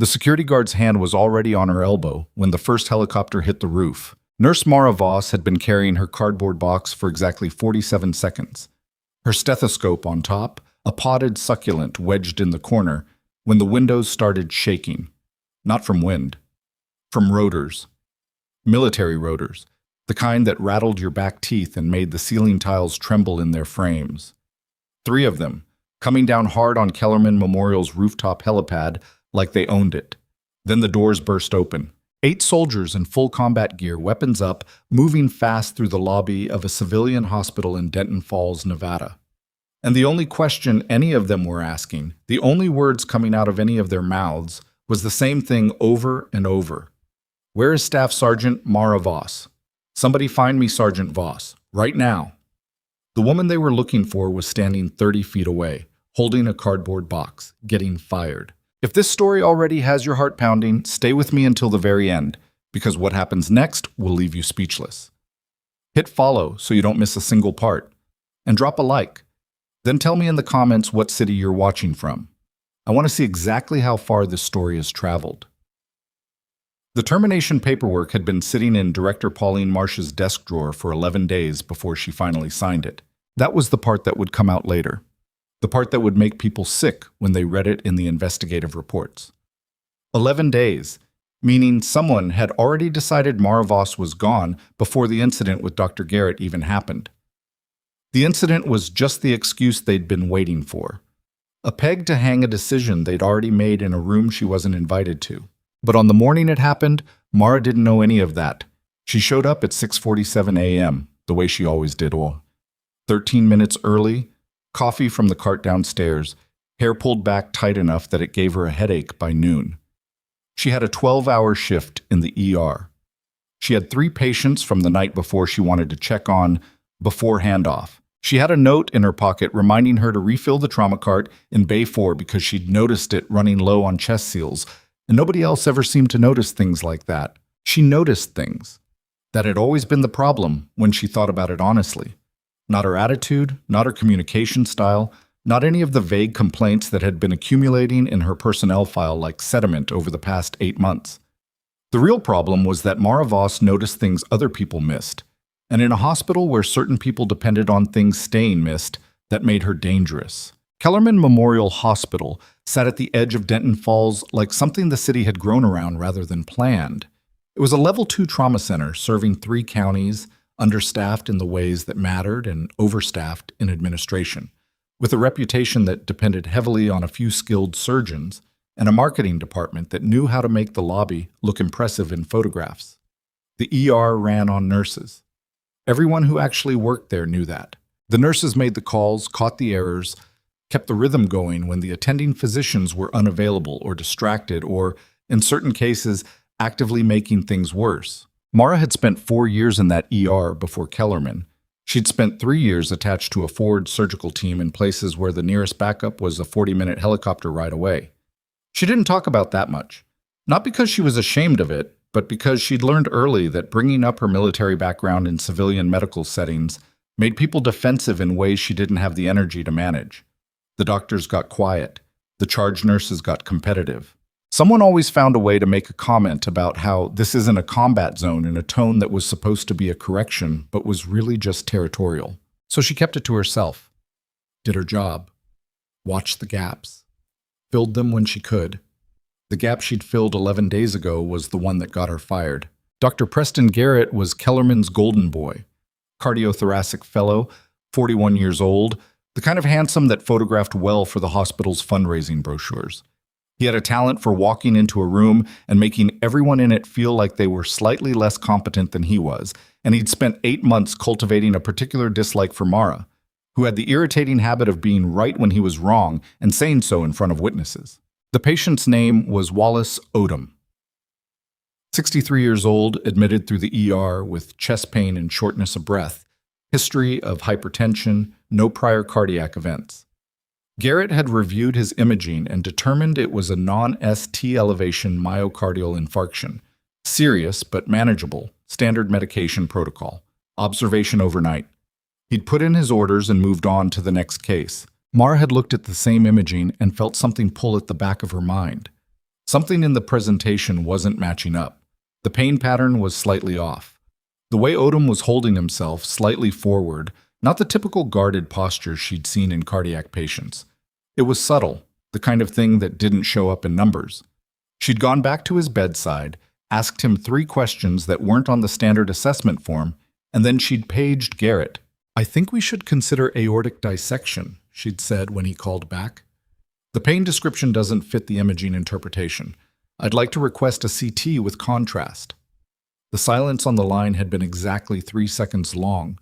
The security guard's hand was already on her elbow when the first helicopter hit the roof. Nurse Mara Voss had been carrying her cardboard box for exactly 47 seconds. Her stethoscope on top, a potted succulent wedged in the corner, when the windows started shaking. Not from wind. From rotors. Military rotors. The kind that rattled your back teeth and made the ceiling tiles tremble in their frames. 3 of them, coming down hard on Kellerman Memorial's rooftop helipad like they owned it. Then the doors burst open. 8 soldiers in full combat gear, weapons up, moving fast through the lobby of a civilian hospital in Denton Falls, Nevada. And the only question any of them were asking, the only words coming out of any of their mouths, was the same thing over and over. "Where is Staff Sergeant Mara Voss? Somebody find me Sergeant Voss, right now." The woman they were looking for was standing 30 feet away, holding a cardboard box, getting fired. If this story already has your heart pounding, stay with me until the very end, because what happens next will leave you speechless. Hit follow so you don't miss a single part, and drop a like. Then tell me in the comments what city you're watching from. I want to see exactly how far this story has traveled. The termination paperwork had been sitting in Director Pauline Marsh's desk drawer for 11 days before she finally signed it. That was the part that would come out later. The part that would make people sick when they read it in the investigative reports. 11 days, meaning someone had already decided Mara Voss was gone before the incident with Dr. Garrett even happened. The incident was just the excuse they'd been waiting for. A peg to hang a decision they'd already made in a room she wasn't invited to. But on the morning it happened, Mara didn't know any of that. She showed up at 6:47 a.m., the way she always did, 13 minutes early, coffee from the cart downstairs, hair pulled back tight enough that it gave her a headache by noon. She had a 12-hour shift in the ER. She had 3 patients from the night before she wanted to check on before handoff. She had a note in her pocket reminding her to refill the trauma cart in Bay 4 because she'd noticed it running low on chest seals, and nobody else ever seemed to notice things like that. She noticed things. That had always been the problem when she thought about it honestly. Not her attitude, not her communication style, not any of the vague complaints that had been accumulating in her personnel file like sediment over the past 8 months. The real problem was that Mara Voss noticed things other people missed, and in a hospital where certain people depended on things staying missed, that made her dangerous. Kellerman Memorial Hospital sat at the edge of Denton Falls like something the city had grown around rather than planned. It was a Level 2 trauma center serving 3 counties, understaffed in the ways that mattered and overstaffed in administration, with a reputation that depended heavily on a few skilled surgeons and a marketing department that knew how to make the lobby look impressive in photographs. The ER ran on nurses. Everyone who actually worked there knew that. The nurses made the calls, caught the errors, kept the rhythm going when the attending physicians were unavailable or distracted or, in certain cases, actively making things worse. Mara had spent 4 years in that ER before Kellerman. She'd spent 3 years attached to a forward surgical team in places where the nearest backup was a 40-minute helicopter ride away. She didn't talk about that much. Not because she was ashamed of it, but because she'd learned early that bringing up her military background in civilian medical settings made people defensive in ways she didn't have the energy to manage. The doctors got quiet. The charge nurses got competitive. Someone always found a way to make a comment about how this isn't a combat zone in a tone that was supposed to be a correction, but was really just territorial. So she kept it to herself, did her job, watched the gaps, filled them when she could. The gap she'd filled 11 days ago was the one that got her fired. Dr. Preston Garrett was Kellerman's golden boy, cardiothoracic fellow, 41 years old, the kind of handsome that photographed well for the hospital's fundraising brochures. He had a talent for walking into a room and making everyone in it feel like they were slightly less competent than he was, and he'd spent 8 months cultivating a particular dislike for Mara, who had the irritating habit of being right when he was wrong and saying so in front of witnesses. The patient's name was Wallace Odom. 63 years old, admitted through the ER with chest pain and shortness of breath, history of hypertension, no prior cardiac events. Garrett had reviewed his imaging and determined it was a non-ST elevation myocardial infarction, serious but manageable, standard medication protocol, observation overnight. He'd put in his orders and moved on to the next case. Mara had looked at the same imaging and felt something pull at the back of her mind. Something in the presentation wasn't matching up. The pain pattern was slightly off. The way Odom was holding himself slightly forward, not the typical guarded posture she'd seen in cardiac patients. It was subtle, the kind of thing that didn't show up in numbers. She'd gone back to his bedside, asked him 3 questions that weren't on the standard assessment form, and then she'd paged Garrett. "I think we should consider aortic dissection," she'd said when he called back. "The pain description doesn't fit the imaging interpretation. I'd like to request a CT with contrast." The silence on the line had been exactly 3 seconds long.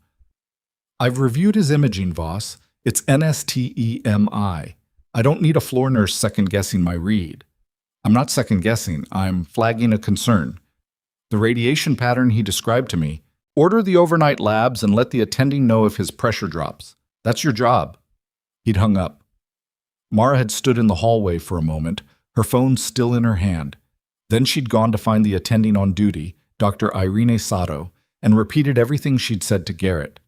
"I've reviewed his imaging, Voss. It's NSTEMI. I don't need a floor nurse second-guessing my read." "I'm not second-guessing. I'm flagging a concern. The radiation pattern he described to me. Order the overnight labs and let the attending know if his pressure drops. That's your job." He'd hung up. Mara had stood in the hallway for a moment, her phone still in her hand. Then she'd gone to find the attending on duty, Dr. Irene Sato, and repeated everything she'd said to Garrett.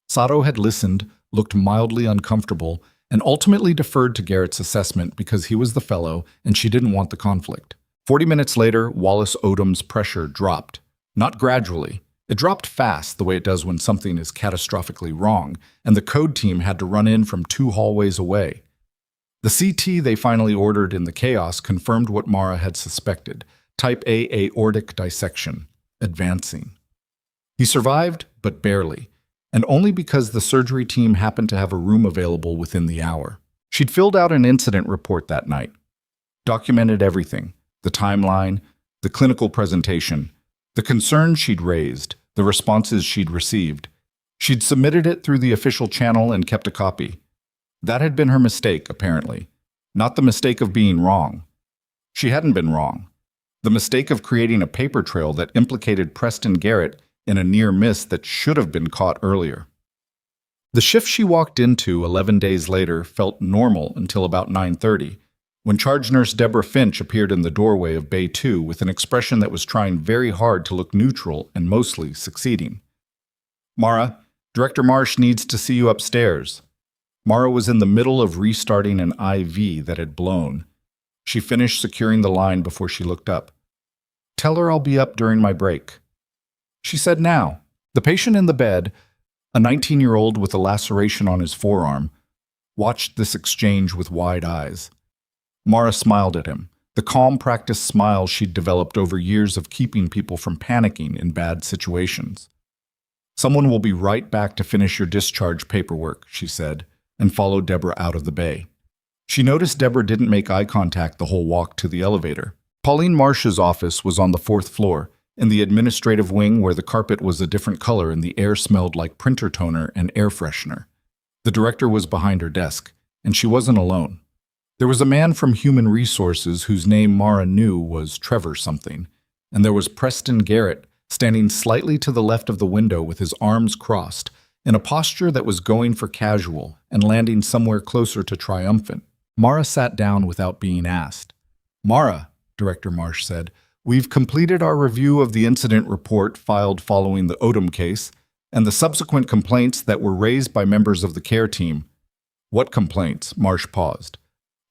Sato had listened, looked mildly uncomfortable, and ultimately deferred to Garrett's assessment because he was the fellow and she didn't want the conflict. 40 minutes later, Wallace Odom's pressure dropped. Not gradually. It dropped fast, the way it does when something is catastrophically wrong, and the code team had to run in from 2 hallways away. The CT they finally ordered in the chaos confirmed what Mara had suspected: type A aortic dissection, advancing. He survived, but barely, and only because the surgery team happened to have a room available within the hour. She'd filled out an incident report that night, documented everything: the timeline, the clinical presentation, the concerns she'd raised, the responses she'd received. She'd submitted it through the official channel and kept a copy. That had been her mistake, apparently. Not the mistake of being wrong. She hadn't been wrong. The mistake of creating a paper trail that implicated Preston Garrett in a near miss that should have been caught earlier. The shift she walked into 11 days later felt normal until about 9:30, when charge nurse Deborah Finch appeared in the doorway of Bay 2 with an expression that was trying very hard to look neutral and mostly succeeding. "Mara, Director Marsh needs to see you upstairs." Mara was in the middle of restarting an IV that had blown. She finished securing the line before she looked up. "Tell her I'll be up during my break." She said now. The patient in the bed, a 19-year-old with a laceration on his forearm, watched this exchange with wide eyes. Mara smiled at him, the calm, practiced smile she'd developed over years of keeping people from panicking in bad situations. "Someone will be right back to finish your discharge paperwork," she said, and followed Deborah out of the bay. She noticed Deborah didn't make eye contact the whole walk to the elevator. Pauline Marsh's office was on the 4th floor, in the administrative wing where the carpet was a different color and the air smelled like printer toner and air freshener. The director was behind her desk, and she wasn't alone. There was a man from Human Resources whose name Mara knew was Trevor something, and there was Preston Garrett standing slightly to the left of the window with his arms crossed, in a posture that was going for casual and landing somewhere closer to triumphant. Mara sat down without being asked. "Mara," Director Marsh said, "we've completed our review of the incident report filed following the Odom case and the subsequent complaints that were raised by members of the care team." "What complaints?" Marsh paused.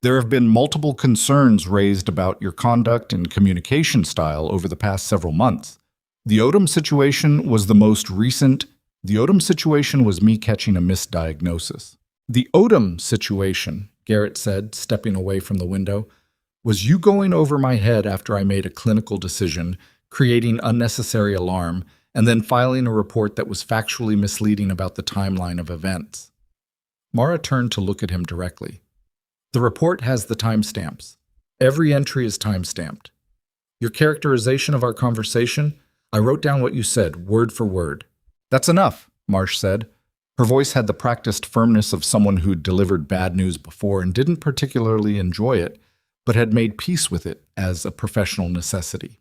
"There have been multiple concerns raised about your conduct and communication style over the past several months. The Odom situation was the most recent. The Odom situation was me catching a misdiagnosis." "The Odom situation," Garrett said, stepping away from the window, "was you going over my head after I made a clinical decision, creating unnecessary alarm, and then filing a report that was factually misleading about the timeline of events." Mara turned to look at him directly. "The report has the timestamps. Every entry is timestamped. Your characterization of our conversation, I wrote down what you said, word for word." "That's enough," Marsh said. Her voice had the practiced firmness of someone who'd delivered bad news before and didn't particularly enjoy it, but had made peace with it as a professional necessity.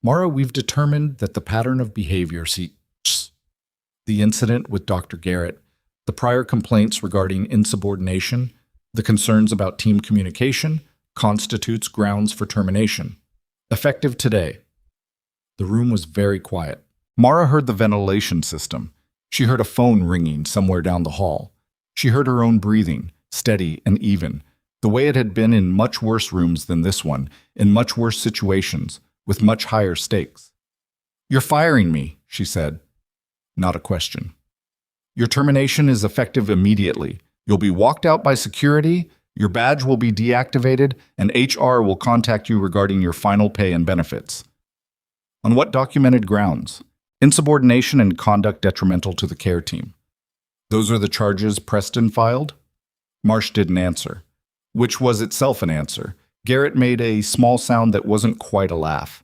"Mara, we've determined that the pattern of behavior, the incident with Dr. Garrett, the prior complaints regarding insubordination, the concerns about team communication, constitutes grounds for termination. Effective today." The room was very quiet. Mara heard the ventilation system. She heard a phone ringing somewhere down the hall. She heard her own breathing, steady and even, the way it had been in much worse rooms than this one, in much worse situations, with much higher stakes. "You're firing me," she said. Not a question. "Your termination is effective immediately. You'll be walked out by security, your badge will be deactivated, and HR will contact you regarding your final pay and benefits." On what documented grounds? Insubordination and conduct detrimental to the care team. Those are the charges Preston filed? Marsh didn't answer, which was itself an answer. Garrett made a small sound that wasn't quite a laugh.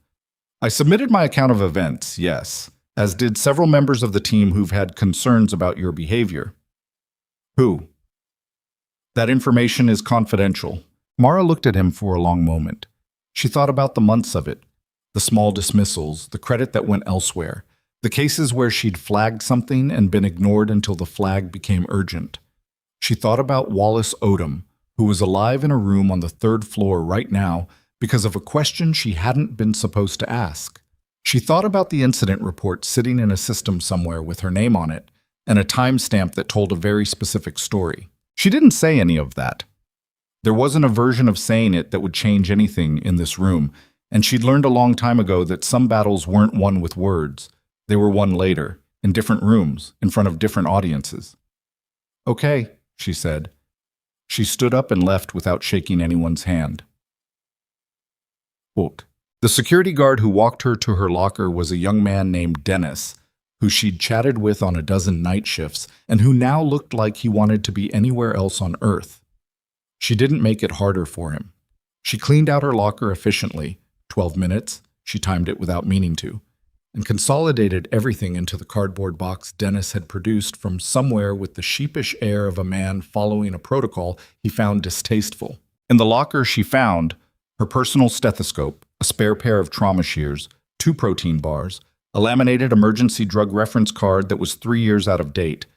"I submitted my account of events, yes, as did several members of the team who've had concerns about your behavior." "Who?" "That information is confidential." Mara looked at him for a long moment. She thought about the months of it, the small dismissals, the credit that went elsewhere, the cases where she'd flagged something and been ignored until the flag became urgent. She thought about Wallace Odom, who was alive in a room on the 3rd floor right now because of a question she hadn't been supposed to ask. She thought about the incident report sitting in a system somewhere with her name on it and a timestamp that told a very specific story. She didn't say any of that. There wasn't a version of saying it that would change anything in this room, and she'd learned a long time ago that some battles weren't won with words. They were won later, in different rooms, in front of different audiences. "Okay," she said. She stood up and left without shaking anyone's hand. Quote, "The security guard who walked her to her locker was a young man named Dennis, who she'd chatted with on a dozen night shifts and who now looked like he wanted to be anywhere else on Earth. She didn't make it harder for him. She cleaned out her locker efficiently, 12 minutes, she timed it without meaning to, and consolidated everything into the cardboard box Dennis had produced from somewhere with the sheepish air of a man following a protocol he found distasteful. In the locker she found her personal stethoscope, a spare pair of trauma shears, 2 protein bars, a laminated emergency drug reference card that was 3 years out of date,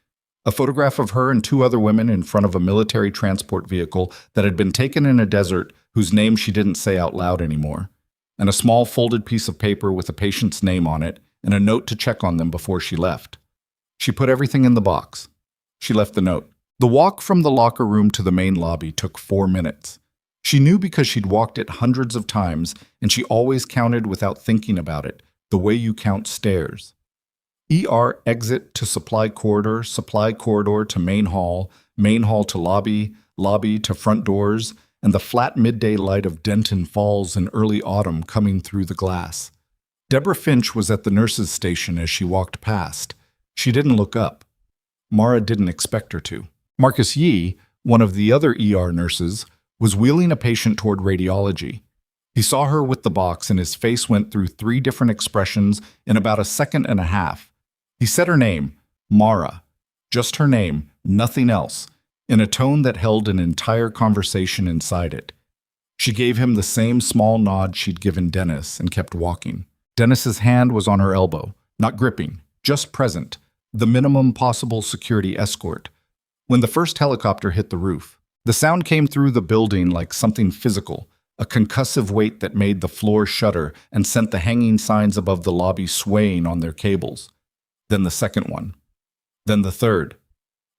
a photograph of her and 2 other women in front of a military transport vehicle that had been taken in a desert whose name she didn't say out loud anymore, and a small folded piece of paper with a patient's name on it and a note to check on them before she left. She put everything in the box. She left the note. The walk from the locker room to the main lobby took 4 minutes. She knew because she'd walked it hundreds of times, and she always counted without thinking about it, the way you count stairs. ER exit to supply corridor to main hall to lobby, lobby to front doors, and the flat midday light of Denton Falls in early autumn coming through the glass. Deborah Finch was at the nurse's station as she walked past. She didn't look up. Mara didn't expect her to. Marcus Yee, one of the other ER nurses, was wheeling a patient toward radiology. He saw her with the box and his face went through 3 different expressions in about a second and a half. He said her name, Mara, just her name, nothing else, in a tone that held an entire conversation inside it. She gave him the same small nod she'd given Dennis and kept walking. Dennis's hand was on her elbow, not gripping, just present, the minimum possible security escort. When the first helicopter hit the roof, the sound came through the building like something physical, a concussive weight that made the floor shudder and sent the hanging signs above the lobby swaying on their cables. Then the second one. Then the third.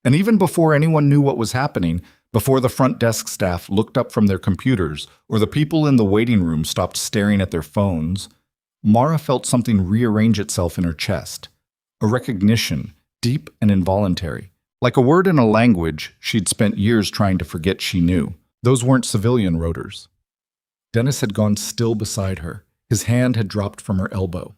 And even before anyone knew what was happening, before the front desk staff looked up from their computers or the people in the waiting room stopped staring at their phones, Mara felt something rearrange itself in her chest. A recognition, deep and involuntary. Like a word in a language she'd spent years trying to forget she knew. Those weren't civilian rotors. Dennis had gone still beside her. His hand had dropped from her elbow.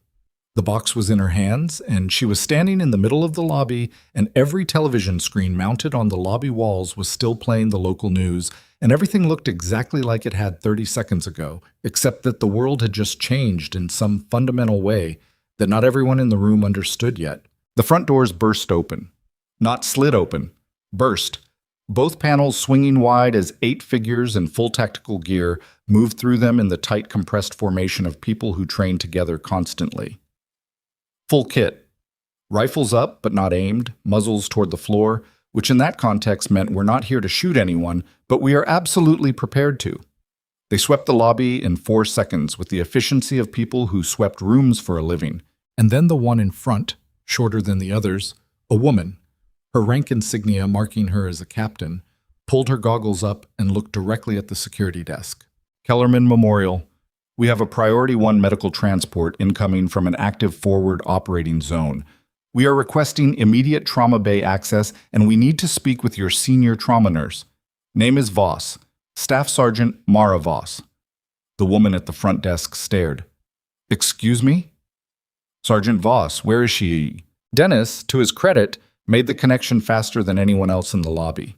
The box was in her hands, and she was standing in the middle of the lobby, and every television screen mounted on the lobby walls was still playing the local news, and everything looked exactly like it had 30 seconds ago, except that the world had just changed in some fundamental way that not everyone in the room understood yet. The front doors burst open. Not slid open. Burst. Both panels swinging wide as 8 figures in full tactical gear moved through them in the tight compressed formation of people who train together constantly. Full kit. Rifles up but not aimed, muzzles toward the floor, which in that context meant we're not here to shoot anyone, but we are absolutely prepared to. They swept the lobby in 4 seconds with the efficiency of people who swept rooms for a living. And then the one in front, shorter than the others, a woman, her rank insignia marking her as a captain, pulled her goggles up, and looked directly at the security desk. Kellerman Memorial, we have a Priority 1 medical transport incoming from an active forward operating zone. We are requesting immediate trauma bay access, and we need to speak with your senior trauma nurse. Name is Voss. Staff Sergeant Mara Voss. The woman at the front desk stared. Excuse me? Sergeant Voss, where is she? Dennis, to his credit, made the connection faster than anyone else in the lobby.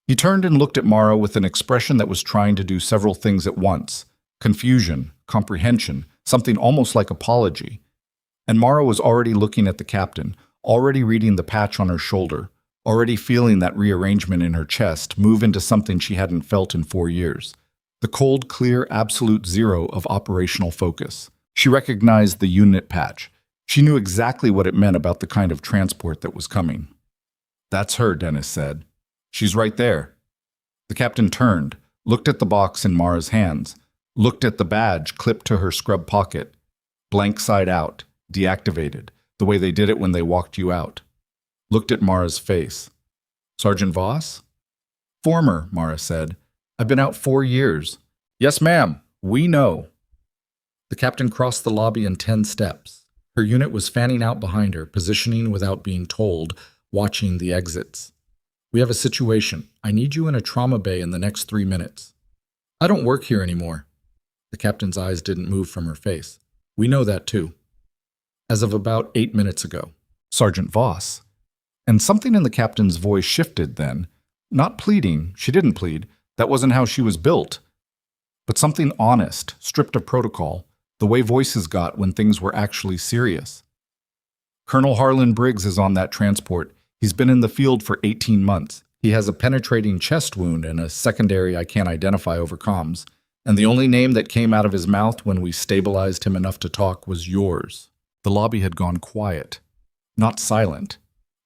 He turned and looked at Mara with an expression that was trying to do several things at once. Confusion, comprehension, something almost like apology. And Mara was already looking at the captain, already reading the patch on her shoulder, already feeling that rearrangement in her chest move into something she hadn't felt in 4 years. The cold, clear, absolute zero of operational focus. She recognized the unit patch. She knew exactly what it meant about the kind of transport that was coming. That's her, Dennis said. She's right there. The captain turned, looked at the box in Mara's hands, looked at the badge clipped to her scrub pocket. Blank side out, deactivated, the way they did it when they walked you out. Looked at Mara's face. Sergeant Voss? Former, Mara said. I've been out 4 years. Yes, ma'am. We know. The captain crossed the lobby in 10 steps. Her unit was fanning out behind her, positioning without being told, watching the exits. We have a situation. I need you in a trauma bay in the next 3 minutes. I don't work here anymore. The captain's eyes didn't move from her face. We know that too. As of about 8 minutes ago. Sergeant Voss. And something in the captain's voice shifted then. Not pleading. She didn't plead. That wasn't how she was built. But something honest, stripped of protocol, the way voices got when things were actually serious. Colonel Harlan Briggs is on that transport. He's been in the field for 18 months. He has a penetrating chest wound and a secondary I can't identify over comms. And the only name that came out of his mouth when we stabilized him enough to talk was yours. The lobby had gone quiet. Not silent.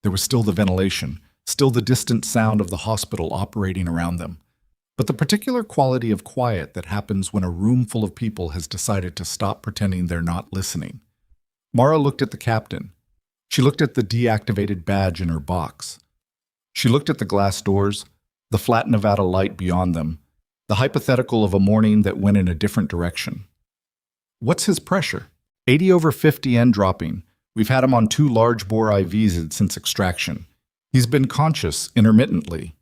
There was still the ventilation, still the distant sound of the hospital operating around them. But the particular quality of quiet that happens when a room full of people has decided to stop pretending they're not listening. Mara looked at the captain. She looked at the deactivated badge in her box. She looked at the glass doors, the flat Nevada light beyond them, the hypothetical of a morning that went in a different direction. What's his pressure? 80/50 and dropping. We've had him on 2 large-bore IVs since extraction. He's been conscious intermittently.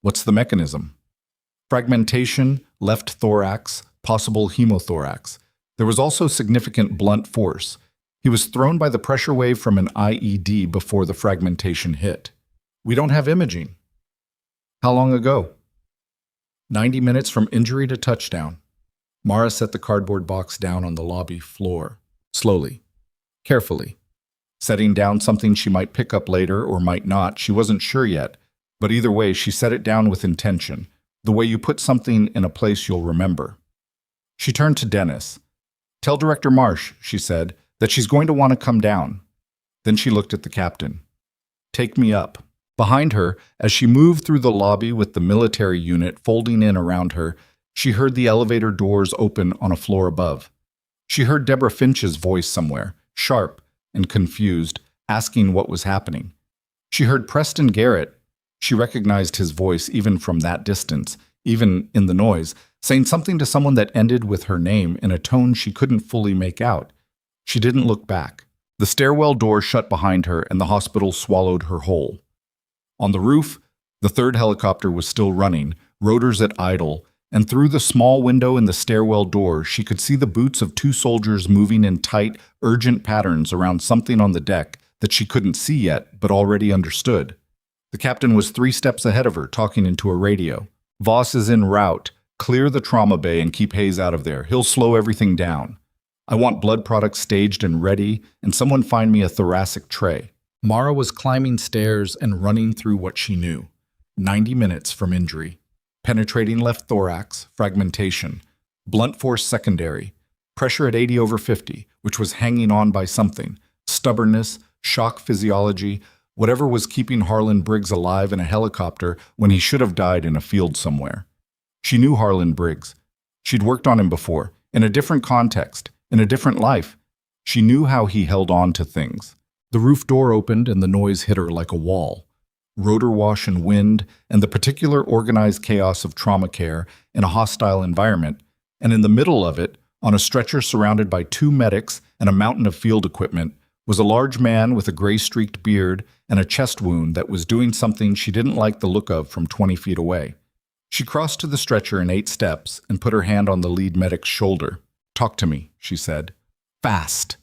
What's the mechanism? Fragmentation, left thorax, possible hemothorax. There was also significant blunt force. He was thrown by the pressure wave from an IED before the fragmentation hit. We don't have imaging. How long ago? 90 minutes from injury to touchdown. Mara set the cardboard box down on the lobby floor, slowly, carefully, setting down something she might pick up later or might not. She wasn't sure yet, but either way, she set it down with intention, the way you put something in a place you'll remember. She turned to Dennis. Tell Director Marsh, she said, that she's going to want to come down. Then she looked at the captain. Take me up. Behind her, as she moved through the lobby with the military unit folding in around her, she heard the elevator doors open on a floor above. She heard Deborah Finch's voice somewhere, sharp and confused, asking what was happening. She heard Preston Garrett. She recognized his voice even from that distance, even in the noise, saying something to someone that ended with her name in a tone she couldn't fully make out. She didn't look back. The stairwell door shut behind her and the hospital swallowed her whole. On the roof, the 3rd helicopter was still running, rotors at idle, and through the small window in the stairwell door, she could see the boots of 2 soldiers moving in tight, urgent patterns around something on the deck that she couldn't see yet, but already understood. The captain was 3 steps ahead of her, talking into a radio. Voss is en route. Clear the trauma bay and keep Hayes out of there. He'll slow everything down. I want blood products staged and ready, and someone find me a thoracic tray. Mara was climbing stairs and running through what she knew. 90 minutes from injury. Penetrating left thorax, fragmentation. Blunt force secondary. Pressure at 80/50, which was hanging on by something. Stubbornness, shock physiology, whatever was keeping Harlan Briggs alive in a helicopter when he should have died in a field somewhere. She knew Harlan Briggs. She'd worked on him before, in a different context, in a different life. She knew how he held on to things. The roof door opened and the noise hit her like a wall. rotor wash and wind, and the particular organized chaos of trauma care in a hostile environment, and in the middle of it, on a stretcher surrounded by two medics and a mountain of field equipment, was a large man with a gray-streaked beard and a chest wound that was doing something she didn't like the look of from 20 feet away. She crossed to the stretcher in 8 steps and put her hand on the lead medic's shoulder. "Talk to me," she said. "Fast."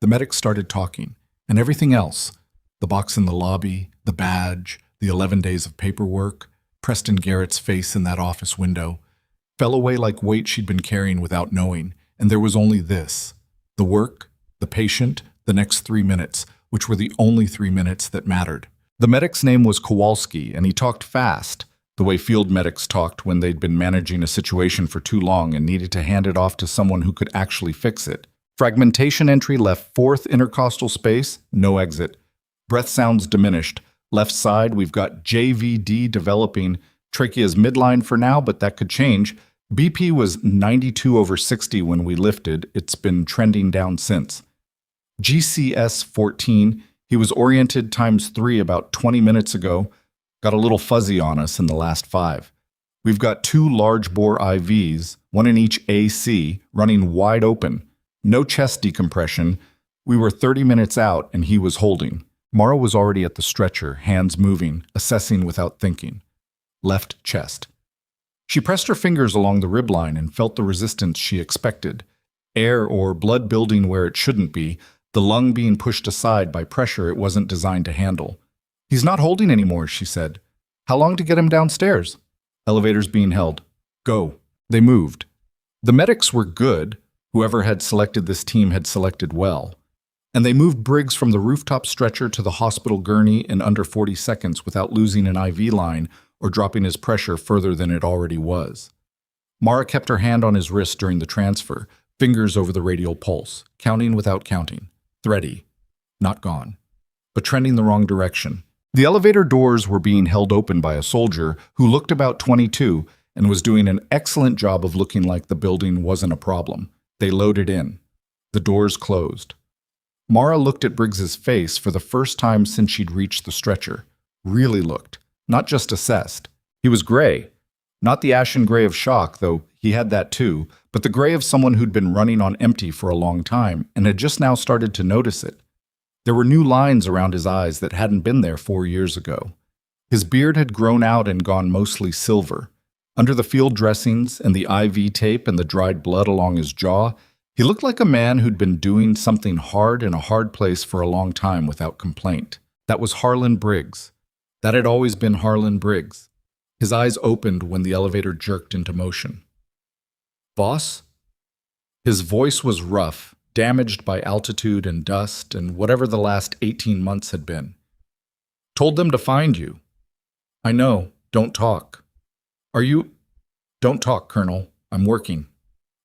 The medic started talking, and everything else, the box in the lobby, the badge, the 11 days of paperwork, Preston Garrett's face in that office window, fell away like weight she'd been carrying without knowing, and there was only this: the work, the patient, the next 3 minutes, which were the only 3 minutes that mattered. The medic's name was Kowalski, and he talked fast, the way field medics talked when they'd been managing a situation for too long and needed to hand it off to someone who could actually fix it. Fragmentation entry left 4th intercostal space, no exit. Breath sounds diminished. Left side, we've got JVD developing. Trachea's midline for now, but that could change. BP was 92/60 when we lifted. It's been trending down since. GCS 14, he was oriented ×3 about 20 minutes ago. Got a little fuzzy on us in the last 5. We've got 2 large bore IVs, one in each AC, running wide open. No chest decompression. We were 30 minutes out and he was holding. Mara was already at the stretcher, hands moving, assessing without thinking. Left chest. She pressed her fingers along the ribline and felt the resistance she expected. Air or blood building where it shouldn't be, the lung being pushed aside by pressure it wasn't designed to handle. "He's not holding anymore," she said. "How long to get him downstairs?" "Elevator's being held." "Go." They moved. The medics were good. Whoever had selected this team had selected well. And they moved Briggs from the rooftop stretcher to the hospital gurney in under 40 seconds without losing an IV line or dropping his pressure further than it already was. Mara kept her hand on his wrist during the transfer, fingers over the radial pulse, counting without counting. Thready. Not gone. But trending the wrong direction. The elevator doors were being held open by a soldier who looked about 22 and was doing an excellent job of looking like the building wasn't a problem. They loaded in. The doors closed. Mara looked at Briggs's face for the first time since she'd reached the stretcher. Really looked. Not just assessed. He was gray. Not the ashen gray of shock, though he had that too, but the gray of someone who'd been running on empty for a long time and had just now started to notice it. There were new lines around his eyes that hadn't been there 4 years ago. His beard had grown out and gone mostly silver. Under the field dressings and the IV tape and the dried blood along his jaw, he looked like a man who'd been doing something hard in a hard place for a long time without complaint. That was Harlan Briggs. That had always been Harlan Briggs. His eyes opened when the elevator jerked into motion. "Voss?" His voice was rough, damaged by altitude and dust and whatever the last 18 months had been. "Told them to find you." "I know. Don't talk." "Are you—" "Don't talk, Colonel. I'm working."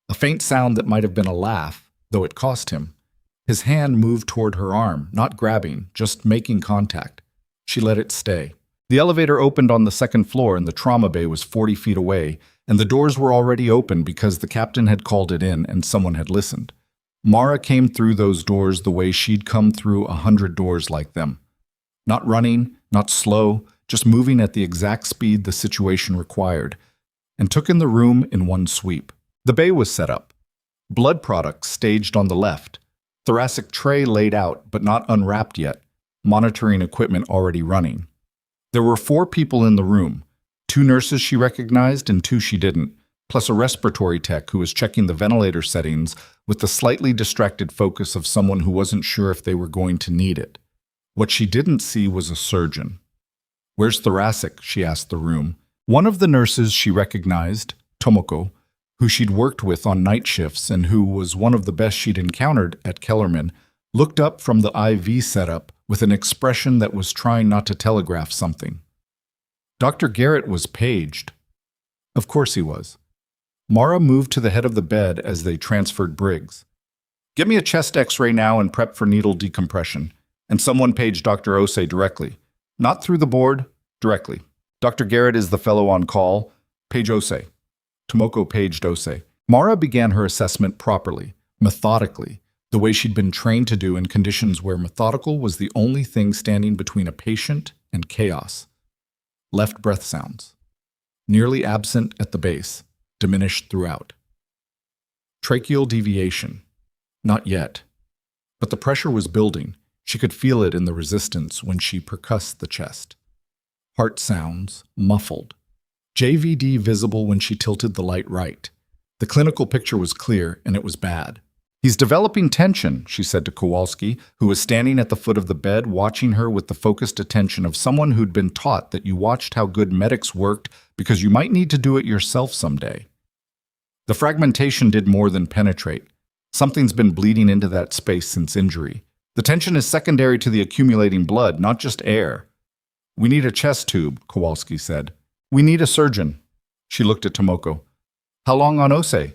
A faint sound that might have been a laugh, though it cost him. His hand moved toward her arm, not grabbing, just making contact. She let it stay. The elevator opened on the 2nd floor and the trauma bay was 40 feet away, and the doors were already open because the captain had called it in and someone had listened. Mara came through those doors the way she'd come through 100 doors like them. Not running, not slow, just moving at the exact speed the situation required, and took in the room in one sweep. The bay was set up. Blood products staged on the left. Thoracic tray laid out, but not unwrapped yet. Monitoring equipment already running. There were 4 people in the room. 2 nurses she recognized and 2 she didn't, plus a respiratory tech who was checking the ventilator settings with the slightly distracted focus of someone who wasn't sure if they were going to need it. What she didn't see was a surgeon. "Where's Thoracic?" she asked the room. One of the nurses she recognized, Tomoko, who she'd worked with on night shifts and who was one of the best she'd encountered at Kellerman, looked up from the IV setup with an expression that was trying not to telegraph something. Dr. Garrett was paged. Of course he was. Mara moved to the head of the bed as they transferred Briggs. "Get me a chest x-ray now and prep for needle decompression." And someone paged Dr. Osei directly. Not through the board, directly. "Dr. Garrett is the fellow on call. Page Osei." Tomoko paged Osei. Mara began her assessment properly, methodically, the way she'd been trained to do in conditions where methodical was the only thing standing between a patient and chaos. Left breath sounds. Nearly absent at the base, diminished throughout. Tracheal deviation. Not yet. But the pressure was building. She could feel it in the resistance when she percussed the chest. Heart sounds, muffled. JVD visible when she tilted the light right. The clinical picture was clear, and it was bad. "He's developing tension," she said to Kowalski, who was standing at the foot of the bed watching her with the focused attention of someone who'd been taught that you watched how good medics worked because you might need to do it yourself someday. The fragmentation did more than penetrate. Something's been bleeding into that space since injury. The tension is secondary to the accumulating blood, not just air. "We need a chest tube," Kowalski said. "We need a surgeon." She looked at Tomoko. "How long on Ose?"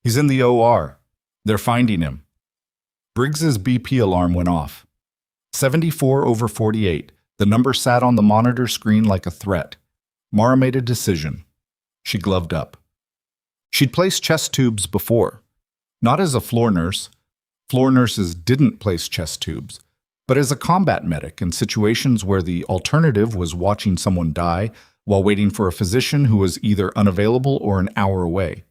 "He's in the OR. They're finding him." Briggs's BP alarm went off. 74/48. The number sat on the monitor screen like a threat. Mara made a decision. She gloved up. She'd placed chest tubes before. Not as a floor nurse. Floor nurses didn't place chest tubes. But as a combat medic in situations where the alternative was watching someone die while waiting for a physician who was either unavailable or an hour away.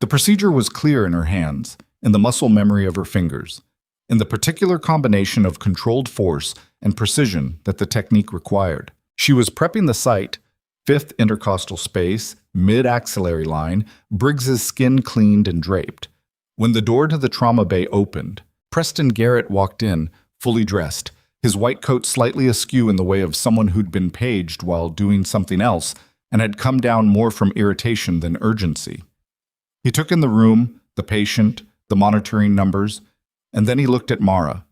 The procedure was clear in her hands, in the muscle memory of her fingers, in the particular combination of controlled force and precision that the technique required. She was prepping the site, fifth intercostal space, mid-axillary line, Briggs's skin cleaned and draped. When the door to the trauma bay opened, Preston Garrett walked in, fully dressed, his white coat slightly askew in the way of someone who'd been paged while doing something else and had come down more from irritation than urgency. He took in the room, the patient, the monitoring numbers, and then he looked at Mara,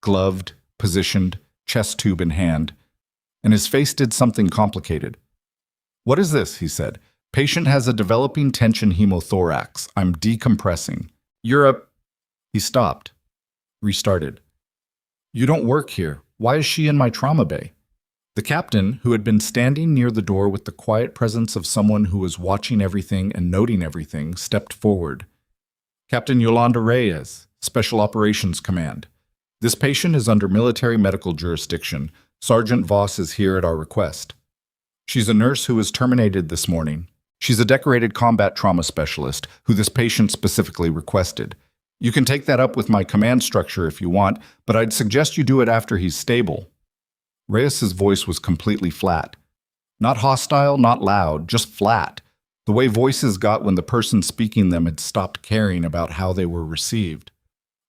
gloved, positioned, chest tube in hand, and his face did something complicated. "What is this?" he said. "Patient has a developing tension hemothorax. I'm decompressing." "You're a—" He stopped, restarted. "You don't work here. Why is she in my trauma bay?" The captain, who had been standing near the door with the quiet presence of someone who was watching everything and noting everything, stepped forward. "Captain Yolanda Reyes, Special Operations Command. This patient is under military medical jurisdiction. Sergeant Voss is here at our request. She's a nurse who was terminated this morning. She's a decorated combat trauma specialist who this patient specifically requested. You can take that up with my command structure if you want, but I'd suggest you do it after he's stable." Reyes's voice was completely flat. Not hostile, not loud, just flat. The way voices got when the person speaking them had stopped caring about how they were received.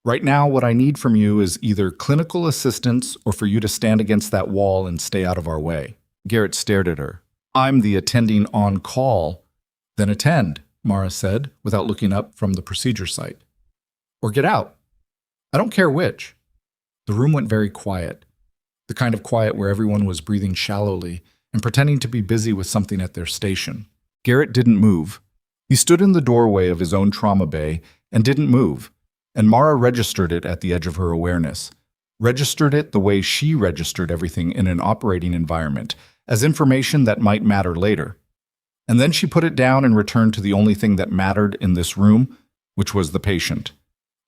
"Right now, what I need from you is either clinical assistance or for you to stand against that wall and stay out of our way." Garrett stared at her. "I'm the attending on call." "Then attend," Mara said, without looking up from the procedure site. "Or get out. I don't care which." The room went very quiet. The kind of quiet where everyone was breathing shallowly and pretending to be busy with something at their station. Garrett didn't move. He stood in the doorway of his own trauma bay and didn't move, and Mara registered it at the edge of her awareness. Registered it the way she registered everything in an operating environment, as information that might matter later. And then she put it down and returned to the only thing that mattered in this room, which was the patient.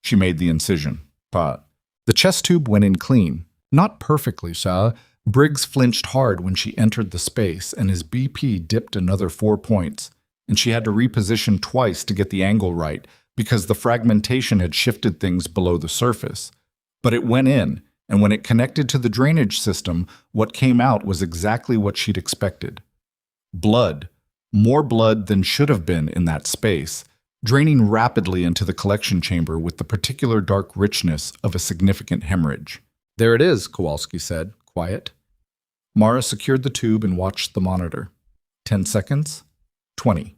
She made the incision. The chest tube went in clean. Not perfectly, sir. Briggs flinched hard when she entered the space, and his BP dipped another 4 points, and she had to reposition twice to get the angle right, because the fragmentation had shifted things below the surface. But it went in, and when it connected to the drainage system, what came out was exactly what she'd expected. Blood. More blood than should have been in that space, draining rapidly into the collection chamber with the particular dark richness of a significant hemorrhage. "There it is," Kowalski said, quiet. Mara secured the tube and watched the monitor. 10 seconds. 20.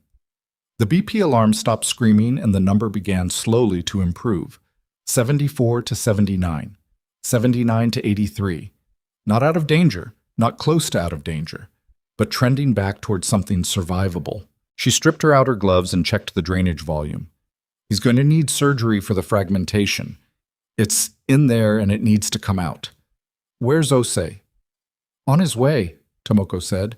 The BP alarm stopped screaming and the number began slowly to improve. 74 to 79. 79 to 83. Not out of danger, not close to out of danger, but trending back towards something survivable. She stripped her outer gloves and checked the drainage volume. "He's going to need surgery for the fragmentation. It's in there and it needs to come out." "Where's Ose?" "On his way," Tomoko said.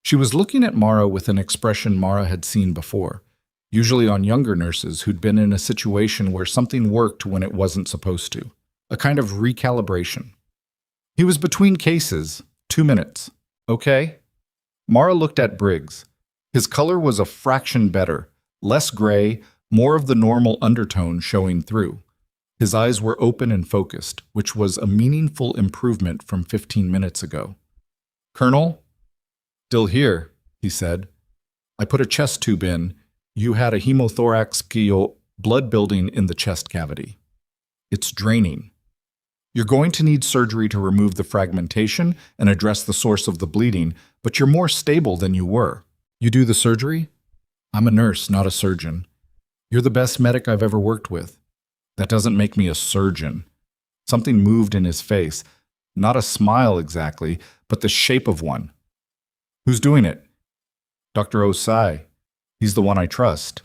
She was looking at Mara with an expression Mara had seen before, usually on younger nurses who'd been in a situation where something worked when it wasn't supposed to. A kind of recalibration. "He was between cases, 2 minutes. Okay? Mara looked at Briggs. His color was a fraction better, less gray, more of the normal undertone showing through. His eyes were open and focused, which was a meaningful improvement from 15 minutes ago. Colonel? Still here, he said. I put a chest tube in. You had a hemothorax blood building in the chest cavity. It's draining. You're going to need surgery to remove the fragmentation and address the source of the bleeding, but you're more stable than you were. You do the surgery? I'm a nurse, not a surgeon. You're the best medic I've ever worked with. That doesn't make me a surgeon. Something moved in his face. Not a smile exactly, but the shape of one. Who's doing it? Dr. Osai. He's the one I trust.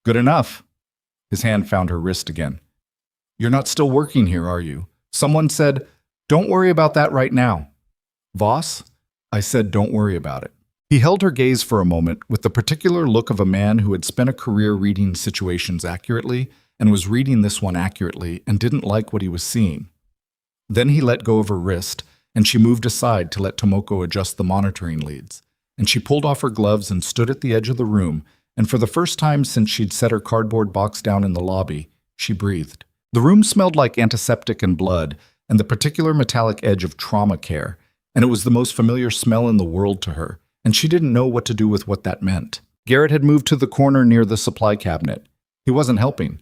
Good enough. His hand found her wrist again. You're not still working here, are you? Someone said, don't worry about that right now. Voss? I said, don't worry about it. He held her gaze for a moment with the particular look of a man who had spent a career reading situations accurately and was reading this one accurately and didn't like what he was seeing. Then he let go of her wrist, and she moved aside to let Tomoko adjust the monitoring leads. And she pulled off her gloves and stood at the edge of the room, and for the first time since she'd set her cardboard box down in the lobby, she breathed. The room smelled like antiseptic and blood, and the particular metallic edge of trauma care, and it was the most familiar smell in the world to her, and she didn't know what to do with what that meant. Garrett had moved to the corner near the supply cabinet. He wasn't helping.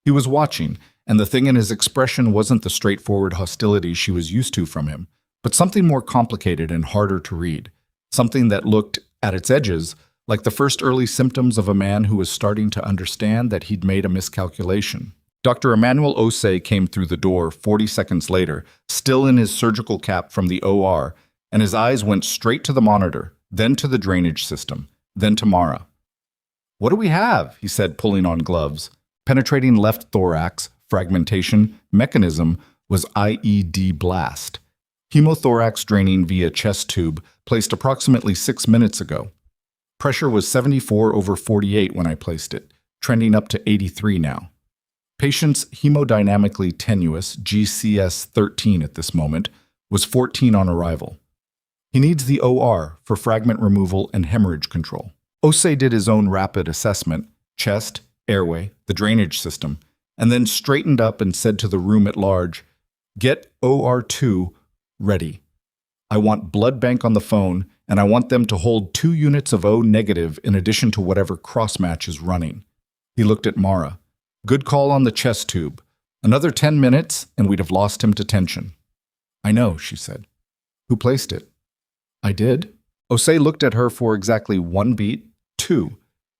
He was watching, and the thing in his expression wasn't the straightforward hostility she was used to from him, but something more complicated and harder to read, something that looked, at its edges, like the first early symptoms of a man who was starting to understand that he'd made a miscalculation. Dr. Emmanuel Osei came through the door 40 seconds later, still in his surgical cap from the OR, and his eyes went straight to the monitor, then to the drainage system, then to Mara. What do we have? He said, pulling on gloves. Penetrating left thorax, fragmentation, mechanism was IED blast. Hemothorax draining via chest tube, placed approximately 6 minutes ago. Pressure was 74/48 when I placed it, trending up to 83 now. Patient's hemodynamically tenuous, GCS 13 at this moment, was 14 on arrival. He needs the OR for fragment removal and hemorrhage control. Osei did his own rapid assessment, chest, airway, the drainage system, and then straightened up and said to the room at large, "Get OR2 ready. I want blood bank on the phone, and I want them to hold 2 units of O negative in addition to whatever cross-match is running." He looked at Mara. Good call on the chest tube. Another 10 minutes, and we'd have lost him to tension. I know, she said. Who placed it? I did. Osei looked at her for exactly 1 beat, 2,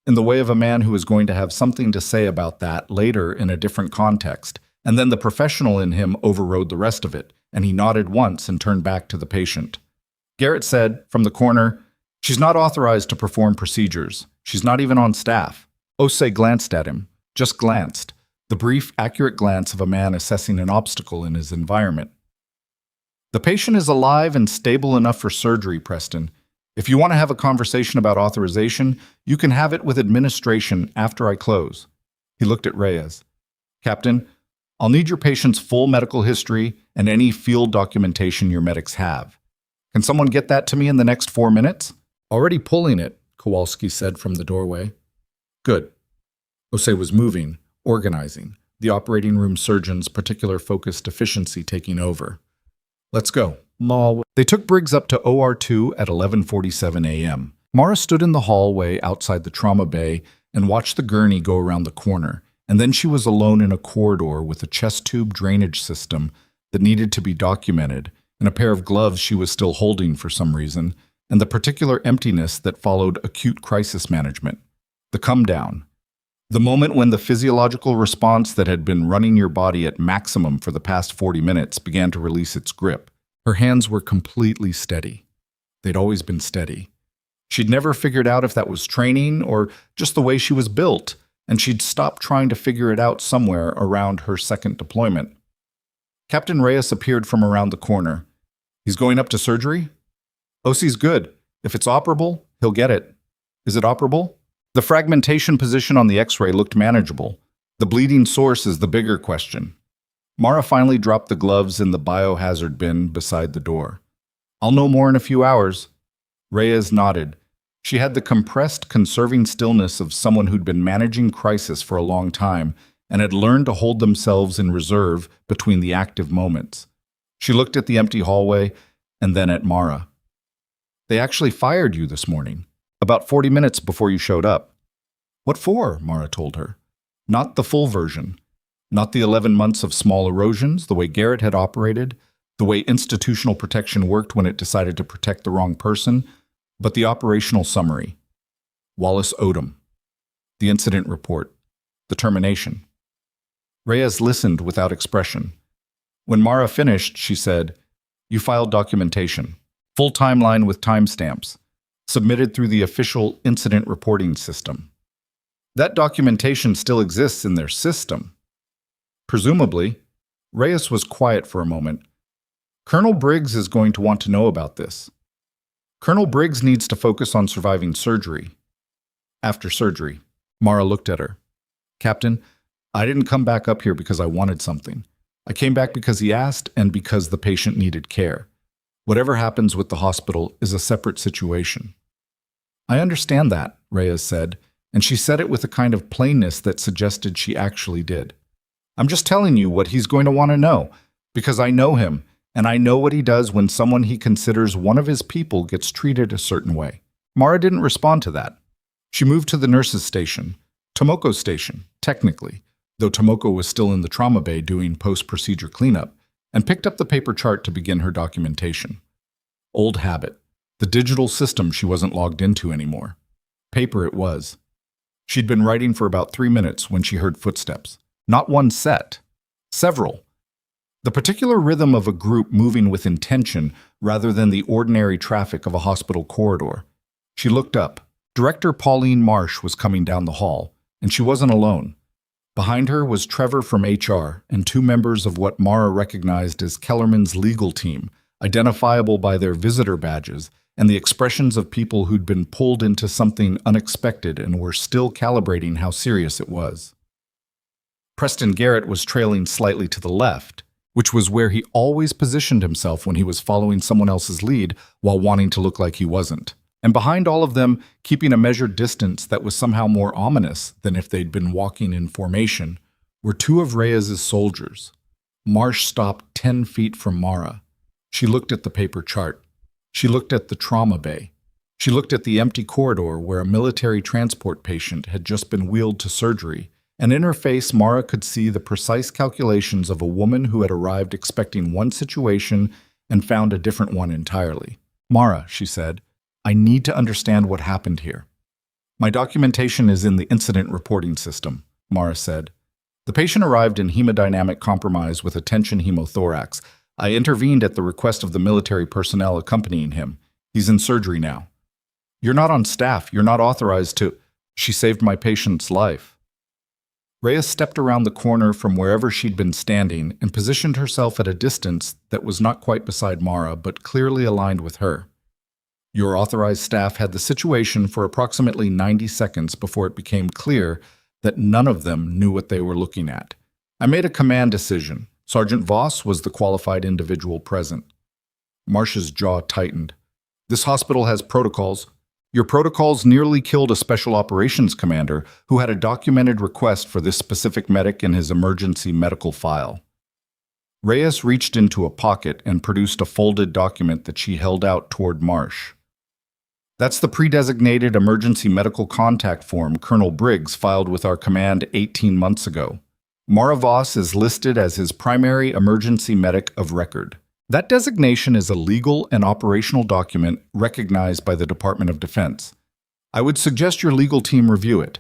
in the way of a man who was going to have something to say about that later in a different context, and then the professional in him overrode the rest of it, and he nodded once and turned back to the patient. Garrett said, from the corner, "She's not authorized to perform procedures. She's not even on staff." Osei glanced at him. Just glanced, the brief, accurate glance of a man assessing an obstacle in his environment. The patient is alive and stable enough for surgery, Preston. If you want to have a conversation about authorization, you can have it with administration after I close. He looked at Reyes. Captain, I'll need your patient's full medical history and any field documentation your medics have. Can someone get that to me in the next 4 minutes? Already pulling it, Kowalski said from the doorway. Good. Osei was moving, organizing, the operating room surgeon's particular focused efficiency taking over. Let's go. They took Briggs up to OR2 at 11:47 a.m. Mara stood in the hallway outside the trauma bay and watched the gurney go around the corner, and then she was alone in a corridor with a chest tube drainage system that needed to be documented, and a pair of gloves she was still holding for some reason, and the particular emptiness that followed acute crisis management. The come down. The moment when the physiological response that had been running your body at maximum for the past 40 minutes began to release its grip. Her hands were completely steady. They'd always been steady. She'd never figured out if that was training or just the way she was built, and she'd stopped trying to figure it out somewhere around her second deployment. Captain Reyes appeared from around the corner. He's going up to surgery? OC's good. If it's operable, he'll get it. Is it operable? The fragmentation position on the X-ray looked manageable. The bleeding source is the bigger question. Mara finally dropped the gloves in the biohazard bin beside the door. I'll know more in a few hours. Reyes nodded. She had the compressed, conserving stillness of someone who'd been managing crisis for a long time and had learned to hold themselves in reserve between the active moments. She looked at the empty hallway and then at Mara. They actually fired you this morning, about 40 minutes before you showed up. What for? Mara told her. Not the full version. Not the 11 months of small erosions, the way Garrett had operated, the way institutional protection worked when it decided to protect the wrong person, but the operational summary. Wallace Odom. The incident report. The termination. Reyes listened without expression. When Mara finished, she said, "You filed documentation. Full timeline with timestamps. Submitted through the official incident reporting system. That documentation still exists in their system." Presumably. Reyes was quiet for a moment. Colonel Briggs is going to want to know about this. Colonel Briggs needs to focus on surviving surgery. After surgery, Mara looked at her. Captain, I didn't come back up here because I wanted something. I came back because he asked and because the patient needed care. Whatever happens with the hospital is a separate situation. I understand that, Reyes said, and she said it with a kind of plainness that suggested she actually did. I'm just telling you what he's going to want to know, because I know him, and I know what he does when someone he considers one of his people gets treated a certain way. Mara didn't respond to that. She moved to the nurse's station, Tomoko's station, technically, though Tomoko was still in the trauma bay doing post-procedure cleanup, and picked up the paper chart to begin her documentation. Old habit. The digital system she wasn't logged into anymore. Paper it was. She'd been writing for about 3 minutes when she heard footsteps. Not one set. Several. The particular rhythm of a group moving with intention rather than the ordinary traffic of a hospital corridor. She looked up. Director Pauline Marsh was coming down the hall, and she wasn't alone. Behind her was Trevor from HR and 2 members of what Mara recognized as Kellerman's legal team, identifiable by their visitor badges and the expressions of people who'd been pulled into something unexpected and were still calibrating how serious it was. Preston Garrett was trailing slightly to the left, which was where he always positioned himself when he was following someone else's lead while wanting to look like he wasn't. And behind all of them, keeping a measured distance that was somehow more ominous than if they'd been walking in formation, were 2 of Reyes's soldiers. Marsh stopped 10 feet from Mara. She looked at the paper chart. She looked at the trauma bay. She looked at the empty corridor where a military transport patient had just been wheeled to surgery, and in her face Mara could see the precise calculations of a woman who had arrived expecting one situation and found a different one entirely. Mara, she said, I need to understand what happened here. My documentation is in the incident reporting system, Mara said. The patient arrived in hemodynamic compromise with a tension hemothorax. I intervened at the request of the military personnel accompanying him. He's in surgery now. You're not on staff. You're not authorized to... She saved my patient's life. Reyes stepped around the corner from wherever she'd been standing and positioned herself at a distance that was not quite beside Mara, but clearly aligned with her. Your authorized staff had the situation for approximately 90 seconds before it became clear that none of them knew what they were looking at. I made a command decision. Sergeant Voss was the qualified individual present. Marsh's jaw tightened. This hospital has protocols. Your protocols nearly killed a special operations commander who had a documented request for this specific medic in his emergency medical file. Reyes reached into a pocket and produced a folded document that she held out toward Marsh. That's the pre-designated emergency medical contact form Colonel Briggs filed with our command 18 months ago. Mara Voss is listed as his primary emergency medic of record. That designation is a legal and operational document recognized by the Department of Defense. I would suggest your legal team review it.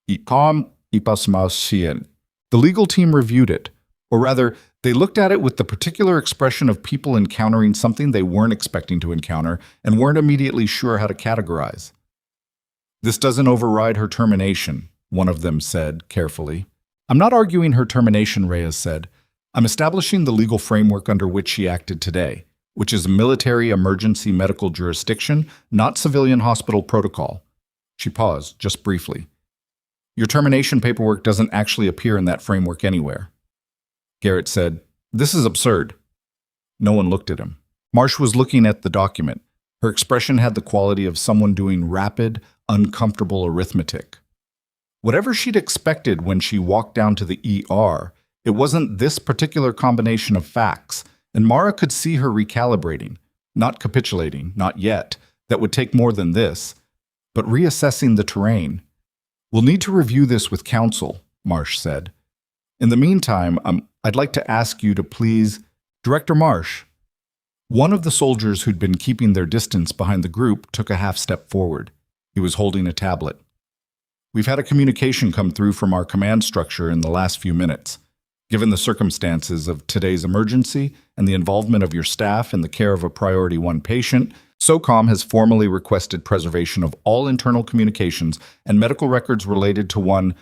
The legal team reviewed it, or rather, they looked at it with the particular expression of people encountering something they weren't expecting to encounter and weren't immediately sure how to categorize. This doesn't override her termination, one of them said carefully. I'm not arguing her termination, Reyes said. I'm establishing the legal framework under which she acted today, which is a military emergency medical jurisdiction, not civilian hospital protocol. She paused, just briefly. Your termination paperwork doesn't actually appear in that framework anywhere. Garrett said, This is absurd. No one looked at him. Marsh was looking at the document. Her expression had the quality of someone doing rapid, uncomfortable arithmetic. Whatever she'd expected when she walked down to the ER, it wasn't this particular combination of facts, and Mara could see her recalibrating, not capitulating, not yet. That would take more than this, but reassessing the terrain. "We'll need to review this with counsel," Marsh said. "In the meantime, I'd like to ask you to please—" "Director Marsh." One of the soldiers who'd been keeping their distance behind the group took a half step forward. He was holding a tablet. "We've had a communication come through from our command structure in the last few minutes. Given the circumstances of today's emergency and the involvement of your staff in the care of a Priority 1 patient, SOCOM has formally requested preservation of all internal communications and medical records related to one—"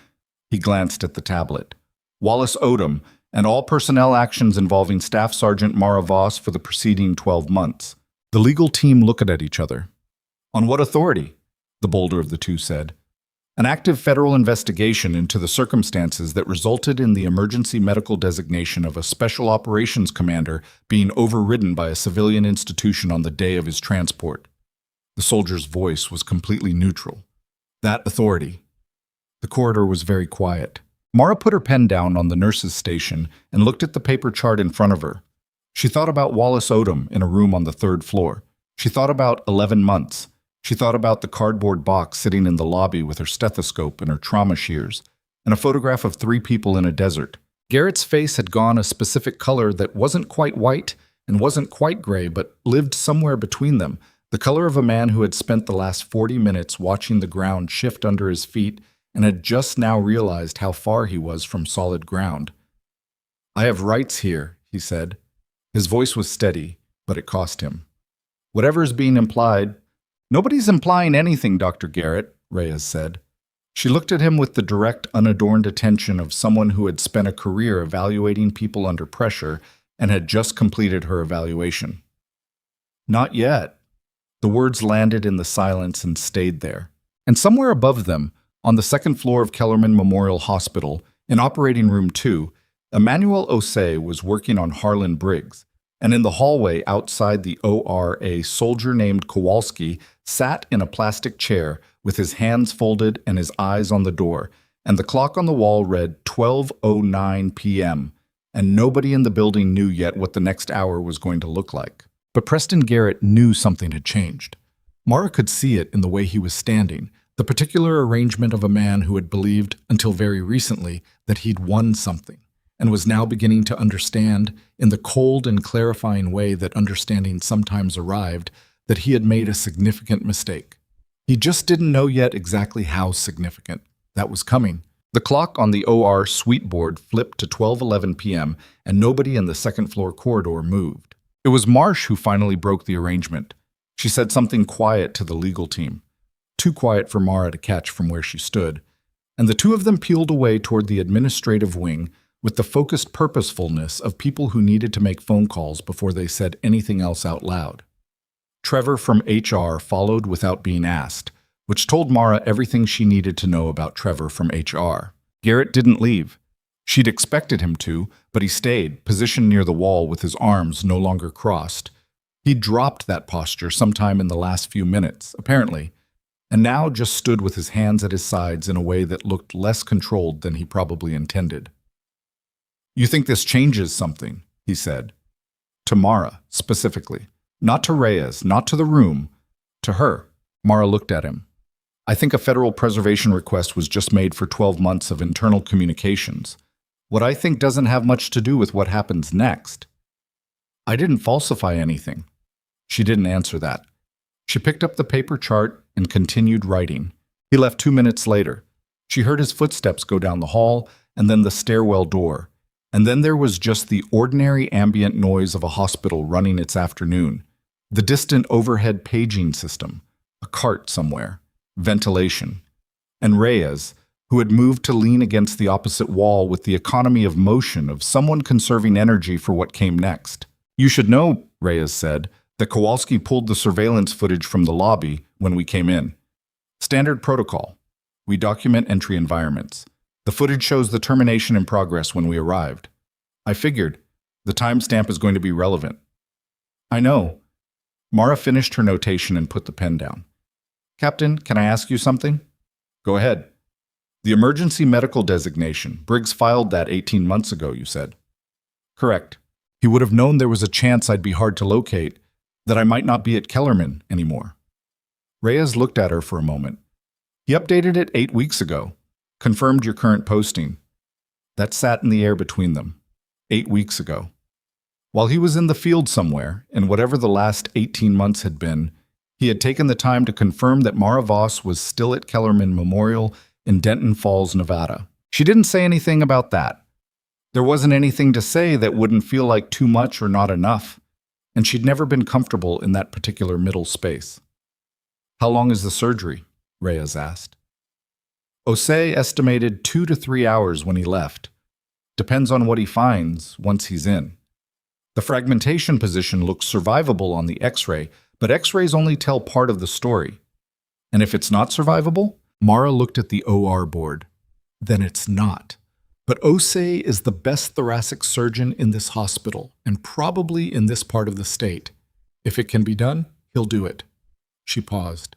he glanced at the tablet, "Wallace Odom, and all personnel actions involving Staff Sergeant Mara Voss for the preceding 12 months. The legal team looked at each other. "On what authority?" the bolder of the two said. "An active federal investigation into the circumstances that resulted in the emergency medical designation of a Special Operations Commander being overridden by a civilian institution on the day of his transport." The soldier's voice was completely neutral. "That authority." The corridor was very quiet. Mara put her pen down on the nurse's station and looked at the paper chart in front of her. She thought about Wallace Odom in a room on the 3rd floor. She thought about 11 months. She thought about the cardboard box sitting in the lobby with her stethoscope and her trauma shears, and a photograph of 3 people in a desert. Garrett's face had gone a specific color that wasn't quite white and wasn't quite gray, but lived somewhere between them, the color of a man who had spent the last 40 minutes watching the ground shift under his feet and had just now realized how far he was from solid ground. "I have rights here," he said. His voice was steady, but it cost him. "Whatever is being implied—" "Nobody's implying anything, Dr. Garrett," Reyes said. She looked at him with the direct, unadorned attention of someone who had spent a career evaluating people under pressure and had just completed her evaluation. "Not yet." The words landed in the silence and stayed there. And somewhere above them, on the 2nd floor of Kellerman Memorial Hospital, in Operating Room 2, Emmanuel Osei was working on Harlan Briggs, and in the hallway outside the OR, a soldier named Kowalski sat in a plastic chair with his hands folded and his eyes on the door, and the clock on the wall read 12:09 p.m., and nobody in the building knew yet what the next hour was going to look like. But Preston Garrett knew something had changed. Mara could see it in the way he was standing, the particular arrangement of a man who had believed, until very recently, that he'd won something, and was now beginning to understand, in the cold and clarifying way that understanding sometimes arrived, that he had made a significant mistake. He just didn't know yet exactly how significant. That was coming. The clock on the OR suite board flipped to 12:11 p.m., and nobody in the 2nd floor corridor moved. It was Marsh who finally broke the arrangement. She said something quiet to the legal team, too quiet for Mara to catch from where she stood, and the two of them peeled away toward the administrative wing with the focused purposefulness of people who needed to make phone calls before they said anything else out loud. Trevor from HR followed without being asked, which told Mara everything she needed to know about Trevor from HR. Garrett didn't leave. She'd expected him to, but he stayed, positioned near the wall with his arms no longer crossed. He'd dropped that posture sometime in the last few minutes, apparently, and now just stood with his hands at his sides in a way that looked less controlled than he probably intended. "You think this changes something?" he said. To Mara, specifically. Not to Reyes, not to the room. To her. Mara looked at him. "I think a federal preservation request was just made for 12 months of internal communications. What I think doesn't have much to do with what happens next." "I didn't falsify anything." She didn't answer that. She picked up the paper chart and continued writing. He left 2 minutes later. She heard his footsteps go down the hall and then the stairwell door. And then there was just the ordinary ambient noise of a hospital running its afternoon. The distant overhead paging system. A cart somewhere. Ventilation. And Reyes, who had moved to lean against the opposite wall with the economy of motion of someone conserving energy for what came next. "You should know," Reyes said, "that Kowalski pulled the surveillance footage from the lobby when we came in. Standard protocol. We document entry environments. The footage shows the termination in progress when we arrived. I figured the timestamp is going to be relevant." "I know, Mara finished her notation and put the pen down. Captain, can I ask you something? Go ahead. The emergency medical designation. Briggs filed that 18 months ago, you said. Correct. He would have known there was a chance I'd be hard to locate, that I might not be at Kellerman anymore. Reyes looked at her for a moment. He updated it 8 weeks ago. Confirmed your current posting. That sat in the air between them. 8 weeks ago. While he was in the field somewhere, and whatever the last 18 months had been, he had taken the time to confirm that Mara Voss was still at Kellerman Memorial in Denton Falls, Nevada. She didn't say anything about that. There wasn't anything to say that wouldn't feel like too much or not enough, and she'd never been comfortable in that particular middle space. How long is the surgery? Reyes asked. Osei estimated 2 to 3 hours when he left. Depends on what he finds once he's in. The fragmentation position looks survivable on the X-ray, but X-rays only tell part of the story. And if it's not survivable? Mara looked at the OR board. Then it's not. But Osei is the best thoracic surgeon in this hospital, and probably in this part of the state. If it can be done, he'll do it. She paused.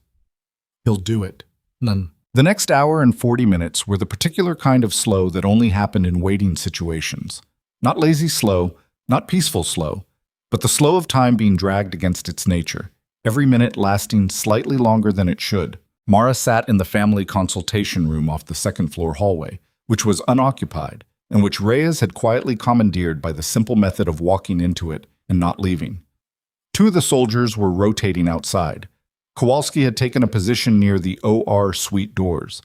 He'll do it. None. The next hour and 40 minutes were the particular kind of slow that only happened in waiting situations. Not lazy slow, not peaceful slow, but the slow of time being dragged against its nature, every minute lasting slightly longer than it should. Mara sat in the family consultation room off the second-floor hallway, which was unoccupied, and which Reyes had quietly commandeered by the simple method of walking into it and not leaving. 2 of the soldiers were rotating outside. Kowalski had taken a position near the OR suite doors.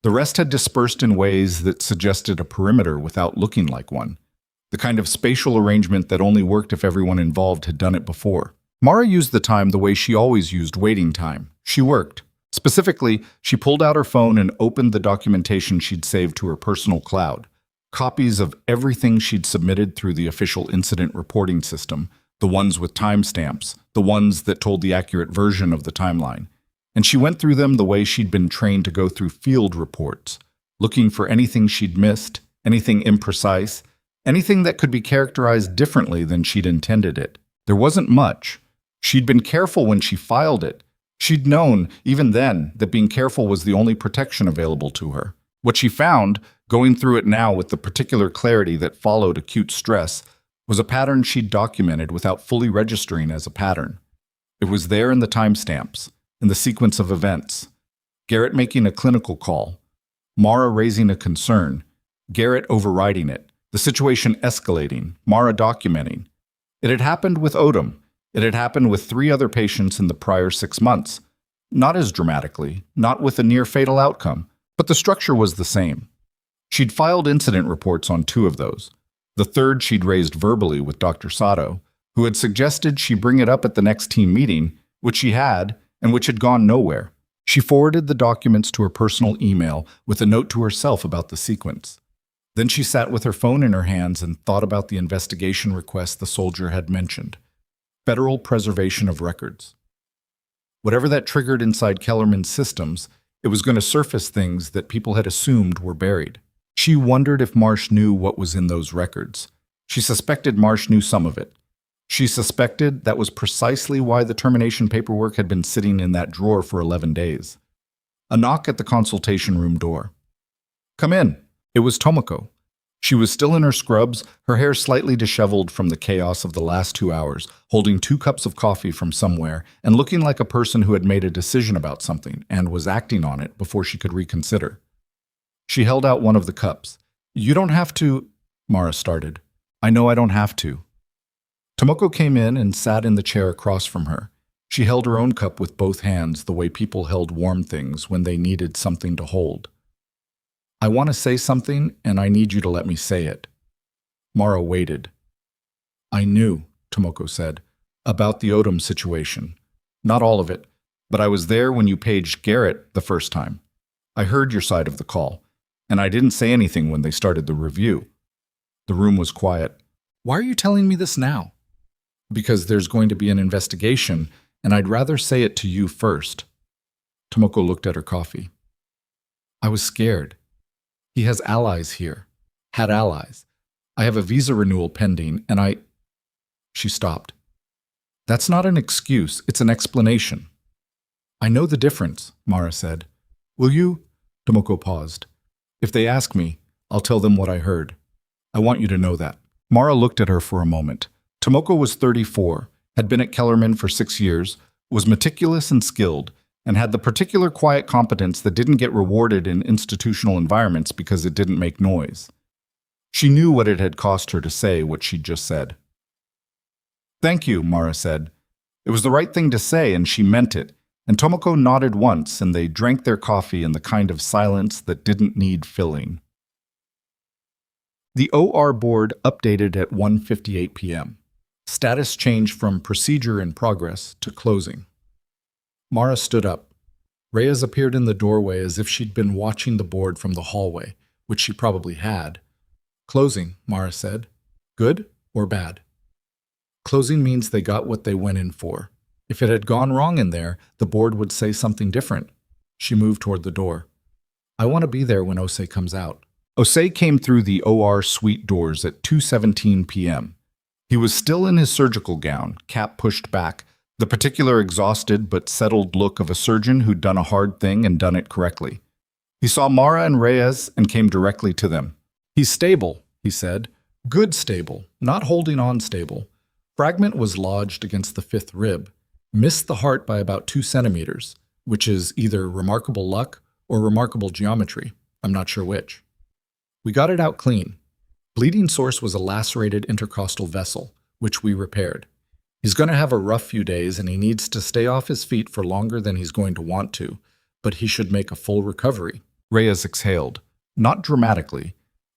The rest had dispersed in ways that suggested a perimeter without looking like one, the kind of spatial arrangement that only worked if everyone involved had done it before. Mara used the time the way she always used waiting time. She worked. Specifically, she pulled out her phone and opened the documentation she'd saved to her personal cloud, copies of everything she'd submitted through the official incident reporting system, the ones with timestamps, the ones that told the accurate version of the timeline. And she went through them the way she'd been trained to go through field reports, looking for anything she'd missed, anything imprecise, anything that could be characterized differently than she'd intended it. There wasn't much. She'd been careful when she filed it. She'd known, even then, that being careful was the only protection available to her. What she found, going through it now with the particular clarity that followed acute stress, was a pattern she'd documented without fully registering as a pattern. It was there in the timestamps, in the sequence of events. Garrett making a clinical call, Mara raising a concern, Garrett overriding it, the situation escalating, Mara documenting. It had happened with Odom. It had happened with 3 other patients in the prior 6 months. Not as dramatically, not with a near-fatal outcome, but the structure was the same. She'd filed incident reports on 2 of those. The third she'd raised verbally with Dr. Sato, who had suggested she bring it up at the next team meeting, which she had, and which had gone nowhere. She forwarded the documents to her personal email with a note to herself about the sequence. Then she sat with her phone in her hands and thought about the investigation request the soldier had mentioned. Federal preservation of records. Whatever that triggered inside Kellerman's systems, it was going to surface things that people had assumed were buried. She wondered if Marsh knew what was in those records. She suspected Marsh knew some of it. She suspected that was precisely why the termination paperwork had been sitting in that drawer for 11 days. A knock at the consultation room door. Come in. It was Tomoko. She was still in her scrubs, her hair slightly disheveled from the chaos of the last 2 hours, holding 2 cups of coffee from somewhere, and looking like a person who had made a decision about something and was acting on it before she could reconsider. She held out one of the cups. You don't have to, Mara started. I know I don't have to. Tomoko came in and sat in the chair across from her. She held her own cup with both hands the way people held warm things when they needed something to hold. I want to say something, and I need you to let me say it. Mara waited. I knew, Tomoko said, about the Odom situation. Not all of it, but I was there when you paged Garrett the first time. I heard your side of the call, and I didn't say anything when they started the review. The room was quiet. Why are you telling me this now? Because there's going to be an investigation, and I'd rather say it to you first. Tomoko looked at her coffee. I was scared. He has allies here. Had allies. I have a visa renewal pending, and She stopped. That's not an excuse, it's an explanation. I know the difference, Mara said. Will you? Tomoko paused. If they ask me, I'll tell them what I heard. I want you to know that. Mara looked at her for a moment. Tomoko was 34, had been at Kellerman for 6 years, was meticulous and skilled, and had the particular quiet competence that didn't get rewarded in institutional environments because it didn't make noise. She knew what it had cost her to say what she'd just said. Thank you, Mara said. It was the right thing to say, and she meant it. And Tomoko nodded once, and they drank their coffee in the kind of silence that didn't need filling. The OR board updated at 1:58 p.m. Status changed from procedure in progress to closing. Mara stood up. Reyes appeared in the doorway as if she'd been watching the board from the hallway, which she probably had. Closing, Mara said. Good or bad? Closing means they got what they went in for. If it had gone wrong in there, the board would say something different. She moved toward the door. I want to be there when Osei comes out. Osei came through the OR suite doors at 2:17 p.m. He was still in his surgical gown, cap pushed back, the particular exhausted but settled look of a surgeon who'd done a hard thing and done it correctly. He saw Mara and Reyes and came directly to them. He's stable, he said. Good stable, not holding on stable. Fragment was lodged against the 5th rib, missed the heart by about 2 centimeters, which is either remarkable luck or remarkable geometry. I'm not sure which. We got it out clean. Bleeding source was a lacerated intercostal vessel, which we repaired. He's going to have a rough few days and he needs to stay off his feet for longer than he's going to want to, but he should make a full recovery. Reyes exhaled, not dramatically,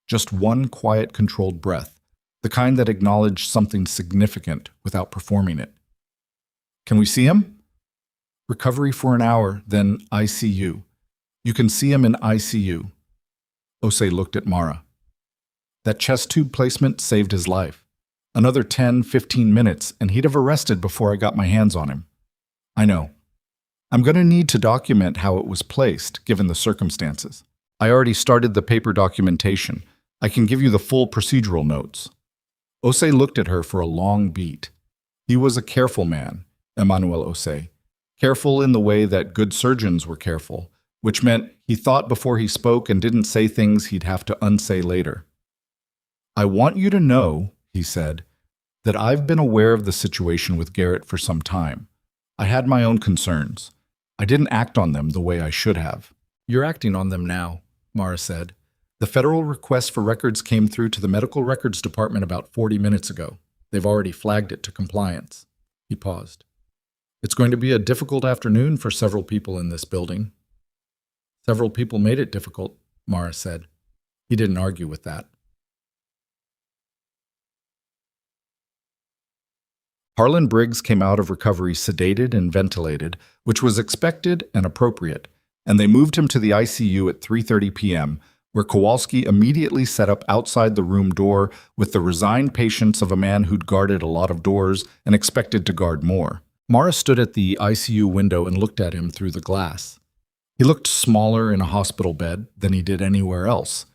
just one quiet, controlled breath, the kind that acknowledged something significant without performing it. Can we see him? Recovery for an hour, then ICU. You can see him in ICU. Osei looked at Mara. That chest tube placement saved his life. Another 10-15 minutes, and he'd have arrested before I got my hands on him. I know. I'm going to need to document how it was placed, given the circumstances. I already started the paper documentation. I can give you the full procedural notes. Osei looked at her for a long beat. He was a careful man, Emmanuel Osei. Careful in the way that good surgeons were careful, which meant he thought before he spoke and didn't say things he'd have to unsay later. I want you to know, he said, that I've been aware of the situation with Garrett for some time. I had my own concerns. I didn't act on them the way I should have. You're acting on them now, Mara said. The federal request for records came through to the medical records department about 40 minutes ago. They've already flagged it to compliance. He paused. It's going to be a difficult afternoon for several people in this building. Several people made it difficult, Mara said. He didn't argue with that. Harlan Briggs came out of recovery sedated and ventilated, which was expected and appropriate, and they moved him to the ICU at 3:30 p.m., where Kowalski immediately set up outside the room door with the resigned patience of a man who'd guarded a lot of doors and expected to guard more. Mara stood at the ICU window and looked at him through the glass. He looked smaller in a hospital bed than he did anywhere else.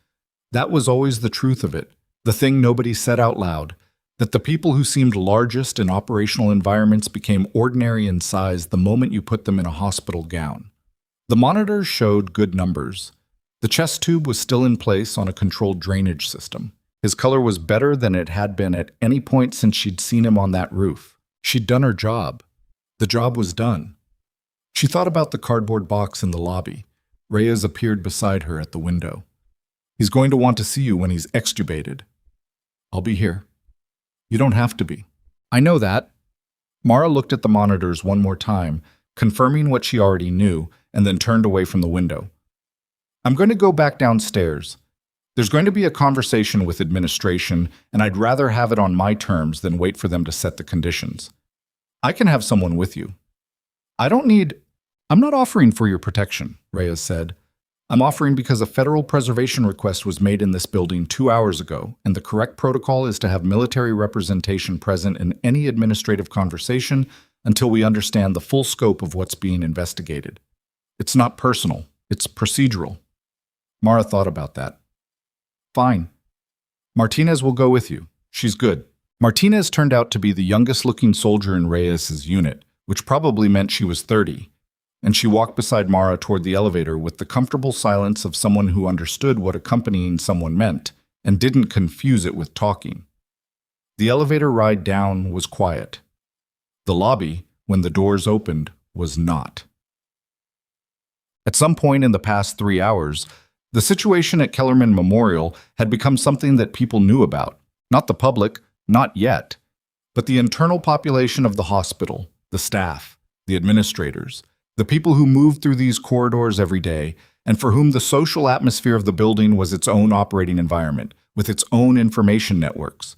That was always the truth of it, the thing nobody said out loud, that the people who seemed largest in operational environments became ordinary in size the moment you put them in a hospital gown. The monitors showed good numbers. The chest tube was still in place on a controlled drainage system. His color was better than it had been at any point since she'd seen him on that roof. She'd done her job. The job was done. She thought about the cardboard box in the lobby. Reyes appeared beside her at the window. He's going to want to see you when he's extubated. I'll be here. You don't have to be. I know that. Mara looked at the monitors one more time, confirming what she already knew, and then turned away from the window. I'm going to go back downstairs. There's going to be a conversation with administration, and I'd rather have it on my terms than wait for them to set the conditions. I can have someone with you. I'm not offering for your protection, Reyes said. I'm offering because a federal preservation request was made in this building 2 hours ago, and the correct protocol is to have military representation present in any administrative conversation until we understand the full scope of what's being investigated. It's not personal, it's procedural. Mara thought about that. Fine. Martinez will go with you. She's good. Martinez turned out to be the youngest-looking soldier in Reyes's unit, which probably meant she was 30, and she walked beside Mara toward the elevator with the comfortable silence of someone who understood what accompanying someone meant and didn't confuse it with talking. The elevator ride down was quiet. The lobby, when the doors opened, was not. At some point in the past 3 hours, the situation at Kellerman Memorial had become something that people knew about. Not the public, not yet, but the internal population of the hospital, the staff, the administrators, the people who moved through these corridors every day, and for whom the social atmosphere of the building was its own operating environment, with its own information networks.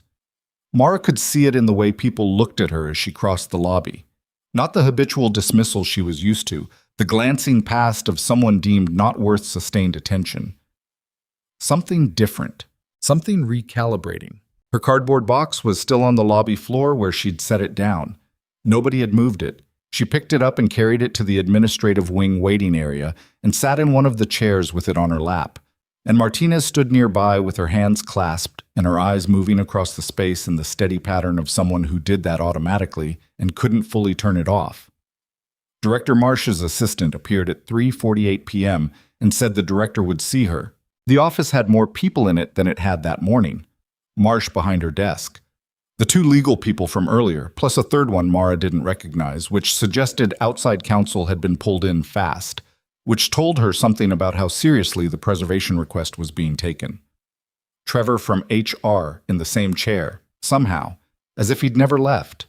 Mara could see it in the way people looked at her as she crossed the lobby. Not the habitual dismissal she was used to, the glancing past of someone deemed not worth sustained attention. Something different, something recalibrating. Her cardboard box was still on the lobby floor where she'd set it down. Nobody had moved it. She picked it up and carried it to the administrative wing waiting area and sat in one of the chairs with it on her lap. And Martinez stood nearby with her hands clasped and her eyes moving across the space in the steady pattern of someone who did that automatically and couldn't fully turn it off. Director Marsh's assistant appeared at 3:48 p.m. and said the director would see her. The office had more people in it than it had that morning. Marsh behind her desk. The 2 legal people from earlier, plus a third one Mara didn't recognize, which suggested outside counsel had been pulled in fast, which told her something about how seriously the preservation request was being taken. Trevor from HR in the same chair, somehow, as if he'd never left.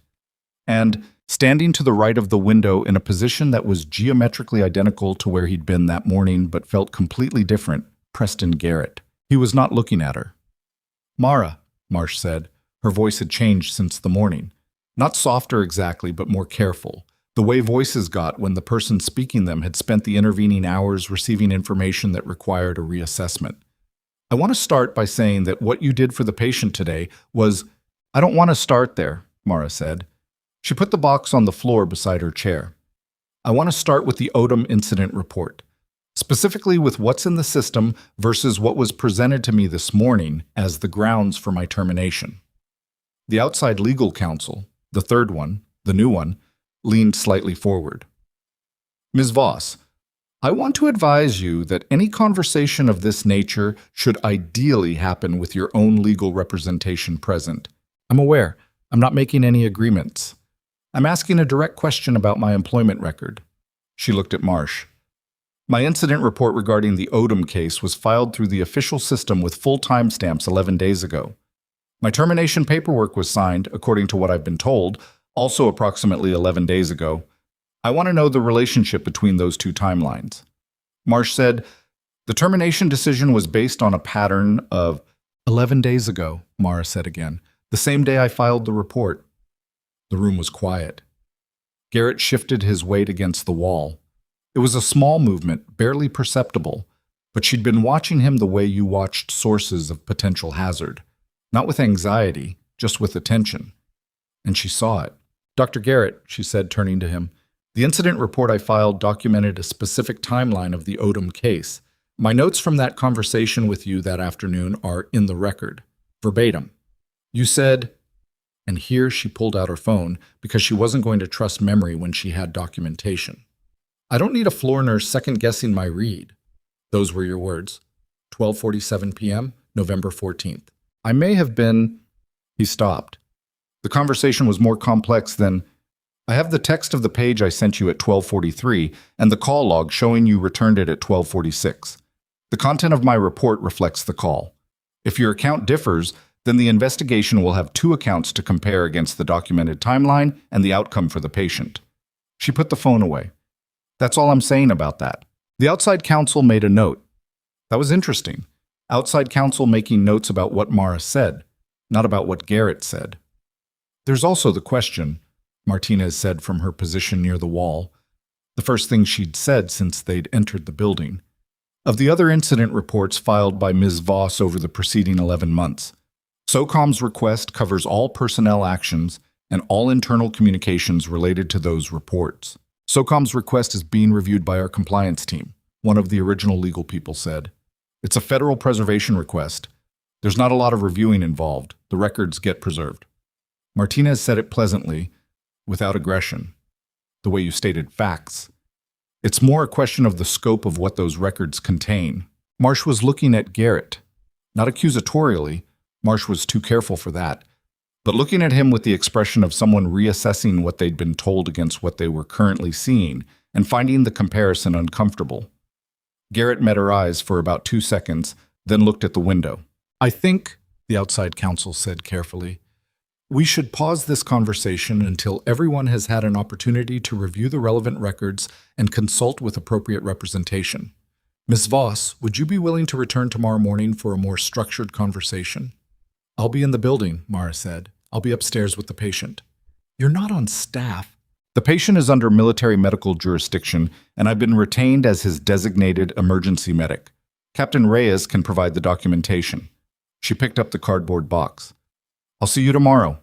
And, standing to the right of the window in a position that was geometrically identical to where he'd been that morning but felt completely different, Preston Garrett. He was not looking at her. "Mara," Marsh said. Her voice had changed since the morning. Not softer exactly, but more careful. The way voices got when the person speaking them had spent the intervening hours receiving information that required a reassessment. "I want to start by saying that what you did for the patient today was—" "I don't want to start there," Mara said. She put the box on the floor beside her chair. "I want to start with the Odom incident report. Specifically with what's in the system versus what was presented to me this morning as the grounds for my termination." The outside legal counsel, the third one, the new one, leaned slightly forward. "Ms. Voss, I want to advise you that any conversation of this nature should ideally happen with your own legal representation present. I'm aware. I'm not making any agreements. I'm asking a direct question about my employment record." She looked at Marsh. "My incident report regarding the Odom case was filed through the official system with full timestamps 11 days ago. My termination paperwork was signed, according to what I've been told, also approximately 11 days ago. I want to know the relationship between those 2 timelines." Marsh said, "The termination decision was based on a pattern of—" "11 days ago," Mara said again, "the same day I filed the report." The room was quiet. Garrett shifted his weight against the wall. It was a small movement, barely perceptible, but she'd been watching him the way you watched sources of potential hazard. Not with anxiety, just with attention. And she saw it. "Dr. Garrett," she said, turning to him, "the incident report I filed documented a specific timeline of the Odom case. My notes from that conversation with you that afternoon are in the record, verbatim. You said—" and here she pulled out her phone because she wasn't going to trust memory when she had documentation. "I don't need a floor nurse second-guessing my read." Those were your words. 12:47 p.m., November 14th. "I may have been—" He stopped. The conversation was more complex than— "I have the text of the page I sent you at 12:43 and the call log showing you returned it at 12:46. The content of my report reflects the call. If your account differs, then the investigation will have 2 accounts to compare against the documented timeline and the outcome for the patient." She put the phone away. "That's all I'm saying about that." The outside counsel made a note. That was interesting. Outside counsel making notes about what Mara said, not about what Garrett said. "There's also the question," Martinez said from her position near the wall, the first thing she'd said since they'd entered the building, "of the other incident reports filed by Ms. Voss over the preceding 11 months. SOCOM's request covers all personnel actions and all internal communications related to those reports. SOCOM's request is being reviewed by our compliance team," one of the original legal people said. "It's a federal preservation request. There's not a lot of reviewing involved. The records get preserved." Martinez said it pleasantly, without aggression, the way you stated facts. It's more a question of the scope of what those records contain. Marsh was looking at Garrett. Not accusatorially, Marsh was too careful for that, but looking at him with the expression of someone reassessing what they'd been told against what they were currently seeing and finding the comparison uncomfortable. Garrett met her eyes for about 2 seconds, then looked at the window. "I think," the outside counsel said carefully, "we should pause this conversation until everyone has had an opportunity to review the relevant records and consult with appropriate representation. Ms. Voss, would you be willing to return tomorrow morning for a more structured conversation?" "I'll be in the building," Mara said. "I'll be upstairs with the patient." "You're not on staff." "The patient is under military medical jurisdiction, and I've been retained as his designated emergency medic. Captain Reyes can provide the documentation." She picked up the cardboard box. "I'll see you tomorrow."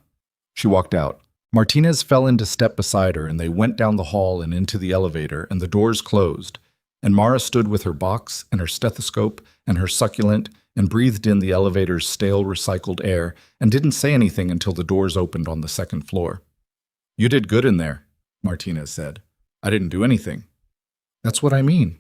She walked out. Martinez fell into step beside her, and they went down the hall and into the elevator, and the doors closed. And Mara stood with her box and her stethoscope and her succulent and breathed in the elevator's stale recycled air and didn't say anything until the doors opened on the second floor. "You did good in there," Martinez said. "I didn't do anything." "That's what I mean."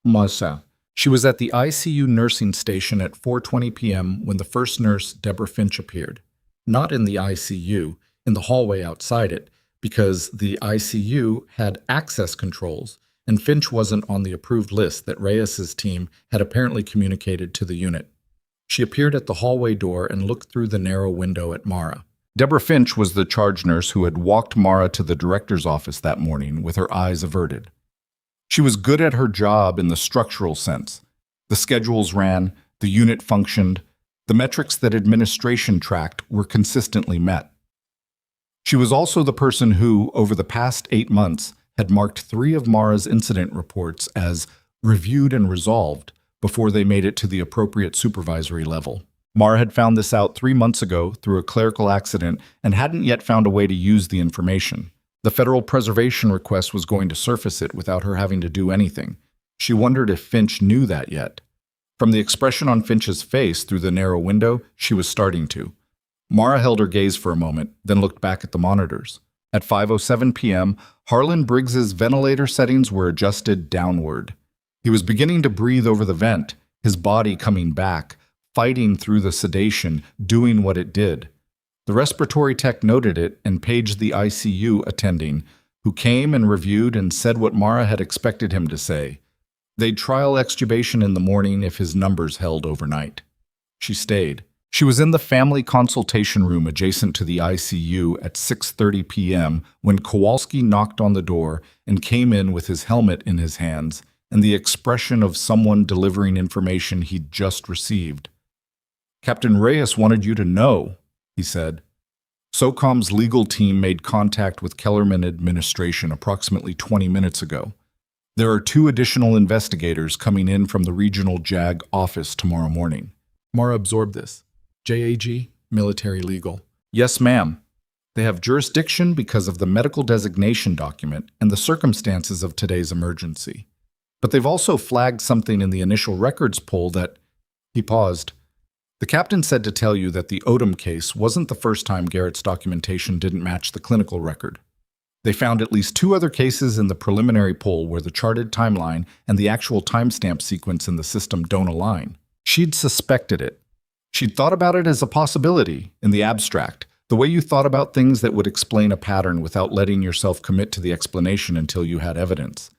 Masa. She was at the ICU nursing station at 4:20 p.m. when the first nurse, Deborah Finch, appeared. Not in the ICU, in the hallway outside it, because the ICU had access controls, and Finch wasn't on the approved list that Reyes's team had apparently communicated to the unit. She appeared at the hallway door and looked through the narrow window at Mara. Deborah Finch was the charge nurse who had walked Mara to the director's office that morning with her eyes averted. She was good at her job in the structural sense. The schedules ran, the unit functioned, the metrics that administration tracked were consistently met. She was also the person who, over the past 8 months, had marked 3 of Mara's incident reports as reviewed and resolved before they made it to the appropriate supervisory level. Mara had found this out 3 months ago through a clerical accident and hadn't yet found a way to use the information. The federal preservation request was going to surface it without her having to do anything. She wondered if Finch knew that yet. From the expression on Finch's face through the narrow window, she was starting to. Mara held her gaze for a moment, then looked back at the monitors. At 5:07 p.m., Harlan Briggs's ventilator settings were adjusted downward. He was beginning to breathe over the vent, his body coming back, fighting through the sedation, doing what it did. The respiratory tech noted it and paged the ICU attending, who came and reviewed and said what Mara had expected him to say. They'd trial extubation in the morning if his numbers held overnight. She stayed. She was in the family consultation room adjacent to the ICU at 6:30 p.m. when Kowalski knocked on the door and came in with his helmet in his hands and the expression of someone delivering information he'd just received. "Captain Reyes wanted you to know," he said. SOCOM's legal team made contact with Kellerman administration approximately 20 minutes ago. There are 2 additional investigators coming in from the regional JAG office tomorrow morning. Mara absorbed this. JAG, military legal. "Yes, ma'am. They have jurisdiction because of the medical designation document and the circumstances of today's emergency. But they've also flagged something in the initial records poll that..." He paused. "The captain said to tell you that the Odom case wasn't the first time Garrett's documentation didn't match the clinical record. They found at least 2 other cases in the preliminary poll where the charted timeline and the actual timestamp sequence in the system don't align. She'd suspected it. She'd thought about it as a possibility, in the abstract, the way you thought about things that would explain a pattern without letting yourself commit to the explanation until you had evidence.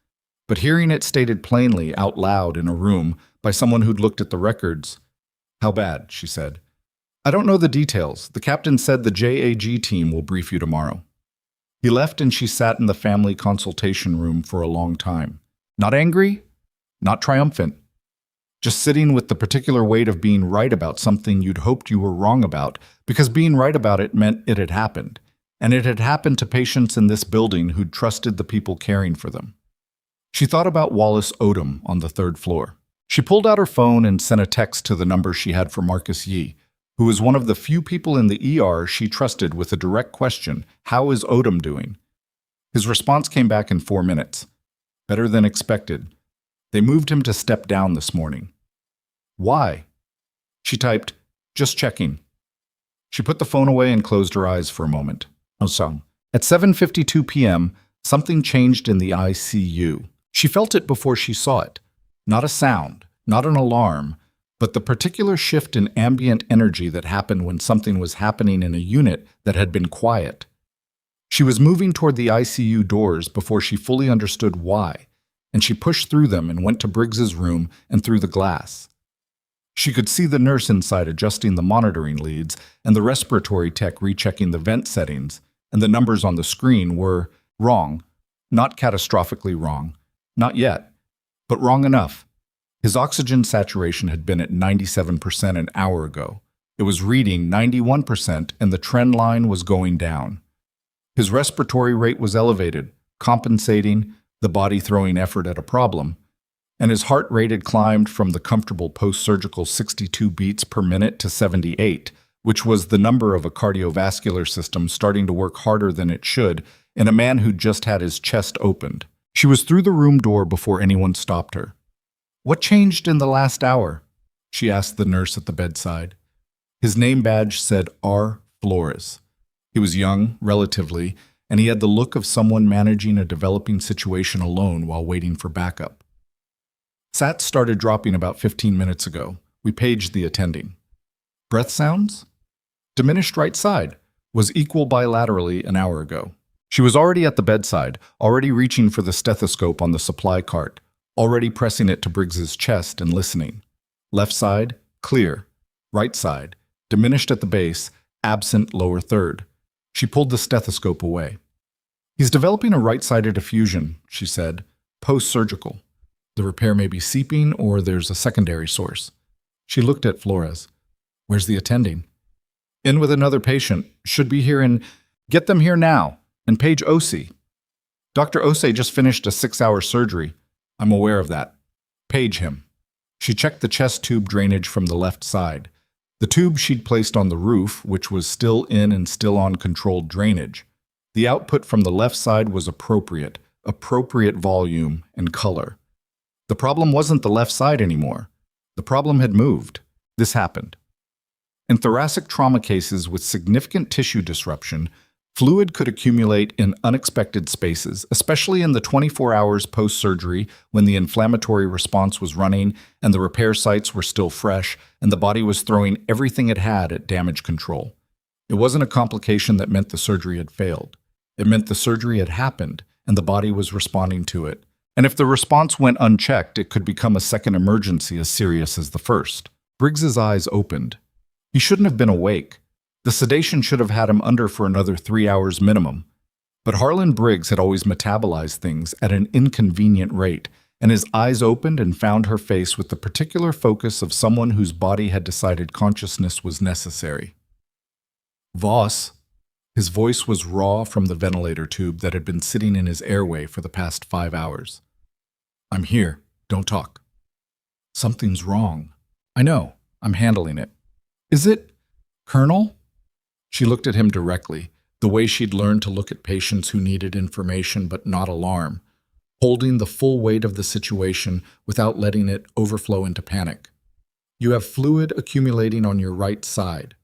But hearing it stated plainly out loud in a room by someone who'd looked at the records..." "How bad?" she said. "I don't know the details. The captain said the JAG team will brief you tomorrow." He left and she sat in the family consultation room for a long time. Not angry, not triumphant. Just sitting with the particular weight of being right about something you'd hoped you were wrong about, because being right about it meant it had happened. And it had happened to patients in this building who'd trusted the people caring for them. She thought about Wallace Odom on the 3rd floor. She pulled out her phone and sent a text to the number she had for Marcus Yee, who was one of the few people in the ER she trusted with a direct question, "How is Odom doing?" His response came back in 4 minutes. Better than expected. They moved him to step down this morning. "Why?" She typed, Just checking. She put the phone away and closed her eyes for a moment. Oh, so. At 7:52 p.m., something changed in the ICU. She felt it before she saw it. Not a sound, not an alarm, but the particular shift in ambient energy that happened when something was happening in a unit that had been quiet. She was moving toward the ICU doors before she fully understood why, and she pushed through them and went to Briggs's room and through the glass. She could see the nurse inside adjusting the monitoring leads and the respiratory tech rechecking the vent settings, and the numbers on the screen were wrong, not catastrophically wrong, not yet, but wrong enough. His oxygen saturation had been at 97% an hour ago. It was reading 91% and the trend line was going down. His respiratory rate was elevated, compensating, the body throwing effort at a problem, and his heart rate had climbed from the comfortable post-surgical 62 beats per minute to 78, which was the number of a cardiovascular system starting to work harder than it should in a man who'd just had his chest opened. She was through the room door before anyone stopped her. "What changed in the last hour?" she asked the nurse at the bedside. His name badge said R. Flores. He was young, relatively, and he had the look of someone managing a developing situation alone while waiting for backup. "Sats started dropping about 15 minutes ago. We paged the attending. Breath sounds? Diminished right side. Was equal bilaterally an hour ago." She was already at the bedside, already reaching for the stethoscope on the supply cart, already pressing it to Briggs's chest and listening. Left side, clear. Right side, diminished at the base, absent lower third. She pulled the stethoscope away. "He's developing a right-sided effusion," she said, "post-surgical. The repair may be seeping or there's a secondary source." She looked at Flores. "Where's the attending?" "In with another patient. Should be here in... Get them here now. And page Osei. Dr. Osei just finished a 6-hour surgery. I'm aware of that. Page him." She checked the chest tube drainage from the left side. The tube she'd placed on the roof, which was still in and still on controlled drainage. The output from the left side was appropriate volume and color. The problem wasn't the left side anymore. The problem had moved. This happened. In thoracic trauma cases with significant tissue disruption, fluid could accumulate in unexpected spaces, especially in the 24 hours post-surgery when the inflammatory response was running and the repair sites were still fresh and the body was throwing everything it had at damage control. It wasn't a complication that meant the surgery had failed. It meant the surgery had happened and the body was responding to it. And if the response went unchecked, it could become a second emergency as serious as the first. Briggs's eyes opened. He shouldn't have been awake. The sedation should have had him under for another 3 hours minimum. But Harlan Briggs had always metabolized things at an inconvenient rate, and his eyes opened and found her face with the particular focus of someone whose body had decided consciousness was necessary. "Voss." His voice was raw from the ventilator tube that had been sitting in his airway for the past 5 hours. "I'm here. Don't talk." "Something's wrong." "I know. I'm handling it." "Is it... Colonel?" She looked at him directly, the way she'd learned to look at patients who needed information but not alarm, holding the full weight of the situation without letting it overflow into panic. "You have fluid accumulating on your right side.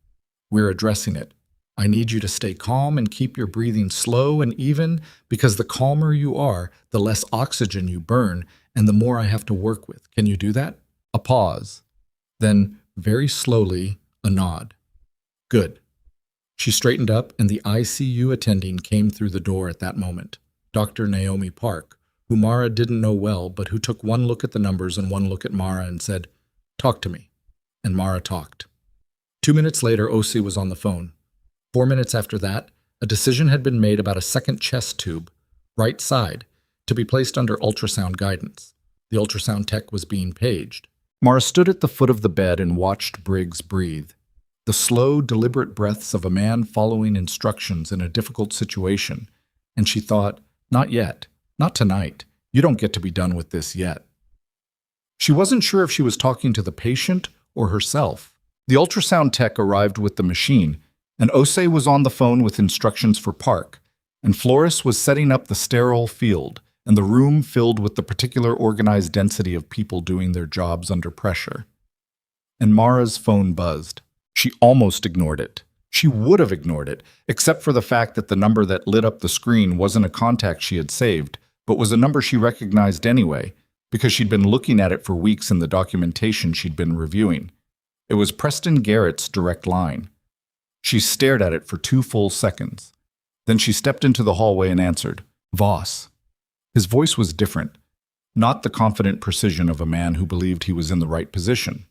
We're addressing it. I need you to stay calm and keep your breathing slow and even, because the calmer you are, the less oxygen you burn, and the more I have to work with. Can you do that?" A pause. Then, very slowly, a nod. "Good." She straightened up, and the ICU attending came through the door at that moment. Dr. Naomi Park, who Mara didn't know well, but who took one look at the numbers and one look at Mara and said, "Talk to me." And Mara talked. 2 minutes later, Osei was on the phone. 4 minutes after that, a decision had been made about a second chest tube, right side, to be placed under ultrasound guidance. The ultrasound tech was being paged. Mara stood at the foot of the bed and watched Briggs breathe. The slow, deliberate breaths of a man following instructions in a difficult situation, and she thought, "Not yet, not tonight. You don't get to be done with this yet." She wasn't sure if she was talking to the patient or herself. The ultrasound tech arrived with the machine, and Osei was on the phone with instructions for Park, and Flores was setting up the sterile field, and the room filled with the particular organized density of people doing their jobs under pressure. And Mara's phone buzzed. She almost ignored it. She would have ignored it, except for the fact that the number that lit up the screen wasn't a contact she had saved, but was a number she recognized anyway, because she'd been looking at it for weeks in the documentation she'd been reviewing. It was Preston Garrett's direct line. She stared at it for 2 full seconds. Then she stepped into the hallway and answered, "Voss." His voice was different, not the confident precision of a man who believed he was in the right position.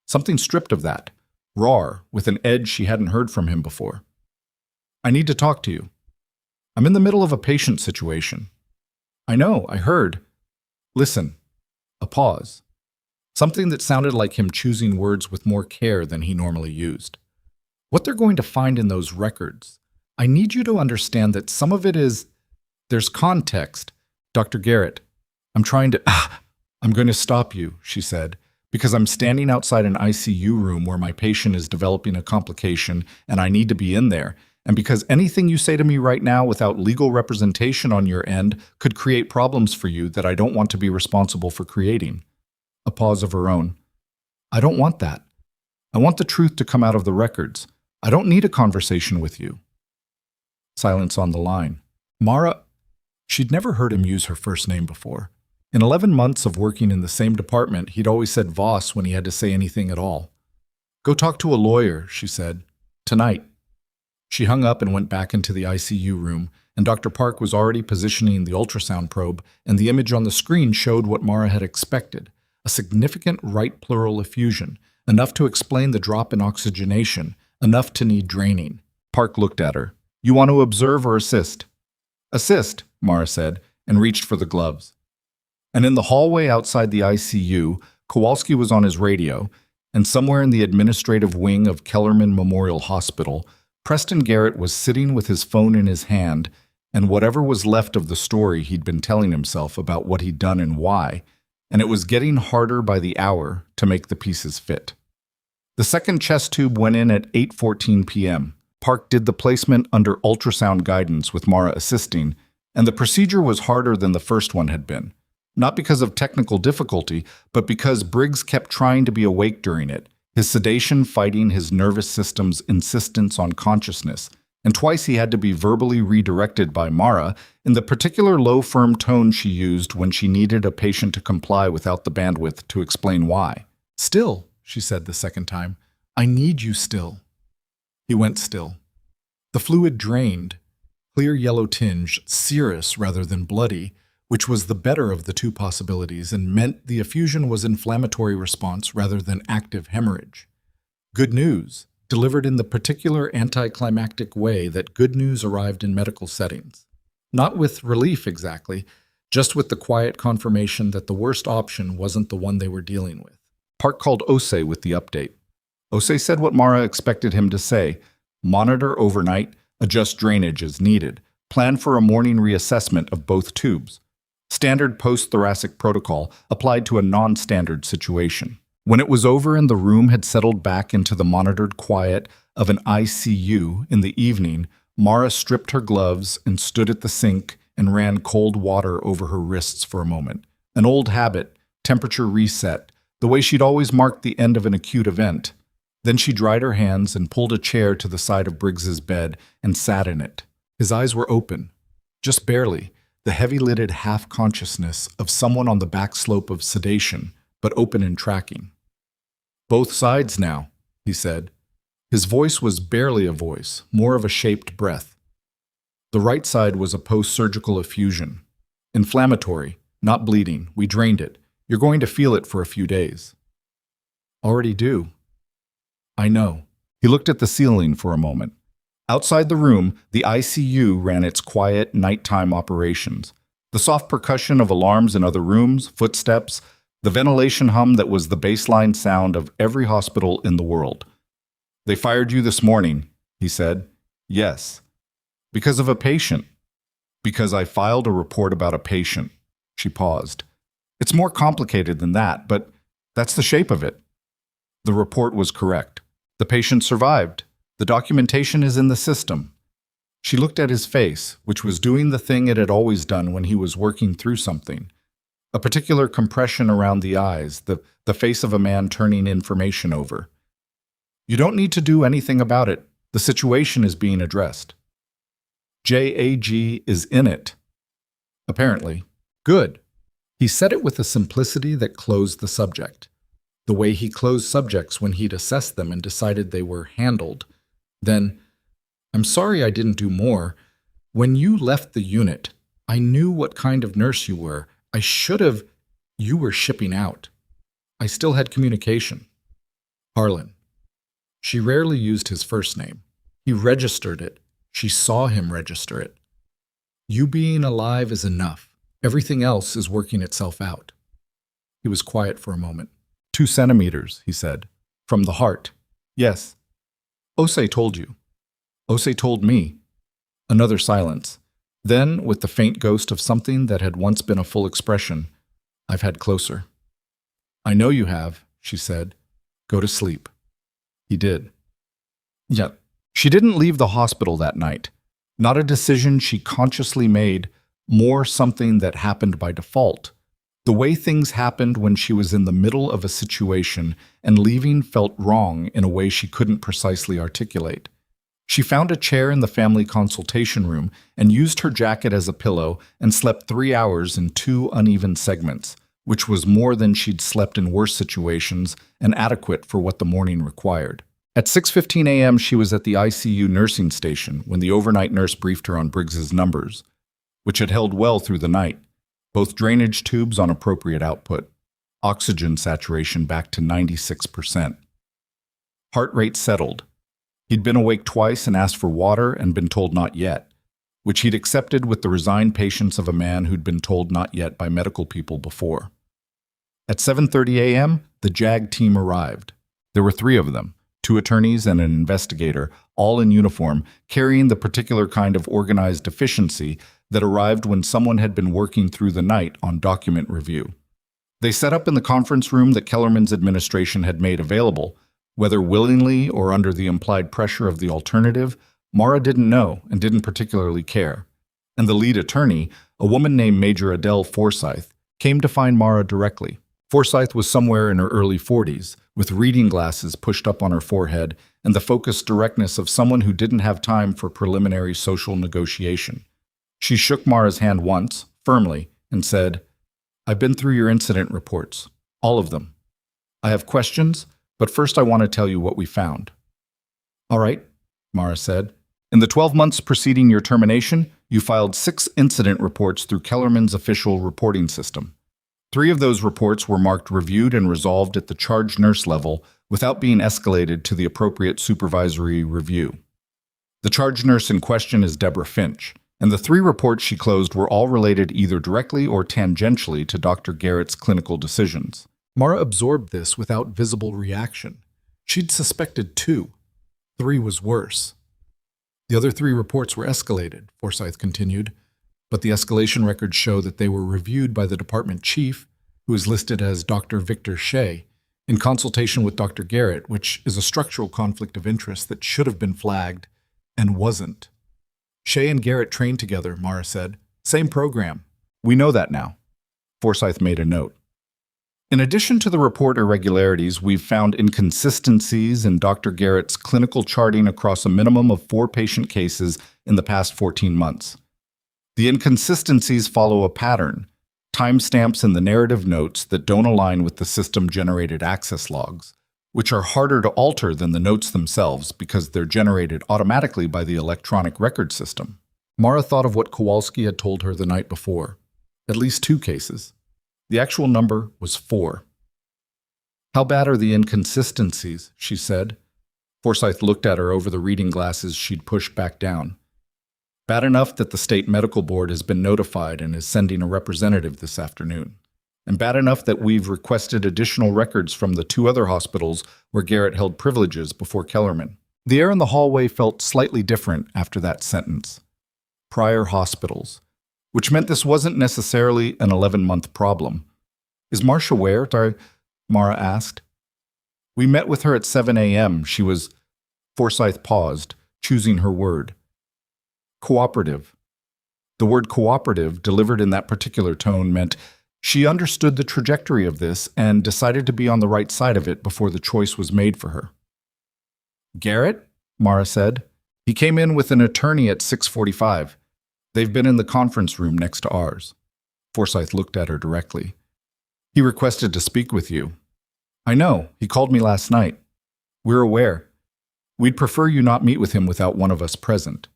Something stripped of that, raw, with an edge she hadn't heard from him before. "I need to talk to you. I'm in the middle of a patient situation." "I know, I heard." "Listen." A pause. Something that sounded like him choosing words with more care than he normally used. "What they're going to find in those records, I need you to understand that some of it is... There's context. Dr. Garrett, I'm going to stop you," she said, "because I'm standing outside an ICU room where my patient is developing a complication and I need to be in there, and because anything you say to me right now without legal representation on your end could create problems for you that I don't want to be responsible for creating." A pause of her own. "I don't want that. I want the truth to come out of the records. I don't need a conversation with you." Silence on the line. Mara... She'd never heard him use her first name before. In 11 months of working in the same department, he'd always said Voss when he had to say anything at all. "Go talk to a lawyer," she said. "Tonight." She hung up and went back into the ICU room, and Dr. Park was already positioning the ultrasound probe, and the image on the screen showed what Mara had expected, a significant right pleural effusion, enough to explain the drop in oxygenation, enough to need draining. Park looked at her. "You want to observe or assist?" "Assist," Mara said, and reached for the gloves. And in the hallway outside the ICU, Kowalski was on his radio, and somewhere in the administrative wing of Kellerman Memorial Hospital, Preston Garrett was sitting with his phone in his hand, and whatever was left of the story he'd been telling himself about what he'd done and why, and it was getting harder by the hour to make the pieces fit. The second chest tube went in at 8:14 p.m. Park did the placement under ultrasound guidance with Mara assisting, and the procedure was harder than the first one had been. Not because of technical difficulty, but because Briggs kept trying to be awake during it, his sedation fighting his nervous system's insistence on consciousness, and twice he had to be verbally redirected by Mara in the particular low, firm tone she used when she needed a patient to comply without the bandwidth to explain why. "Still," she said the second time, "I need you still." He went still. The fluid drained, clear yellow tinge, serous rather than bloody, which was the better of the two possibilities and meant the effusion was inflammatory response rather than active hemorrhage. Good news, delivered in the particular anticlimactic way that good news arrived in medical settings. Not with relief exactly, just with the quiet confirmation that the worst option wasn't the one they were dealing with. Park called Osei with the update. Osei said what Mara expected him to say: monitor overnight, adjust drainage as needed, plan for a morning reassessment of both tubes. Standard post-thoracic protocol applied to a non-standard situation. When it was over and the room had settled back into the monitored quiet of an ICU in the evening, Mara stripped her gloves and stood at the sink and ran cold water over her wrists for a moment. An old habit, temperature reset, the way she'd always marked the end of an acute event. Then she dried her hands and pulled a chair to the side of Briggs's bed and sat in it. His eyes were open, just barely, the heavy-lidded half-consciousness of someone on the back slope of sedation, but open and tracking. "Both sides now," he said. His voice was barely a voice, more of a shaped breath. The right side was a post-surgical effusion. Inflammatory, not bleeding. We drained it. You're going to feel it for a few days. "Already do." "I know." He looked at the ceiling for a moment. Outside the room, the ICU ran its quiet, nighttime operations. The soft percussion of alarms in other rooms, footsteps, the ventilation hum that was the baseline sound of every hospital in the world. "They fired you this morning," he said. "Yes." "Because of a patient." "Because I filed a report about a patient." She paused. "It's more complicated than that, but that's the shape of it." The report was correct. The patient survived. The documentation is in the system. She looked at his face, which was doing the thing it had always done when he was working through something. A particular compression around the eyes, the face of a man turning information over. You don't need to do anything about it. The situation is being addressed. JAG is in it. Apparently. Good. He said it with a simplicity that closed the subject. The way he closed subjects when he'd assessed them and decided they were handled. Then, I'm sorry I didn't do more. When you left the unit, I knew what kind of nurse you were. I should have. You were shipping out. I still had communication. Harlan. She rarely used his first name. He registered it. She saw him register it. You being alive is enough. Everything else is working itself out. He was quiet for a moment. 2 centimeters, he said. From the heart. Yes. Osei told you. Osei told me. Another silence. Then, with the faint ghost of something that had once been a full expression, I've had closer. I know you have, she said. Go to sleep. He did. Yet, she didn't leave the hospital that night. Not a decision she consciously made, more something that happened by default. The way things happened when she was in the middle of a situation and leaving felt wrong in a way she couldn't precisely articulate. She found a chair in the family consultation room and used her jacket as a pillow and slept 3 hours in 2 uneven segments, which was more than she'd slept in worse situations and adequate for what the morning required. At 6:15 a.m., she was at the ICU nursing station when the overnight nurse briefed her on Briggs's numbers, which had held well through the night, both drainage tubes on appropriate output, oxygen saturation back to 96%. Heart rate settled. He'd been awake twice and asked for water and been told not yet, which he'd accepted with the resigned patience of a man who'd been told not yet by medical people before. At 7:30 a.m., the JAG team arrived. There were 3 of them, 2 attorneys and an investigator, all in uniform, carrying the particular kind of organized deficiency that arrived when someone had been working through the night on document review. They set up in the conference room that Kellerman's administration had made available. Whether willingly or under the implied pressure of the alternative, Mara didn't know and didn't particularly care. And the lead attorney, a woman named Major Adele Forsyth, came to find Mara directly. Forsyth was somewhere in her early 40s, with reading glasses pushed up on her forehead and the focused directness of someone who didn't have time for preliminary social negotiation. She shook Mara's hand once, firmly, and said, I've been through your incident reports, all of them. I have questions, but first I want to tell you what we found. All right, Mara said. In the 12 months preceding your termination, you filed 6 incident reports through Kellerman's official reporting system. 3 of those reports were marked reviewed and resolved at the charge nurse level without being escalated to the appropriate supervisory review. The charge nurse in question is Deborah Finch, and the 3 reports she closed were all related either directly or tangentially to Dr. Garrett's clinical decisions. Mara absorbed this without visible reaction. She'd suspected 2. 3 was worse. The other 3 reports were escalated, Forsyth continued, but the escalation records show that they were reviewed by the department chief, who is listed as Dr. Victor Shea, in consultation with Dr. Garrett, which is a structural conflict of interest that should have been flagged and wasn't. Shea and Garrett trained together, Mara said. Same program. We know that now. Forsyth made a note. In addition to the report irregularities, we've found inconsistencies in Dr. Garrett's clinical charting across a minimum of 4 patient cases in the past 14 months. The inconsistencies follow a pattern, timestamps in the narrative notes that don't align with the system-generated access logs, which are harder to alter than the notes themselves because they're generated automatically by the electronic record system. Mara thought of what Kowalski had told her the night before. At least 2 cases. The actual number was 4. How bad are the inconsistencies, she said. Forsyth looked at her over the reading glasses she'd pushed back down. Bad enough that the state medical board has been notified and is sending a representative this afternoon. And bad enough that we've requested additional records from the 2 other hospitals where Garrett held privileges before Kellerman. The air in the hallway felt slightly different after that sentence. Prior hospitals. Which meant this wasn't necessarily an 11-month problem. Is Marcia aware? Mara asked. We met with her at 7 a.m. She was... Forsyth paused, choosing her word. Cooperative. The word cooperative, delivered in that particular tone, meant she understood the trajectory of this and decided to be on the right side of it before the choice was made for her. Garrett? Mara said. He came in with an attorney at 6:45. They've been in the conference room next to ours. Forsyth looked at her directly. He requested to speak with you. I know. He called me last night. We're aware. We'd prefer you not meet with him without one of us present.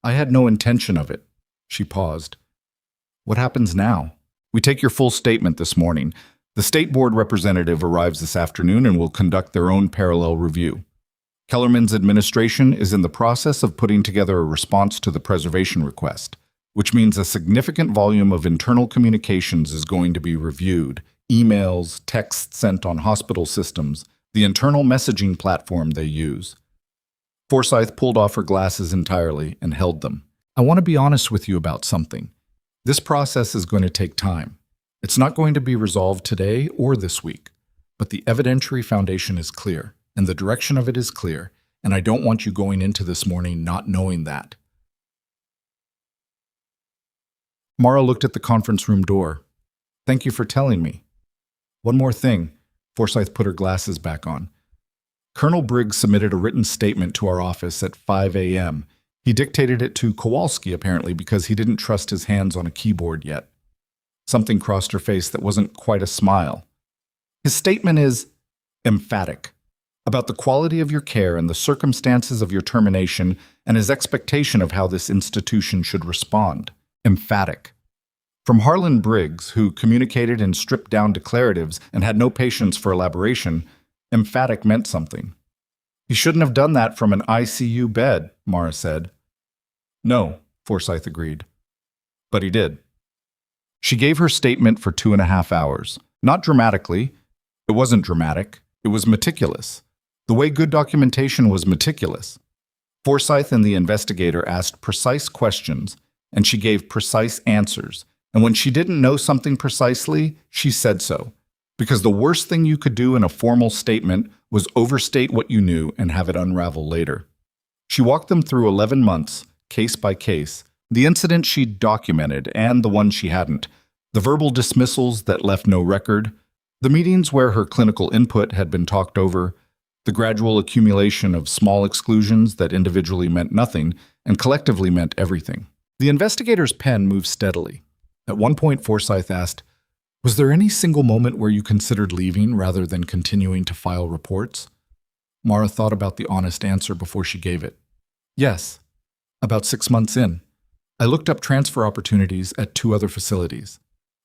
I had no intention of it. She paused. What happens now? We take your full statement this morning. The state board representative arrives this afternoon and will conduct their own parallel review. Kellerman's administration is in the process of putting together a response to the preservation request, which means a significant volume of internal communications is going to be reviewed. Emails, texts sent on hospital systems, the internal messaging platform they use. Forsyth pulled off her glasses entirely and held them. I want to be honest with you about something. This process is going to take time. It's not going to be resolved today or this week, but the evidentiary foundation is clear, and the direction of it is clear, and I don't want you going into this morning not knowing that. Mara looked at the conference room door. Thank you for telling me. One more thing. Forsyth put her glasses back on. Colonel Briggs submitted a written statement to our office at 5 a.m. He dictated it to Kowalski, apparently, because he didn't trust his hands on a keyboard yet. Something crossed her face that wasn't quite a smile. His statement is emphatic about the quality of your care and the circumstances of your termination and his expectation of how this institution should respond. Emphatic. From Harlan Briggs, who communicated in stripped-down declaratives and had no patience for elaboration, emphatic meant something. He shouldn't have done that from an ICU bed, Mara said. No, Forsyth agreed. But he did. She gave her statement for 2.5 hours. Not dramatically. It wasn't dramatic. It was meticulous. The way good documentation was meticulous. Forsyth and the investigator asked precise questions, and she gave precise answers. And when she didn't know something precisely, she said so. Because the worst thing you could do in a formal statement was overstate what you knew and have it unravel later. She walked them through 11 months, case by case, the incident she'd documented and the one she hadn't, the verbal dismissals that left no record, the meetings where her clinical input had been talked over, the gradual accumulation of small exclusions that individually meant nothing and collectively meant everything. The investigator's pen moved steadily. At one point, Forsyth asked, was there any single moment where you considered leaving rather than continuing to file reports? Mara thought about the honest answer before she gave it. Yes, about 6 months in. I looked up transfer opportunities at 2 other facilities.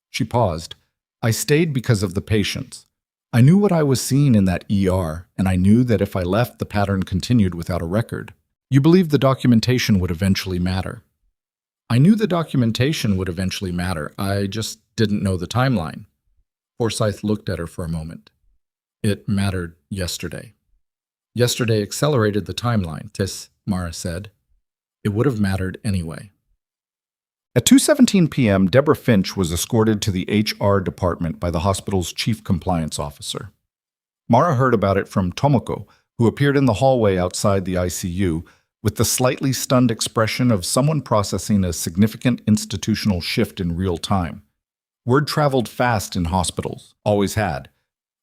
She paused. I stayed because of the patients. I knew what I was seeing in that ER, and I knew that if I left, the pattern continued without a record. You believed the documentation would eventually matter. I knew the documentation would eventually matter. I just didn't know the timeline. Forsyth looked at her for a moment. It mattered yesterday. Yesterday accelerated the timeline, Mara said. It would have mattered anyway. At 2:17 p.m., Deborah Finch was escorted to the HR department by the hospital's chief compliance officer. Mara heard about it from Tomoko, who appeared in the hallway outside the ICU with the slightly stunned expression of someone processing a significant institutional shift in real time. Word traveled fast in hospitals, always had.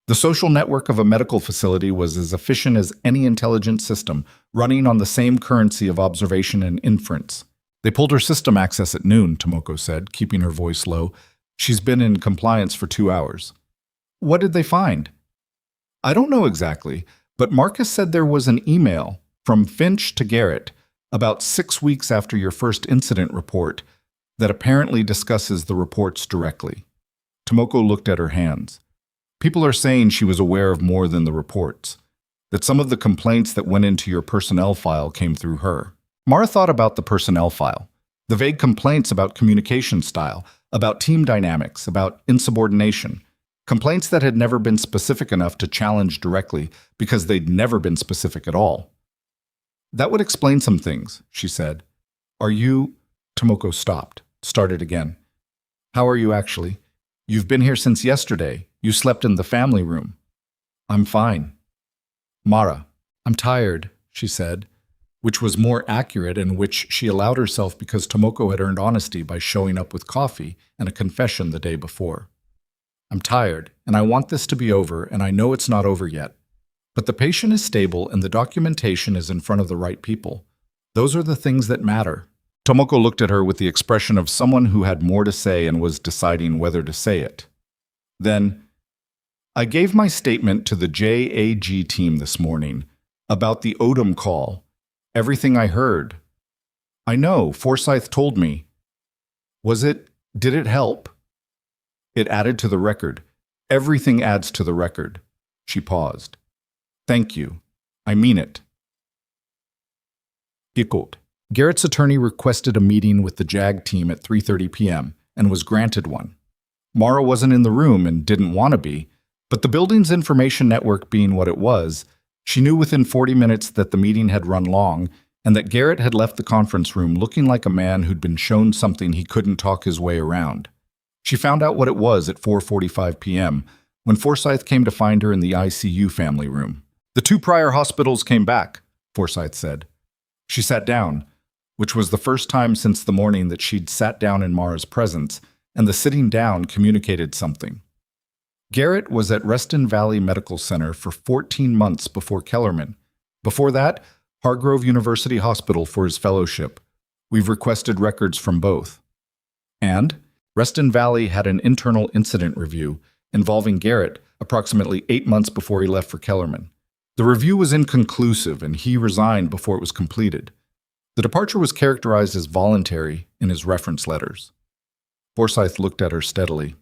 The social network of a medical facility was as efficient as any intelligent system, running on the same currency of observation and inference. They pulled her system access at noon, Tomoko said, keeping her voice low. She's been in compliance for 2 hours. What did they find? I don't know exactly, but Marcus said there was an email from Finch to Garrett about 6 weeks after your first incident report that apparently discusses the reports directly. Tomoko looked at her hands. People are saying she was aware of more than the reports, that some of the complaints that went into your personnel file came through her. Mara thought about the personnel file, the vague complaints about communication style, about team dynamics, about insubordination, complaints that had never been specific enough to challenge directly because they'd never been specific at all. That would explain some things, she said. Are you... Tomoko stopped, started again. How are you actually? You've been here since yesterday. You slept in the family room. I'm fine. Mara, I'm tired, she said, which was more accurate and which she allowed herself because Tomoko had earned honesty by showing up with coffee and a confession the day before. I'm tired, and I want this to be over, and I know it's not over yet. But the patient is stable and the documentation is in front of the right people. Those are the things that matter. Tomoko looked at her with the expression of someone who had more to say and was deciding whether to say it. Then, I gave my statement to the JAG team this morning about the Odom call. Everything I heard. I know, Forsyth told me. Did it help? It added to the record. Everything adds to the record. She paused. Thank you. I mean it. Escorted. Garrett's attorney requested a meeting with the JAG team at 3:30 p.m. and was granted one. Mara wasn't in the room and didn't want to be, but the building's information network being what it was, she knew within 40 minutes that the meeting had run long and that Garrett had left the conference room looking like a man who'd been shown something he couldn't talk his way around. She found out what it was at 4:45 p.m. when Forsyth came to find her in the ICU family room. The 2 prior hospitals came back, Forsyth said. She sat down, which was the first time since the morning that she'd sat down in Mara's presence, and the sitting down communicated something. Garrett was at Reston Valley Medical Center for 14 months before Kellerman. Before that, Hargrove University Hospital for his fellowship. We've requested records from both. And Reston Valley had an internal incident review involving Garrett approximately 8 months before he left for Kellerman. The review was inconclusive and he resigned before it was completed. The departure was characterized as voluntary in his reference letters. Forsyth looked at her steadily.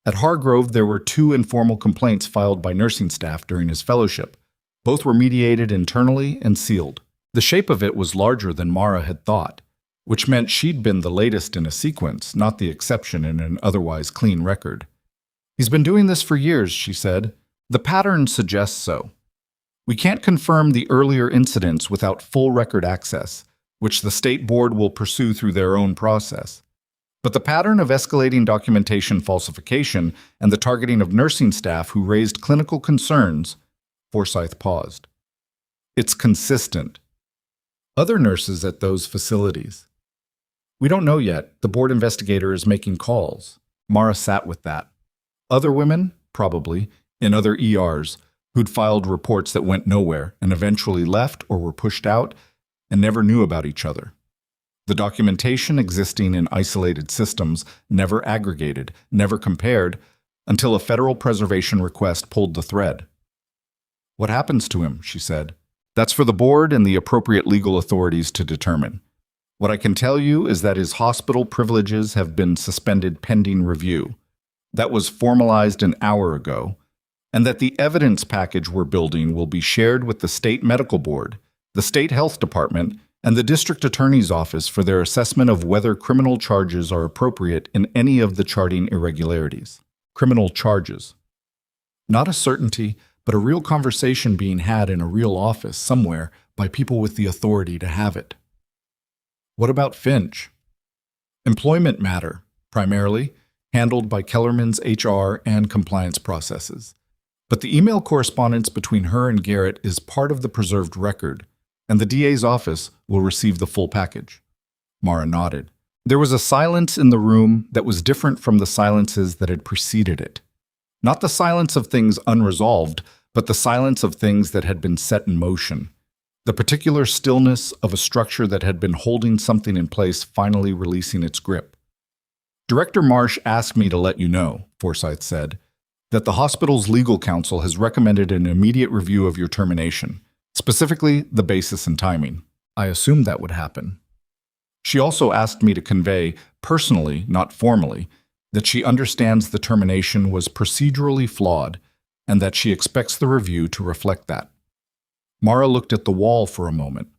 At Hargrove, there were 2 informal complaints filed by nursing staff during his fellowship. Both were mediated internally and sealed. The shape of it was larger than Mara had thought, which meant she'd been the latest in a sequence, not the exception in an otherwise clean record. He's been doing this for years, she said. The pattern suggests so. We can't confirm the earlier incidents without full record access, which the state board will pursue through their own process. But the pattern of escalating documentation falsification and the targeting of nursing staff who raised clinical concerns, Forsyth paused. It's consistent. Other nurses at those facilities. We don't know yet. The board investigator is making calls. Mara sat with that. Other women, probably, in other ERs, who'd filed reports that went nowhere and eventually left or were pushed out and never knew about each other. The documentation existing in isolated systems never aggregated, never compared, until a federal preservation request pulled the thread. What happens to him, she said. That's for the board and the appropriate legal authorities to determine. What I can tell you is that his hospital privileges have been suspended pending review. That was formalized an hour ago, and that the evidence package we're building will be shared with the state medical board, the state health department, and the district attorney's office for their assessment of whether criminal charges are appropriate in any of the charting irregularities. Criminal charges. Not a certainty, but a real conversation being had in a real office somewhere by people with the authority to have it. What about Finch? Employment matter, primarily, handled by Kellerman's HR and compliance processes. But the email correspondence between her and Garrett is part of the preserved record, and the DA's office will receive the full package. Mara nodded. There was a silence in the room that was different from the silences that had preceded it. Not the silence of things unresolved, but the silence of things that had been set in motion. The particular stillness of a structure that had been holding something in place finally releasing its grip. Director Marsh asked me to let you know, Forsyth said, that the hospital's legal counsel has recommended an immediate review of your termination. Specifically, the basis and timing. I assumed that would happen. She also asked me to convey, personally, not formally, that she understands the termination was procedurally flawed and that she expects the review to reflect that. Mara looked at the wall for a moment.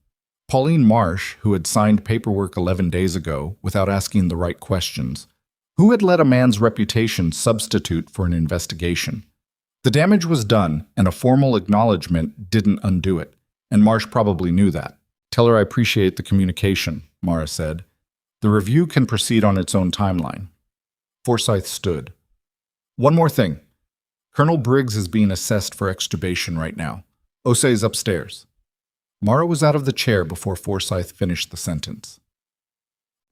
Pauline Marsh, who had signed paperwork 11 days ago without asking the right questions, who had let a man's reputation substitute for an investigation? The damage was done, and a formal acknowledgement didn't undo it, and Marsh probably knew that. Tell her I appreciate the communication, Mara said. The review can proceed on its own timeline. Forsyth stood. One more thing. Colonel Briggs is being assessed for extubation right now. Osei's upstairs. Mara was out of the chair before Forsyth finished the sentence.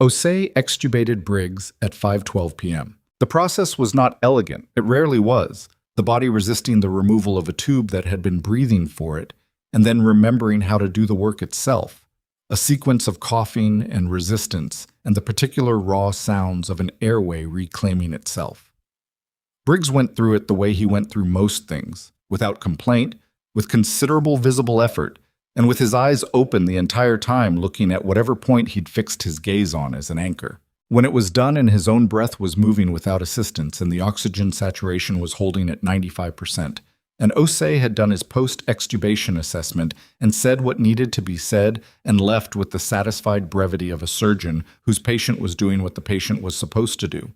Osei extubated Briggs at 5:12 p.m. The process was not elegant, it rarely was, the body resisting the removal of a tube that had been breathing for it, and then remembering how to do the work itself, a sequence of coughing and resistance and the particular raw sounds of an airway reclaiming itself. Briggs went through it the way he went through most things, without complaint, with considerable visible effort, and with his eyes open the entire time looking at whatever point he'd fixed his gaze on as an anchor. When it was done and his own breath was moving without assistance and the oxygen saturation was holding at 95%, and Osei had done his post-extubation assessment and said what needed to be said and left with the satisfied brevity of a surgeon whose patient was doing what the patient was supposed to do.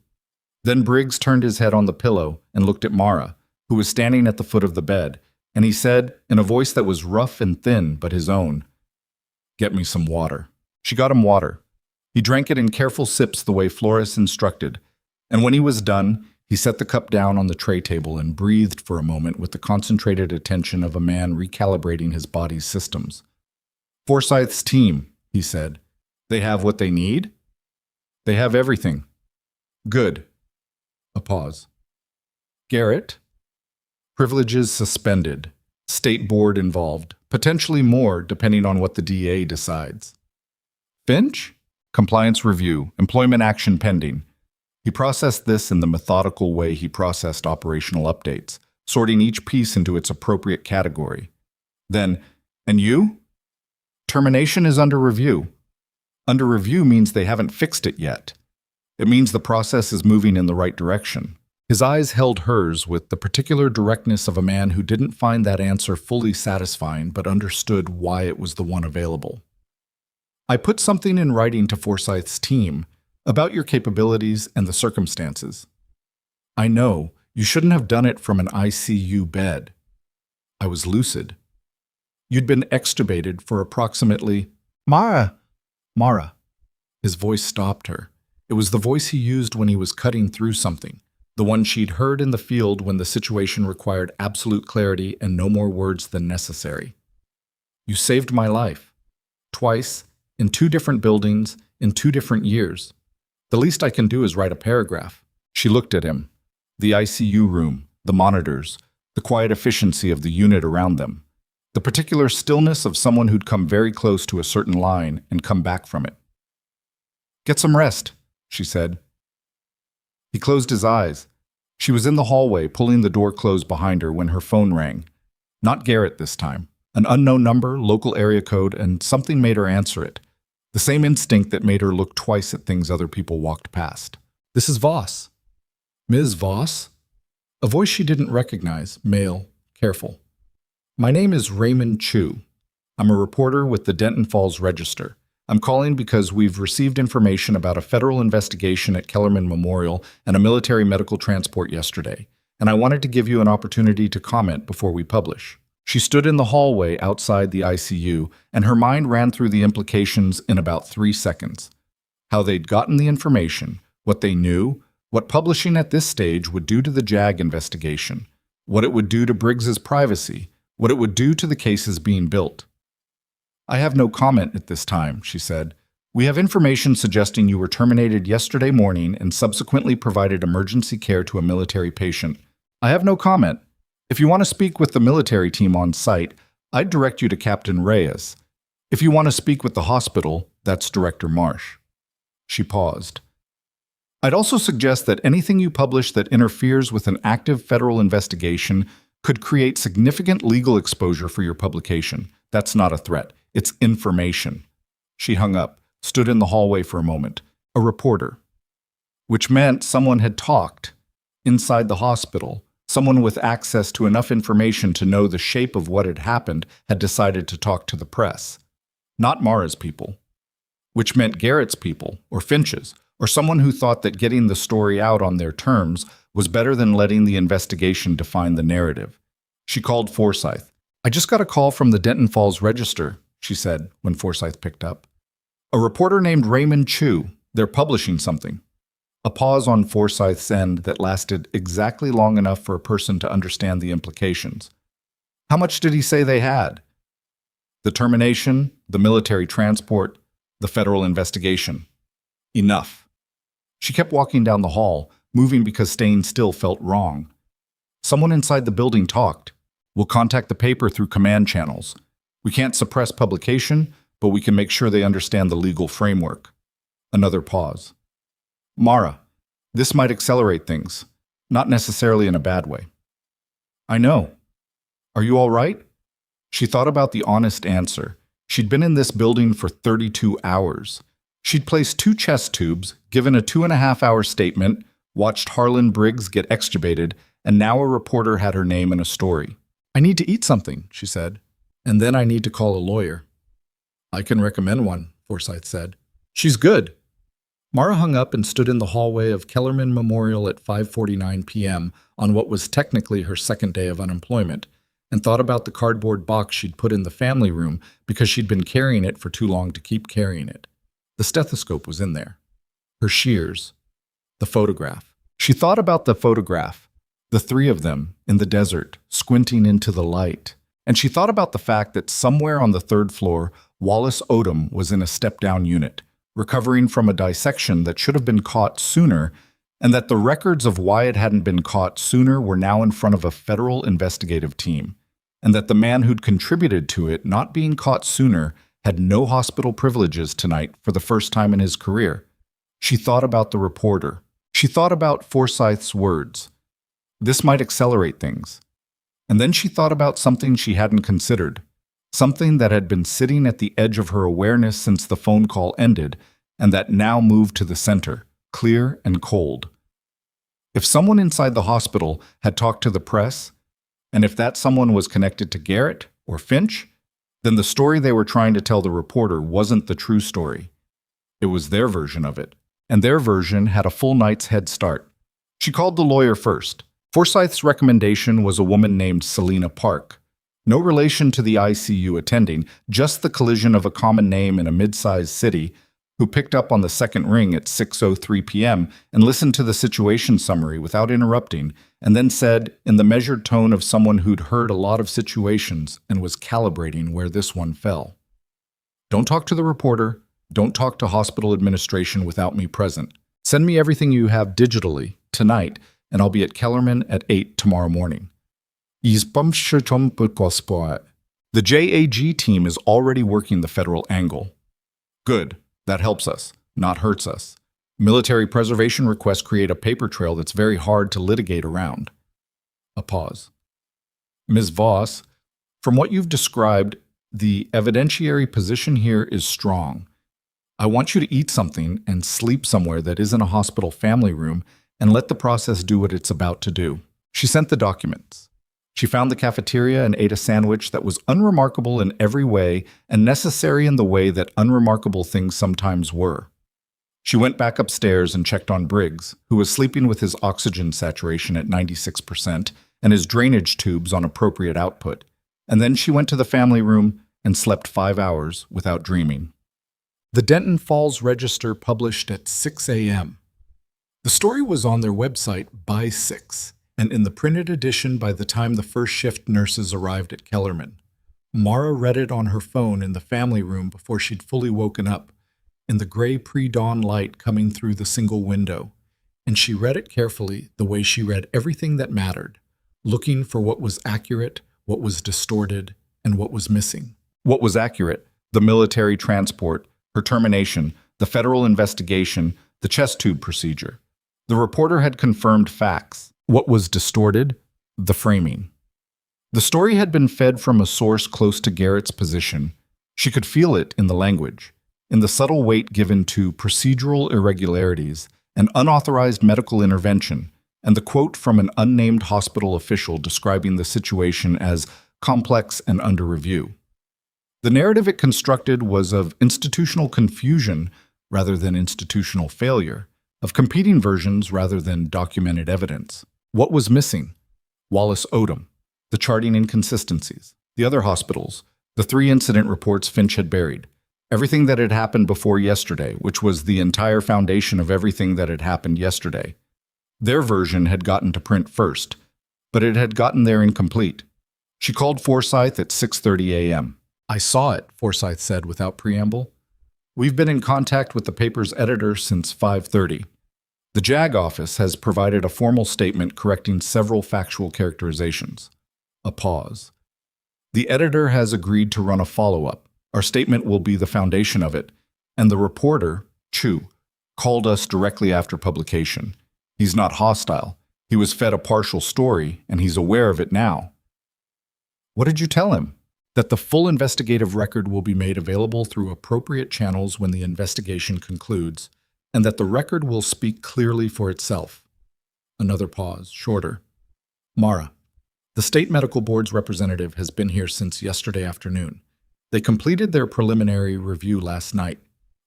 Then Briggs turned his head on the pillow and looked at Mara, who was standing at the foot of the bed, and he said, in a voice that was rough and thin but his own, "Get me some water." She got him water. He drank it in careful sips the way Flores instructed, and when he was done, he set the cup down on the tray table and breathed for a moment with the concentrated attention of a man recalibrating his body's systems. "Forsyth's team," he said. "They have what they need?" "They have everything." "Good." A pause. "Garrett?" "Privileges suspended. State board involved. Potentially more, depending on what the DA decides." "Finch?" "Compliance review. Employment action pending." He processed this in the methodical way he processed operational updates, sorting each piece into its appropriate category. Then, "And you?" "Termination is under review." "Under review means they haven't fixed it yet. It means the process is moving in the right direction." His eyes held hers with the particular directness of a man who didn't find that answer fully satisfying but understood why it was the one available. "I put something in writing to Forsyth's team about your capabilities and the circumstances. I know you shouldn't have done it from an ICU bed. I was lucid. You'd been extubated for approximately— Mara. His voice stopped her. It was the voice he used when he was cutting through something, the one she'd heard in the field when the situation required absolute clarity and no more words than necessary. "You saved my life. Twice, in 2 different buildings, in 2 different years. The least I can do is write a paragraph." She looked at him. The ICU room, the monitors, the quiet efficiency of the unit around them, the particular stillness of someone who'd come very close to a certain line and come back from it. "Get some rest," she said. He closed his eyes. She was in the hallway, pulling the door closed behind her when her phone rang. Not Garrett this time. An unknown number, local area code, and something made her answer it. The same instinct that made her look twice at things other people walked past. "This is Voss." "Ms. Voss?" A voice she didn't recognize, male, careful. "My name is Raymond Chu. I'm a reporter with the Denton Falls Register. I'm calling because we've received information about a federal investigation at Kellerman Memorial and a military medical transport yesterday, and I wanted to give you an opportunity to comment before we publish." She stood in the hallway outside the ICU, and her mind ran through the implications in about 3 seconds. How they'd gotten the information, what they knew, what publishing at this stage would do to the JAG investigation, what it would do to Briggs's privacy, what it would do to the cases being built. "I have no comment at this time," she said. "We have information suggesting you were terminated yesterday morning and subsequently provided emergency care to a military patient. I have no comment. If you want to speak with the military team on site, I'd direct you to Captain Reyes. If you want to speak with the hospital, that's Director Marsh." She paused. "I'd also suggest that anything you publish that interferes with an active federal investigation could create significant legal exposure for your publication. That's not a threat. It's information." She hung up, stood in the hallway for a moment. A reporter. Which meant someone had talked. Inside the hospital, someone with access to enough information to know the shape of what had happened had decided to talk to the press. Not Mara's people. Which meant Garrett's people, or Finch's, or someone who thought that getting the story out on their terms was better than letting the investigation define the narrative. She called Forsyth. "I just got a call from the Denton Falls Register," she said when Forsyth picked up. "A reporter named Raymond Chu. They're publishing something." A pause on Forsyth's end that lasted exactly long enough for a person to understand the implications. "How much did he say they had?" "The termination, the military transport, the federal investigation." "Enough." She kept walking down the hall, moving because staying still felt wrong. Someone inside the building talked. We'll contact the paper through command channels. We can't suppress publication, but we can make sure they understand the legal framework. Another pause. Mara, this might accelerate things, not necessarily in a bad way. I know. Are you all right? She thought about the honest answer. She'd been in this building for 32 hours. She'd placed 2 chest tubes, given a 2.5-hour statement, watched Harlan Briggs get extubated, and now a reporter had her name in a story. I need to eat something, she said, and then I need to call a lawyer. I can recommend one, Forsyth said. She's good. Mara hung up and stood in the hallway of Kellerman Memorial at 5:49 p.m. on what was technically her second day of unemployment, and thought about the cardboard box she'd put in the family room because she'd been carrying it for too long to keep carrying it. The stethoscope was in there. Her shears. The photograph. She thought about the photograph, the 3 of them in the desert, squinting into the light. And she thought about the fact that somewhere on the 3rd floor, Wallace Odom was in a step-down unit, recovering from a dissection that should have been caught sooner, and that the records of why it hadn't been caught sooner were now in front of a federal investigative team, and that the man who'd contributed to it not being caught sooner had no hospital privileges tonight for the first time in his career. She thought about the reporter. She thought about Forsyth's words. This might accelerate things. And then she thought about something she hadn't considered, something that had been sitting at the edge of her awareness since the phone call ended, and that now moved to the center, clear and cold. If someone inside the hospital had talked to the press, and if that someone was connected to Garrett or Finch, then the story they were trying to tell the reporter wasn't the true story. It was their version of it, and their version had a full night's head start. She called the lawyer first. Forsyth's recommendation was a woman named Selena Park. No relation to the ICU attending, just the collision of a common name in a mid-sized city, who picked up on the second ring at 6:03 p.m. and listened to the situation summary without interrupting, and then said, in the measured tone of someone who'd heard a lot of situations and was calibrating where this one fell. Don't talk to the reporter. Don't talk to hospital administration without me present. Send me everything you have digitally, tonight, and I'll be at Kellerman at 8 tomorrow morning. The JAG team is already working the federal angle. Good. That helps us, not hurts us. Military preservation requests create a paper trail that's very hard to litigate around. A pause. Ms. Voss, from what you've described, the evidentiary position here is strong. I want you to eat something and sleep somewhere that isn't a hospital family room and let the process do what it's about to do. She sent the documents. She found the cafeteria and ate a sandwich that was unremarkable in every way and necessary in the way that unremarkable things sometimes were. She went back upstairs and checked on Briggs, who was sleeping with his oxygen saturation at 96% and his drainage tubes on appropriate output. And then she went to the family room and slept 5 hours without dreaming. The Denton Falls Register published at 6 a.m. The story was on their website by 6, and in the printed edition by the time the first shift nurses arrived at Kellerman. Mara read it on her phone in the family room before she'd fully woken up, in the gray pre-dawn light coming through the single window, and she read it carefully the way she read everything that mattered, looking for what was accurate, what was distorted, and what was missing. What was accurate? The military transport, her termination, the federal investigation, the chest tube procedure. The reporter had confirmed facts. What was distorted? The framing. The story had been fed from a source close to Garrett's position. She could feel it in the language, in the subtle weight given to procedural irregularities and unauthorized medical intervention, and the quote from an unnamed hospital official describing the situation as complex and under review. The narrative it constructed was of institutional confusion rather than institutional failure, of competing versions rather than documented evidence. What was missing? Wallace Odom, the charting inconsistencies, the other hospitals, the 3 incident reports Finch had buried, everything that had happened before yesterday, which was the entire foundation of everything that had happened yesterday. Their version had gotten to print first, but it had gotten there incomplete. She called Forsyth at 6:30 a.m. I saw it, Forsyth said without preamble. We've been in contact with the paper's editor since 5:30. The JAG office has provided a formal statement correcting several factual characterizations. A pause. The editor has agreed to run a follow-up. Our statement will be the foundation of it, and the reporter, Chu, called us directly after publication. He's not hostile. He was fed a partial story, and he's aware of it now. What did you tell him? That the full investigative record will be made available through appropriate channels when the investigation concludes, and that the record will speak clearly for itself. Another pause, shorter. Mara, the State Medical Board's representative has been here since yesterday afternoon. They completed their preliminary review last night.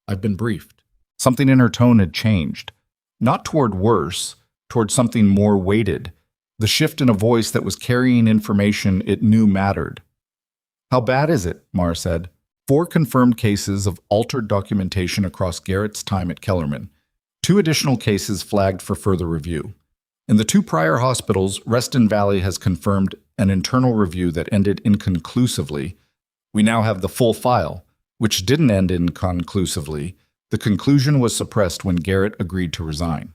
I've been briefed. Something in her tone had changed. Not toward worse, toward something more weighted. The shift in a voice that was carrying information it knew mattered. How bad is it? Mara said. 4 confirmed cases of altered documentation across Garrett's time at Kellerman. 2 additional cases flagged for further review. In the 2 prior hospitals, Reston Valley has confirmed an internal review that ended inconclusively. We now have the full file, which didn't end inconclusively. The conclusion was suppressed when Garrett agreed to resign.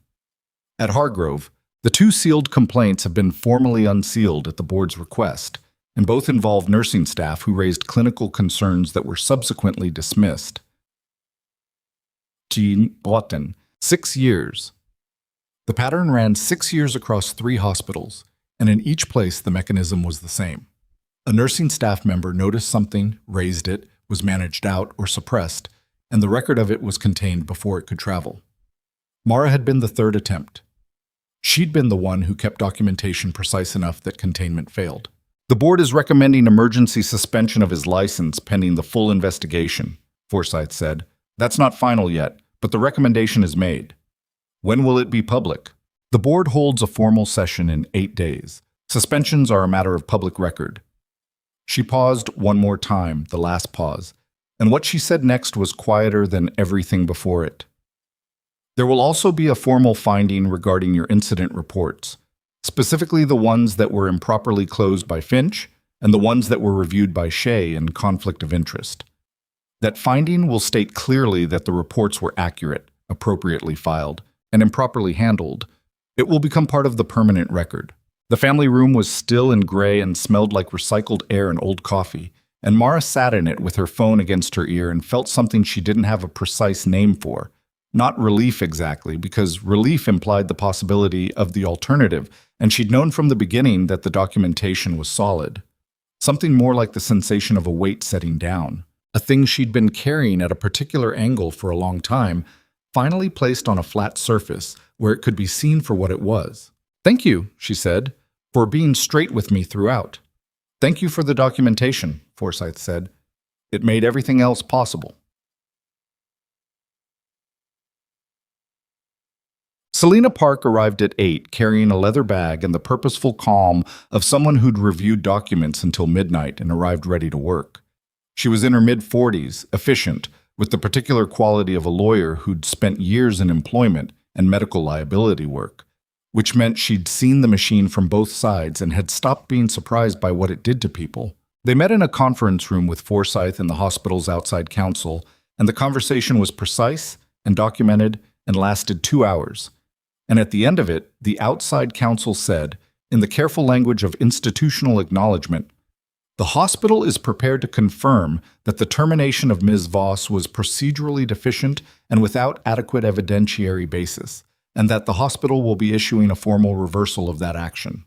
At Hargrove, the 2 sealed complaints have been formally unsealed at the board's request, and both involve nursing staff who raised clinical concerns that were subsequently dismissed. Jean Botten, 6 years. The pattern ran 6 years across 3 hospitals, and in each place the mechanism was the same. A nursing staff member noticed something, raised it, was managed out or suppressed, and the record of it was contained before it could travel. Mara had been the 3rd attempt. She'd been the one who kept documentation precise enough that containment failed. The board is recommending emergency suspension of his license pending the full investigation, Forsyth said. That's not final yet, but the recommendation is made. When will it be public? The board holds a formal session in 8 days. Suspensions are a matter of public record. She paused one more time, the last pause, and what she said next was quieter than everything before it. There will also be a formal finding regarding your incident reports, specifically the ones that were improperly closed by Finch and the ones that were reviewed by Shea in conflict of interest. That finding will state clearly that the reports were accurate, appropriately filed, and improperly handled. It will become part of the permanent record. The family room was still and gray and smelled like recycled air and old coffee, and Mara sat in it with her phone against her ear and felt something she didn't have a precise name for. Not relief exactly, because relief implied the possibility of the alternative, and she'd known from the beginning that the documentation was solid. Something more like the sensation of a weight setting down, a thing she'd been carrying at a particular angle for a long time, finally placed on a flat surface where it could be seen for what it was. "Thank you," she said, "for being straight with me throughout." "Thank you for the documentation," Forsyth said. "It made everything else possible." Selena Park arrived at 8, carrying a leather bag and the purposeful calm of someone who'd reviewed documents until midnight and arrived ready to work. She was in her mid-40s, efficient, with the particular quality of a lawyer who'd spent years in employment and medical liability work, which meant she'd seen the machine from both sides and had stopped being surprised by what it did to people. They met in a conference room with Forsyth and the hospital's outside counsel, and the conversation was precise and documented and lasted 2 hours. And at the end of it, the outside counsel said, in the careful language of institutional acknowledgement, "The hospital is prepared to confirm that the termination of Ms. Voss was procedurally deficient and without adequate evidentiary basis, and that the hospital will be issuing a formal reversal of that action."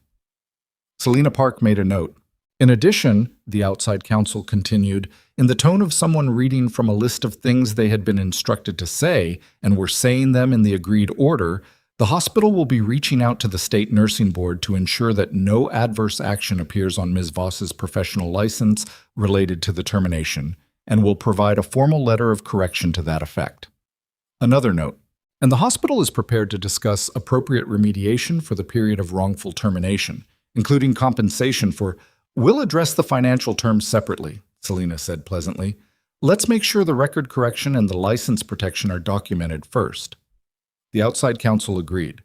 Selena Park made a note. In addition, the outside counsel continued, in the tone of someone reading from a list of things they had been instructed to say and were saying them in the agreed order, the hospital will be reaching out to the state nursing board to ensure that no adverse action appears on Ms. Voss's professional license related to the termination, and will provide a formal letter of correction to that effect. Another note, and the hospital is prepared to discuss appropriate remediation for the period of wrongful termination, including compensation for, "We'll address the financial terms separately," Selena said pleasantly. "Let's make sure the record correction and the license protection are documented first." The outside counsel agreed.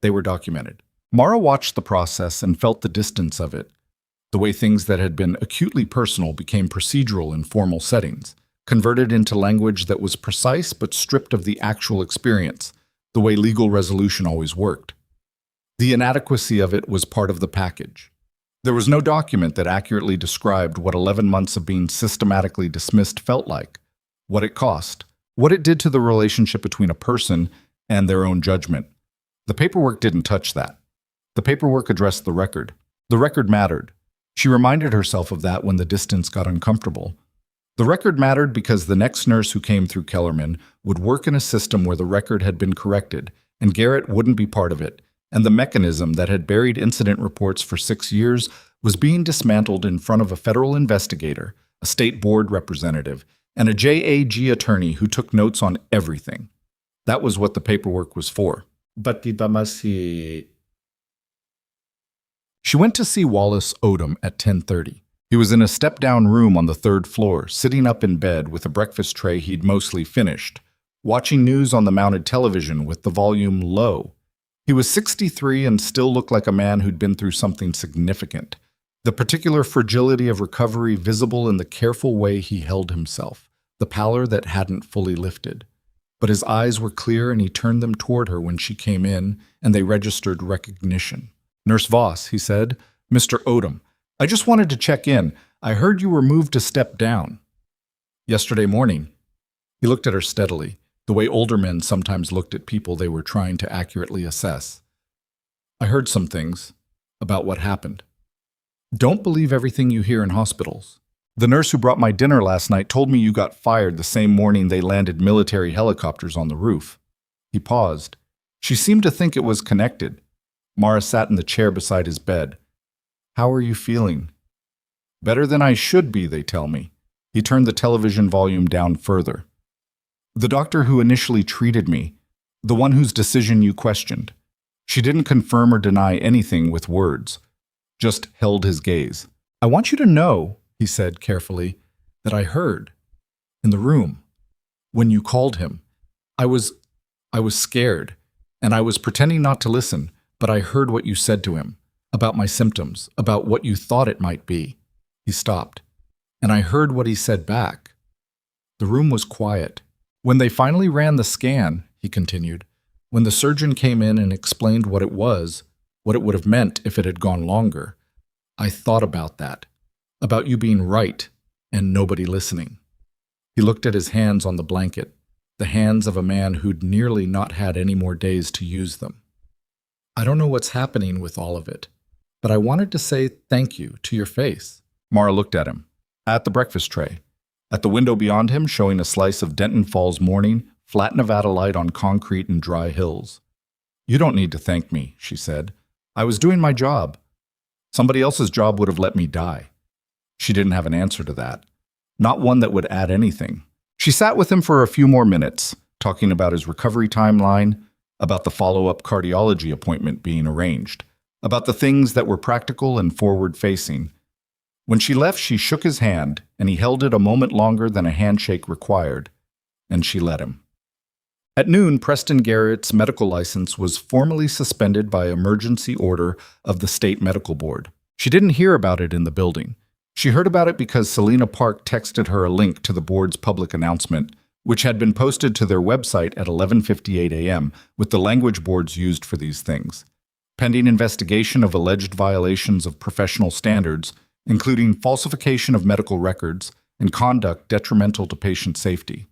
They were documented. Mara watched the process and felt the distance of it. The way things that had been acutely personal became procedural in formal settings, converted into language that was precise but stripped of the actual experience. the way legal resolution always worked. The inadequacy of it was part of the package. There was no document that accurately described what 11 months of being systematically dismissed felt like, what it cost, what it did to the relationship between a person and their own judgment. The paperwork didn't touch that. The paperwork addressed the record. The record mattered. She reminded herself of that when the distance got uncomfortable. The record mattered because the next nurse who came through Kellerman would work in a system where the record had been corrected, and Garrett wouldn't be part of it, and the mechanism that had buried incident reports for 6 years was being dismantled in front of a federal investigator, a state board representative, and a JAG attorney who took notes on everything. That was what the paperwork was for. She went to see Wallace Odom at 10:30. He was in a step-down room on the 3rd floor, sitting up in bed with a breakfast tray he'd mostly finished, watching news on the mounted television with the volume low. He was 63 and still looked like a man who'd been through something significant, the particular fragility of recovery visible in the careful way he held himself, the pallor that hadn't fully lifted. But his eyes were clear and he turned them toward her when she came in, and they registered recognition. "Nurse Voss," he said. "Mr. Odom, I just wanted to check in. I heard you were moved to step down." "Yesterday morning." He looked at her steadily, the way older men sometimes looked at people they were trying to accurately assess. "I heard some things about what happened. Don't believe everything you hear in hospitals. The nurse who brought my dinner last night told me you got fired the same morning they landed military helicopters on the roof." He paused. She seemed to think it was connected. Mara sat in the chair beside his bed. "How are you feeling?" "Better than I should be, they tell me." He turned the television volume down further. "The doctor who initially treated me, the one whose decision you questioned, she didn't confirm or deny anything with words, just held his gaze. I want you to know," he said carefully, "that I heard, in the room, when you called him. I was scared, and I was pretending not to listen, but I heard what you said to him, about my symptoms, about what you thought it might be." He stopped, and I heard what he said back. The room was quiet. "When they finally ran the scan," he continued, "when the surgeon came in and explained what it was, what it would have meant if it had gone longer, I thought about that, about you being right and nobody listening." He looked at his hands on the blanket, the hands of a man who'd nearly not had any more days to use them. "I don't know what's happening with all of it, but I wanted to say thank you to your face." Mara looked at him, at the breakfast tray, at the window beyond him showing a slice of Denton Falls morning, flat Nevada light on concrete and dry hills. "You don't need to thank me," she said. "I was doing my job. Somebody else's job would have let me die." She didn't have an answer to that, not one that would add anything. She sat with him for a few more minutes, talking about his recovery timeline, about the follow-up cardiology appointment being arranged, about the things that were practical and forward-facing. When she left, she shook his hand, and he held it a moment longer than a handshake required, and she let him. At noon, Preston Garrett's medical license was formally suspended by emergency order of the State Medical Board. She didn't hear about it in the building. She heard about it because Selena Park texted her a link to the board's public announcement, which had been posted to their website at 11:58 a.m. with the language boards used for these things. Pending investigation of alleged violations of professional standards, including falsification of medical records and conduct detrimental to patient safety.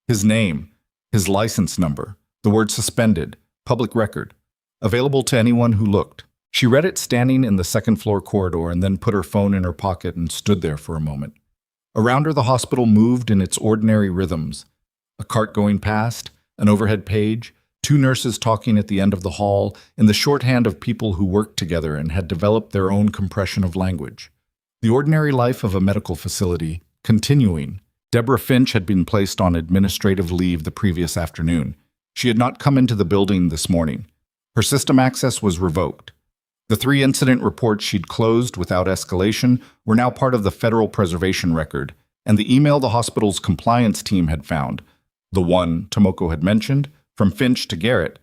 His name, his license number, the word suspended, public record, available to anyone who looked. She read it standing in the second-floor corridor and then put her phone in her pocket and stood there for a moment. Around her, the hospital moved in its ordinary rhythms. A cart going past, an overhead page, two nurses talking at the end of the hall, in the shorthand of people who worked together and had developed their own compression of language. The ordinary life of a medical facility, continuing. Deborah Finch had been placed on administrative leave the previous afternoon. She had not come into the building this morning. Her system access was revoked. The 3 incident reports she'd closed without escalation were now part of the federal preservation record, and the email the hospital's compliance team had found, the one Tomoko had mentioned, from Finch to Garrett,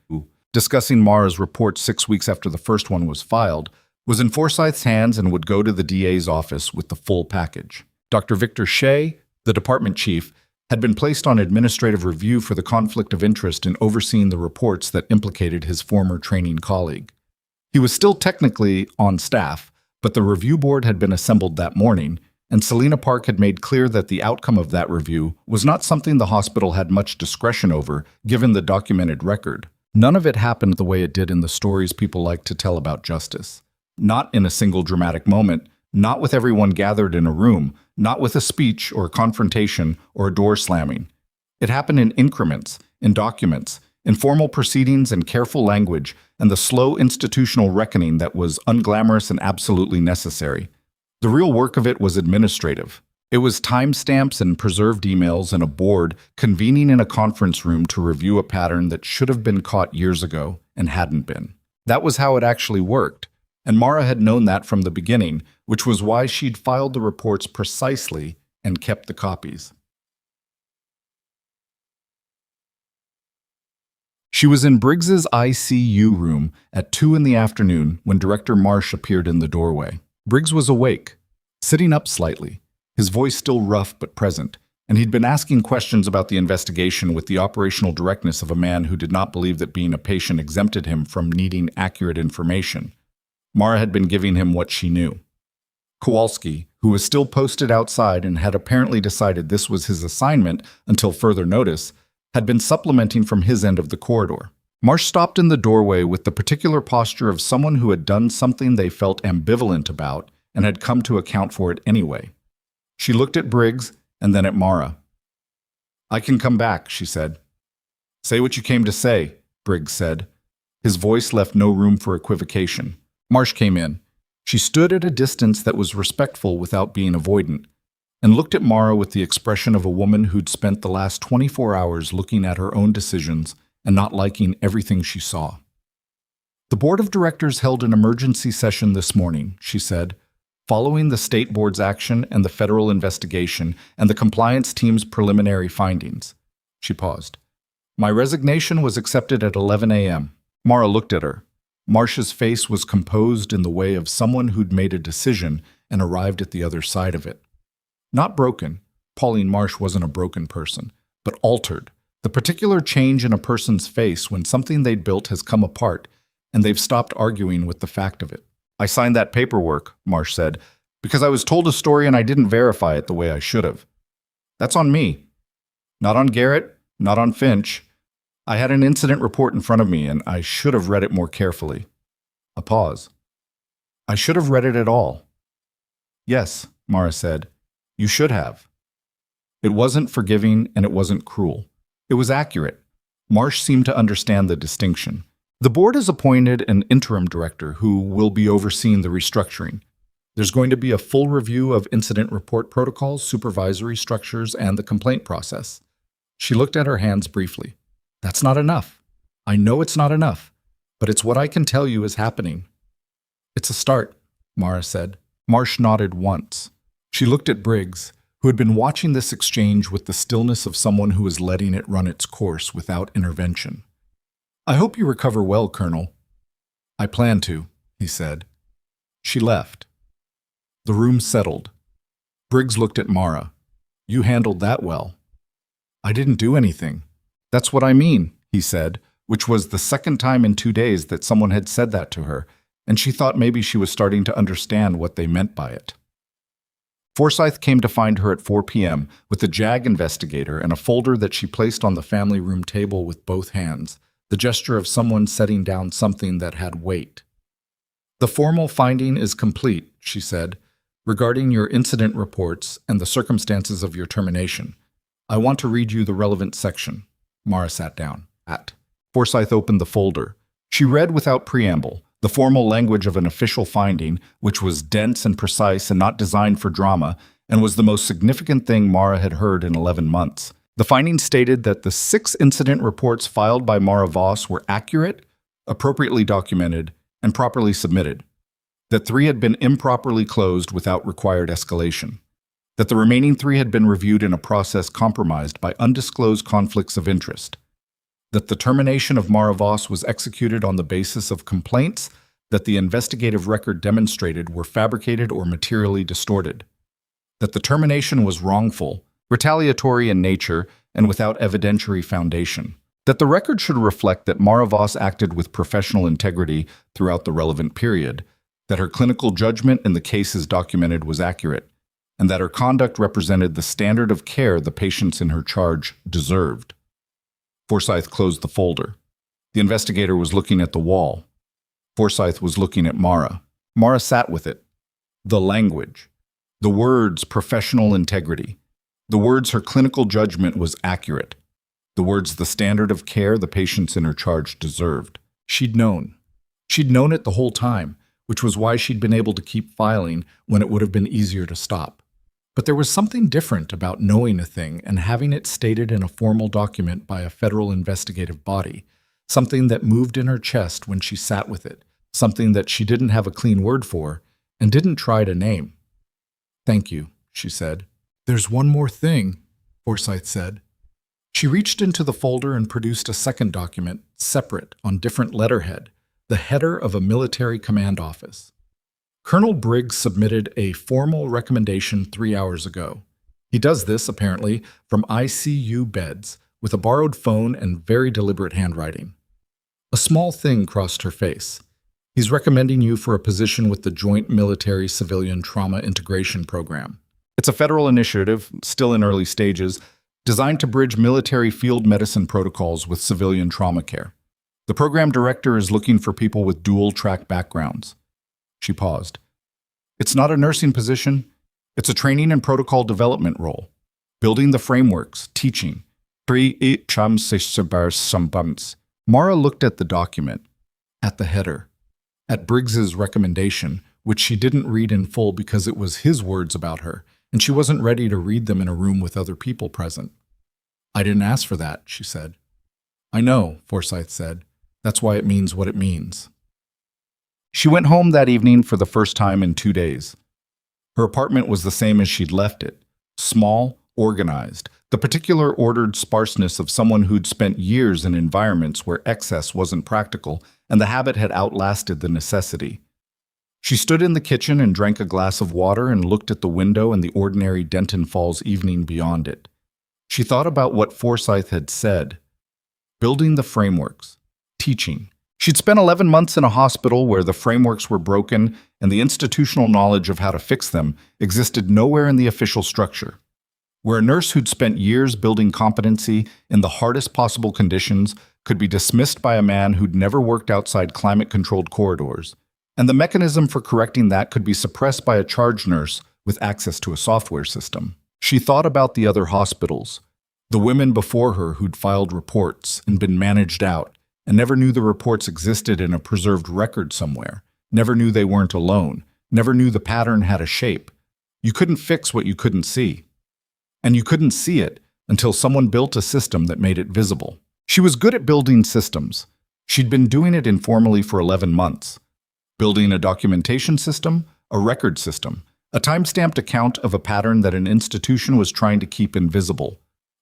discussing Mara's report 6 weeks after the first one was filed, was in Forsyth's hands and would go to the DA's office with the full package. Dr. Victor Shea, the department chief, had been placed on administrative review for the conflict of interest in overseeing the reports that implicated his former training colleague. He was still technically on staff, but the review board had been assembled that morning, and Selena Park had made clear that the outcome of that review was not something the hospital had much discretion over, given the documented record. None of it happened the way it did in the stories people like to tell about justice. Not in a single dramatic moment, not with everyone gathered in a room, not with a speech or a confrontation or a door slamming. It happened in increments, in documents, in formal proceedings and careful language, and the slow institutional reckoning that was unglamorous and absolutely necessary. The real work of it was administrative. It was timestamps and preserved emails and a board convening in a conference room to review a pattern that should have been caught years ago and hadn't been. That was how it actually worked, and Mara had known that from the beginning, which was why she'd filed the reports precisely and kept the copies. She was in Briggs's ICU room at 2 in the afternoon when Director Marsh appeared in the doorway. Briggs was awake, sitting up slightly, his voice still rough but present, and he'd been asking questions about the investigation with the operational directness of a man who did not believe that being a patient exempted him from needing accurate information. Mara had been giving him what she knew. Kowalski, who was still posted outside and had apparently decided this was his assignment until further notice, had been supplementing from his end of the corridor. Marsh stopped in the doorway with the particular posture of someone who had done something they felt ambivalent about and had come to account for it anyway. She looked at Briggs and then at Mara. "I can come back," she said. "Say what you came to say," Briggs said. His voice left no room for equivocation. Marsh came in. She stood at a distance that was respectful without being avoidant, and looked at Mara with the expression of a woman who'd spent the last 24 hours looking at her own decisions and not liking everything she saw. "The board of directors held an emergency session this morning," she said, "following the state board's action and the federal investigation and the compliance team's preliminary findings." She paused. "My resignation was accepted at 11 a.m. Mara looked at her. Marsh's face was composed in the way of someone who'd made a decision and arrived at the other side of it. Not broken. Pauline Marsh wasn't a broken person, but altered. The particular change in a person's face when something they'd built has come apart, and they've stopped arguing with the fact of it. "I signed that paperwork," Marsh said, "because I was told a story and I didn't verify it the way I should have. That's on me. Not on Garrett, not on Finch. I had an incident report in front of me, and I should have read it more carefully." A pause. "I should have read it at all." "Yes," Mara said, "you should have." It wasn't forgiving and it wasn't cruel. It was accurate. Marsh seemed to understand the distinction. The board has appointed an interim director who will be overseeing the restructuring. There's going to be a full review of incident report protocols, supervisory structures, and the complaint process. She looked at her hands briefly. "That's not enough. I know it's not enough, but it's what I can tell you is happening." "It's a start," Mara said. Marsh nodded once. She looked at Briggs, who had been watching this exchange with the stillness of someone who was letting it run its course without intervention. "I hope you recover well, Colonel." "I plan to," he said. She left. The room settled. Briggs looked at Mara. "You handled that well." "I didn't do anything." "That's what I mean," he said, which was the second time in 2 days that someone had said that to her, and she thought maybe she was starting to understand what they meant by it. Forsyth came to find her at 4 p.m. with the JAG investigator and a folder that she placed on the family room table with both hands, the gesture of someone setting down something that had weight. "The formal finding is complete," she said, "regarding your incident reports and the circumstances of your termination. I want to read you the relevant section." Mara sat down. Forsyth opened the folder. She read without preamble, the formal language of an official finding, which was dense and precise and not designed for drama, and was the most significant thing Mara had heard in 11 months. The finding stated that the 6 incident reports filed by Mara Voss were accurate, appropriately documented, and properly submitted. That 3 had been improperly closed without required escalation. That the remaining 3 had been reviewed in a process compromised by undisclosed conflicts of interest. That the termination of Mara Voss was executed on the basis of complaints that the investigative record demonstrated were fabricated or materially distorted. That the termination was wrongful, retaliatory in nature and without evidentiary foundation. That the record should reflect that Mara Voss acted with professional integrity throughout the relevant period, that her clinical judgment in the cases documented was accurate, and that her conduct represented the standard of care the patients in her charge deserved. Forsyth closed the folder. The investigator was looking at the wall. Forsyth was looking at Mara. Mara sat with it. The language. The words professional integrity. The words her clinical judgment was accurate. The words the standard of care the patients in her charge deserved. She'd known. She'd known it the whole time, which was why she'd been able to keep filing when it would have been easier to stop. But there was something different about knowing a thing and having it stated in a formal document by a federal investigative body, something that moved in her chest when she sat with it, something that she didn't have a clean word for and didn't try to name. "Thank you," she said. "There's one more thing," Forsyth said. She reached into the folder and produced a second document, separate, on different letterhead, the header of a military command office. Colonel Briggs submitted a formal recommendation 3 hours ago. He does this, apparently, from ICU beds, with a borrowed phone and very deliberate handwriting. A small thing crossed her face. He's recommending you for a position with the Joint Military-Civilian Trauma Integration Program. It's a federal initiative, still in early stages, designed to bridge military field medicine protocols with civilian trauma care. The program director is looking for people with dual-track backgrounds. She paused. It's not a nursing position. It's a training and protocol development role. Building the frameworks, teaching. Mara looked at the document, at the header, at Briggs's recommendation, which she didn't read in full because it was his words about her, and she wasn't ready to read them in a room with other people present. "I didn't ask for that," she said. "I know," Forsyth said. "That's why it means what it means." She went home that evening for the first time in 2 days. Her apartment was the same as she'd left it, small, organized, the particular ordered sparseness of someone who'd spent years in environments where excess wasn't practical and the habit had outlasted the necessity. She stood in the kitchen and drank a glass of water and looked at the window and the ordinary Denton Falls evening beyond it. She thought about what Forsyth had said. Building the frameworks. Teaching. She'd spent 11 months in a hospital where the frameworks were broken and the institutional knowledge of how to fix them existed nowhere in the official structure. Where a nurse who'd spent years building competency in the hardest possible conditions could be dismissed by a man who'd never worked outside climate-controlled corridors. And the mechanism for correcting that could be suppressed by a charge nurse with access to a software system. She thought about the other hospitals, the women before her who'd filed reports and been managed out, and never knew the reports existed in a preserved record somewhere, never knew they weren't alone, never knew the pattern had a shape. You couldn't fix what you couldn't see. And you couldn't see it until someone built a system that made it visible. She was good at building systems. She'd been doing it informally for 11 months. Building a documentation system, a record system, a time-stamped account of a pattern that an institution was trying to keep invisible.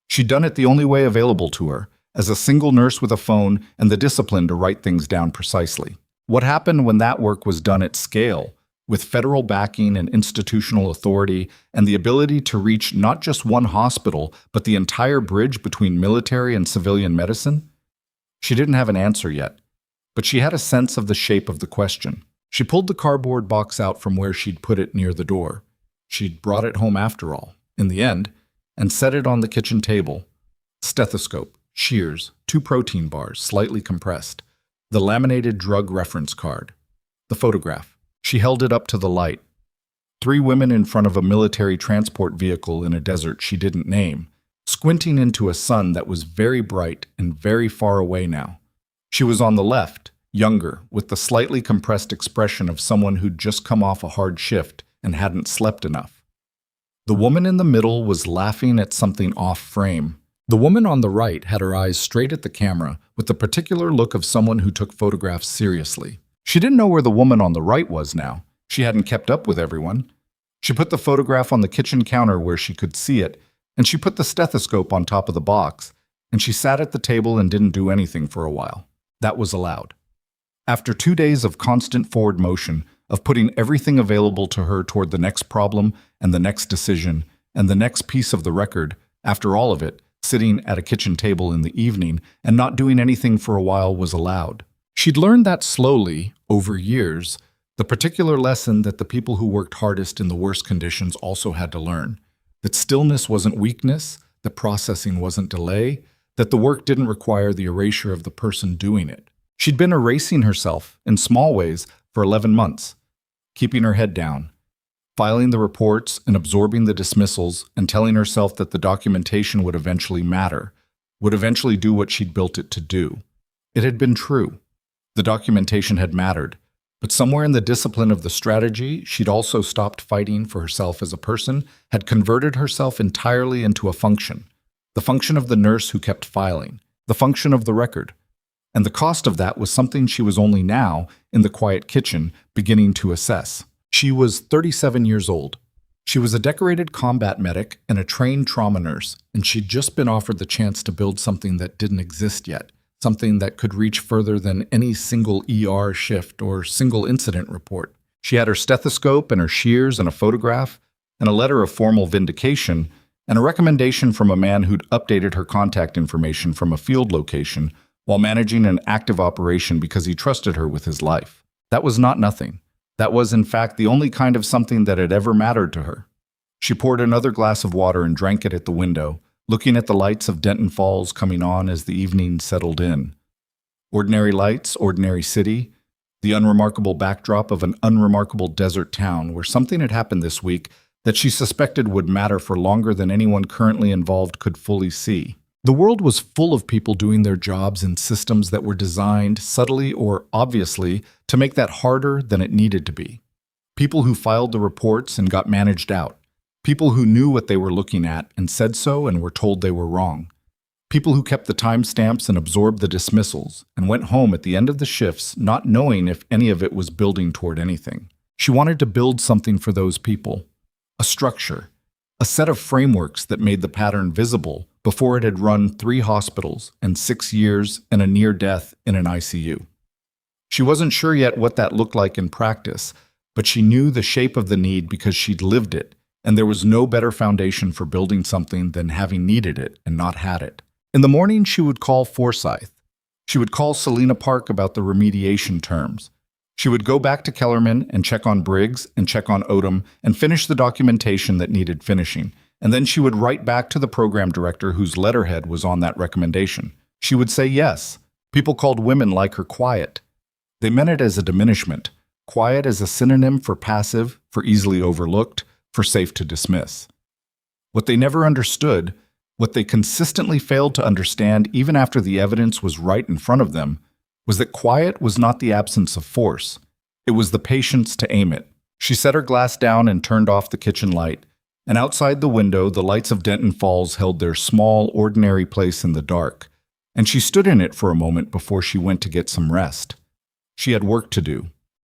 She'd done it the only way available to her, as a single nurse with a phone and the discipline to write things down precisely. What happened when that work was done at scale, with federal backing and institutional authority and the ability to reach not just one hospital, but the entire bridge between military and civilian medicine? She didn't have an answer yet, but she had a sense of the shape of the question. She pulled the cardboard box out from where she'd put it near the door. She'd brought it home after all, in the end, and set it on the kitchen table. Stethoscope, shears, 2 protein bars, slightly compressed, the laminated drug reference card, the photograph. She held it up to the light. 3 women in front of a military transport vehicle in a desert she didn't name, squinting into a sun that was very bright and very far away now. She was on the left, younger, with the slightly compressed expression of someone who'd just come off a hard shift and hadn't slept enough. The woman in the middle was laughing at something off-frame. The woman on the right had her eyes straight at the camera with the particular look of someone who took photographs seriously. She didn't know where the woman on the right was now. She hadn't kept up with everyone. She put the photograph on the kitchen counter where she could see it, and she put the stethoscope on top of the box, and she sat at the table and didn't do anything for a while. That was allowed. After 2 days of constant forward motion, of putting everything available to her toward the next problem and the next decision, and the next piece of the record, after all of it, sitting at a kitchen table in the evening and not doing anything for a while was allowed. She'd learned that slowly, over years, the particular lesson that the people who worked hardest in the worst conditions also had to learn. That stillness wasn't weakness, that processing wasn't delay, that the work didn't require the erasure of the person doing it. She'd been erasing herself, in small ways, for 11 months, keeping her head down, filing the reports and absorbing the dismissals and telling herself that the documentation would eventually matter, would eventually do what she'd built it to do. It had been true. The documentation had mattered, but somewhere in the discipline of the strategy, she'd also stopped fighting for herself as a person, had converted herself entirely into a function. The function of the nurse who kept filing, the function of the record. And the cost of that was something she was only now, in the quiet kitchen, beginning to assess. She was 37 years old. She was a decorated combat medic and a trained trauma nurse, and she'd just been offered the chance to build something that didn't exist yet, something that could reach further than any single ER shift or single incident report. She had her stethoscope and her shears and a photograph, and a letter of formal vindication, and a recommendation from a man who'd updated her contact information from a field location while managing an active operation because he trusted her with his life. That was not nothing. That was, in fact, the only kind of something that had ever mattered to her. She poured another glass of water and drank it at the window, looking at the lights of Denton Falls coming on as the evening settled in. Ordinary lights, ordinary city, the unremarkable backdrop of an unremarkable desert town where something had happened this week that she suspected would matter for longer than anyone currently involved could fully see. The world was full of people doing their jobs in systems that were designed, subtly or obviously, to make that harder than it needed to be. People who filed the reports and got managed out. People who knew what they were looking at and said so and were told they were wrong. People who kept the timestamps and absorbed the dismissals and went home at the end of the shifts not knowing if any of it was building toward anything. She wanted to build something for those people. A structure. A set of frameworks that made the pattern visible before it had run 3 hospitals and 6 years and a near death in an ICU. She wasn't sure yet what that looked like in practice, but she knew the shape of the need because she'd lived it, and there was no better foundation for building something than having needed it and not had it. In the morning, she would call Forsyth. She would call Selena Park about the remediation terms. She would go back to Kellerman and check on Briggs and check on Odom and finish the documentation that needed finishing. And then she would write back to the program director whose letterhead was on that recommendation. She would say yes. People called women like her quiet. They meant it as a diminishment. Quiet as a synonym for passive, for easily overlooked, for safe to dismiss. What they never understood, what they consistently failed to understand even after the evidence was right in front of them, was that quiet was not the absence of force. It was the patience to aim it. She set her glass down and turned off the kitchen light. And outside the window, the lights of Denton Falls held their small, ordinary place in the dark, and she stood in it for a moment before she went to get some rest. She had work to do.